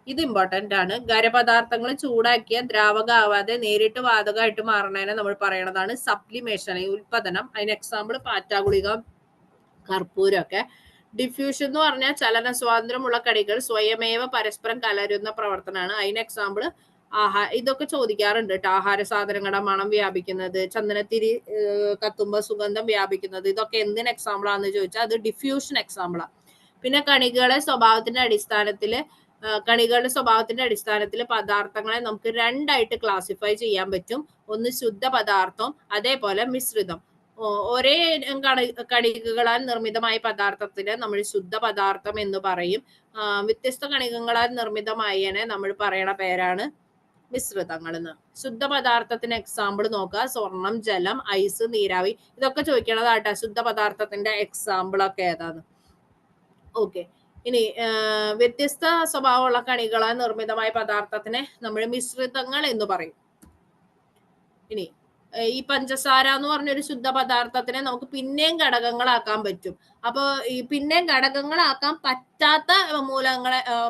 ഇത് ഇമ്പോർട്ടന്റ് ആണ്. ഖരപദാർത്ഥങ്ങൾ ചൂടാക്കിയ ദ്രാവകം ആവാതെ നേരിട്ട് വാതകമായിട്ട് മാറണതിനെ നമ്മൾ പറയണതാണ് സബ്ലിമേഷൻ, ഉൽപ്പതനം. അതിന് എക്സാമ്പിൾ പാറ്റാഗുളിക, കർപ്പൂരം ഒക്കെ. ഡിഫ്യൂഷൻ എന്ന് പറഞ്ഞാൽ ചലന സ്വാതന്ത്ര്യമുള്ള കണികൾ സ്വയമേവ പരസ്പരം കലരുന്ന പ്രവർത്തനമാണ്. അതിന് എക്സാമ്പിൾ ഇതൊക്കെ ചോദിക്കാറുണ്ട് കേട്ടോ. ആഹാര സാധനങ്ങളുടെ മണം വ്യാപിക്കുന്നത്, ചന്ദനത്തിരി കത്തുമ്പോൾ സുഗന്ധം വ്യാപിക്കുന്നത്, ഇതൊക്കെ എന്തിന് എക്സാമ്പിൾ ആണെന്ന് ചോദിച്ചാൽ അത് ഡിഫ്യൂഷൻ എക്സാമ്പിളാണ്. പിന്നെ കണികളുടെ സ്വഭാവത്തിന്റെ അടിസ്ഥാനത്തിൽ പദാർത്ഥങ്ങളെ നമുക്ക് 2 ആയിട്ട് ക്ലാസിഫൈ ചെയ്യാൻ പറ്റും. ഒന്ന് ശുദ്ധ പദാർത്ഥം, അതേപോലെ മിശ്രിതം. ഒരേ കണികകളാൽ നിർമ്മിതമായ പദാർത്ഥത്തിന് നമ്മൾ ശുദ്ധ പദാർത്ഥം എന്ന് പറയും. വ്യത്യസ്ത കണികകളാൽ നിർമ്മിതമായതിനെ നമ്മൾ പറയണ പേരാണ് മിശ്രിതങ്ങൾ എന്ന്. ശുദ്ധ പദാർത്ഥത്തിന് എക്സാമ്പിൾ നോക്കുക. സ്വർണം, ജലം, ഐസ്, നീരാവി. ഇതൊക്കെ ചോദിക്കണതാട്ടോ. ശുദ്ധ പദാർത്ഥത്തിന്റെ എക്സാമ്പിൾ ഒക്കെ ഏതാണ്. ഓക്കെ, ഇനി വ്യത്യസ്ത സ്വഭാവമുള്ള കണികളാൽ നിർമ്മിതമായ പദാർത്ഥത്തിനെ നമ്മൾ മിശ്രിതങ്ങൾ എന്ന് പറയും. ഇനി ഈ പഞ്ചസാര എന്ന് പറഞ്ഞൊരു ശുദ്ധ പദാർത്ഥത്തിനെ നമുക്ക് പിന്നെയും ഘടകങ്ങളാക്കാൻ പറ്റും. അപ്പൊ ഈ പിന്നെയും ഘടകങ്ങളാക്കാൻ പറ്റാത്ത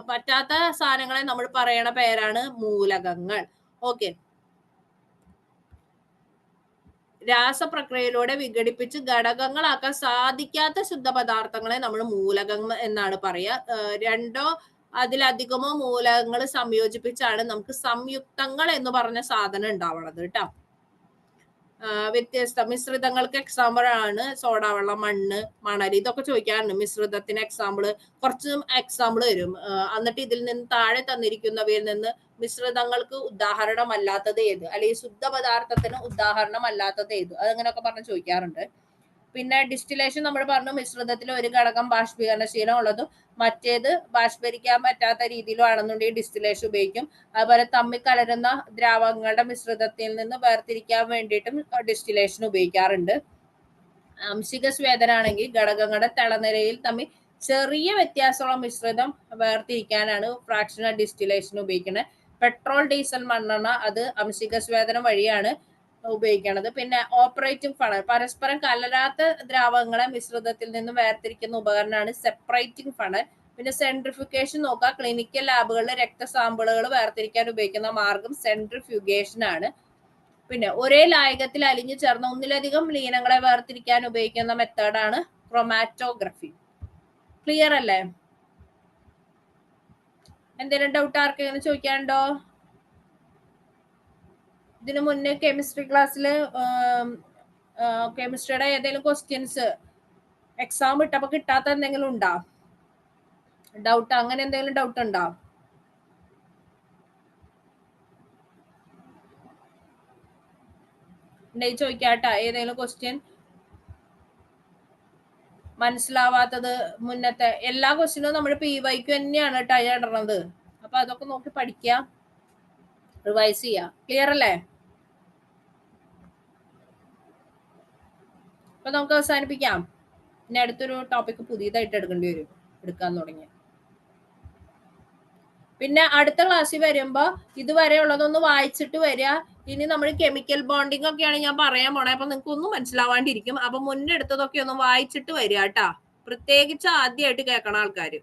പറ്റാത്ത സാധനങ്ങളെ നമ്മൾ പറയണ പേരാണ് മൂലകങ്ങൾ. ഓക്കെ, രാസപ്രക്രിയയിലൂടെ വിഘടിപ്പിച്ച് ഘടകങ്ങളാക്കാൻ സാധിക്കാത്ത ശുദ്ധ പദാർത്ഥങ്ങളെ നമ്മൾ മൂലകം എന്നാണ് പറയുക. 2ഓ അതിലധികമോ മൂലകങ്ങൾ സംയോജിപ്പിച്ചാണ് നമുക്ക് സംയുക്തങ്ങൾ എന്ന് പറഞ്ഞ സാധനം ഉണ്ടാവണത് കേട്ടോ. വ്യത്യസ്ത മിശ്രിതങ്ങൾക്ക് എക്സാമ്പിൾ ആണ് സോഡാവെള്ളം, മണ്ണ്, മണൽ. ഇതൊക്കെ ചോദിക്കാറുണ്ട്. മിശ്രിതത്തിന് എക്സാമ്പിള് കുറച്ച് എക്സാമ്പിൾ വരും. എന്നിട്ട് ഇതിൽ നിന്ന് താഴെ തന്നിരിക്കുന്നവയിൽ നിന്ന് മിശ്രിതങ്ങൾക്ക് ഉദാഹരണമല്ലാത്തത് ഏത്, അല്ലെങ്കിൽ ശുദ്ധ പദാർത്ഥത്തിന് ഉദാഹരണമല്ലാത്തത് ഏത്, അതങ്ങനെയൊക്കെ പറഞ്ഞ് ചോദിക്കാറുണ്ട്. പിന്നെ ഡിസ്റ്റിലേഷൻ നമ്മൾ പറഞ്ഞു. മിശ്രിതത്തിൽ ഒരു ഘടകം ബാഷ്പീകരണശീലം ഉള്ളതും മറ്റേത് ബാഷ്പീകരിക്കാൻ പറ്റാത്ത രീതിയിലും ആണെന്നുണ്ടെങ്കിൽ ഡിസ്റ്റിലേഷൻ ഉപയോഗിക്കും. അതുപോലെ തമ്മിൽ കലരുന്ന ദ്രാവകങ്ങളുടെ മിശ്രിതത്തിൽ നിന്ന് വേർതിരിക്കാൻ വേണ്ടിയിട്ടും ഡിസ്റ്റിലേഷൻ ഉപയോഗിക്കാറുണ്ട്. ആംശിക സ്വേദനാണെങ്കിൽ ഘടകങ്ങളുടെ തളനിരയിൽ തമ്മിൽ ചെറിയ വ്യത്യാസമുള്ള മിശ്രിതം വേർതിരിക്കാനാണ് ഫ്രാക്ഷണൽ ഡിസ്റ്റിലേഷൻ ഉപയോഗിക്കുന്നത്. പെട്രോൾ, ഡീസൽ, മണ്ണെണ്ണ അത് ആംശിക സ്വേദനം വഴിയാണ് ഉപയോഗിക്കുന്നത്. പിന്നെ ഓപ്പറേറ്റിംഗ് ഫണൽ, പരസ്പരം കലരാത്ത ദ്രാവകങ്ങളെ മിശ്രിതത്തിൽ നിന്ന് വേർതിരിക്കുന്ന ഉപകരണമാണ് സെപ്പറേറ്റിംഗ് ഫണൽ. പിന്നെ സെൻട്രിഫ്യൂഗേഷൻ നോക്കുക. ക്ലിനിക്കൽ ലാബുകളിൽ രക്തസാമ്പിളുകൾ വേർതിരിക്കാൻ ഉപയോഗിക്കുന്ന മാർഗം സെൻട്രിഫ്യൂഗേഷൻ ആണ്. പിന്നെ ഒരേ ലായകത്തിൽ അലിഞ്ഞു ചേർന്ന ഒന്നിലധികം ലീനങ്ങളെ വേർതിരിക്കാൻ ഉപയോഗിക്കുന്ന മെത്തേഡാണ് ക്രോമാറ്റോഗ്രഫി. ക്ലിയർ അല്ലേ? എന്തെങ്കിലും ഡൗട്ട് ആർക്കെങ്കിലും ചോദിക്കാനുണ്ടോ? ഇതിനു മുന്നേ കെമിസ്ട്രി ക്ലാസ്സിൽ കെമിസ്ട്രിയുടെ ഏതെങ്കിലും ക്വസ്റ്റ്യൻസ് എക്സാം ഇട്ടപ്പോ കിട്ടാത്ത എന്തെങ്കിലും ഉണ്ടോ? ഡൗട്ട്, അങ്ങനെ എന്തെങ്കിലും ഡൗട്ട് ഉണ്ടോ? ഉണ്ടെങ്കിൽ ചോദിക്കാട്ടാ. ഏതെങ്കിലും ക്വസ്റ്റ്യൻ മനസ്സിലാവാത്തത്, മുന്നത്തെ എല്ലാ ക്വസ്റ്റ്യനും നമ്മൾ PYQ തന്നെയാണ് കേട്ടോ ഇടണത്. അപ്പൊ അതൊക്കെ നോക്കി പഠിക്കുക, റിവൈസ് ചെയ്യുക. ക്ലിയർ അല്ലേ? അപ്പൊ നമുക്ക് അവസാനിപ്പിക്കാം. ഇനി അടുത്തൊരു ടോപ്പിക് പുതിയതായിട്ട് എടുക്കാൻ തുടങ്ങി. പിന്നെ അടുത്ത ക്ലാസ്സിൽ വരുമ്പോ ഇതുവരെ ഉള്ളതൊന്ന് വായിച്ചിട്ട് വരിക. ഇനി നമ്മൾ കെമിക്കൽ ബോണ്ടിങ് ഒക്കെയാണ് ഞാൻ പറയാൻ പോണേ. അപ്പൊ നിങ്ങൾക്ക് ഒന്നും മനസ്സിലാവാണ്ടിരിക്കും. അപ്പൊ മുന്നേ എടുത്തതൊക്കെ ഒന്ന് വായിച്ചിട്ട് വരിക കേട്ടാ. പ്രത്യേകിച്ച് ആദ്യമായിട്ട് കേൾക്കണ ആൾക്കാര്.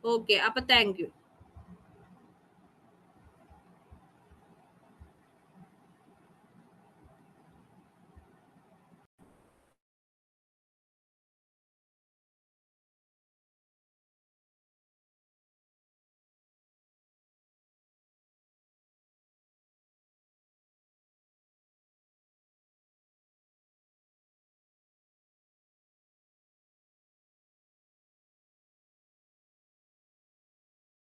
ഓക്കെ, അപ്പൊ താങ്ക് യു.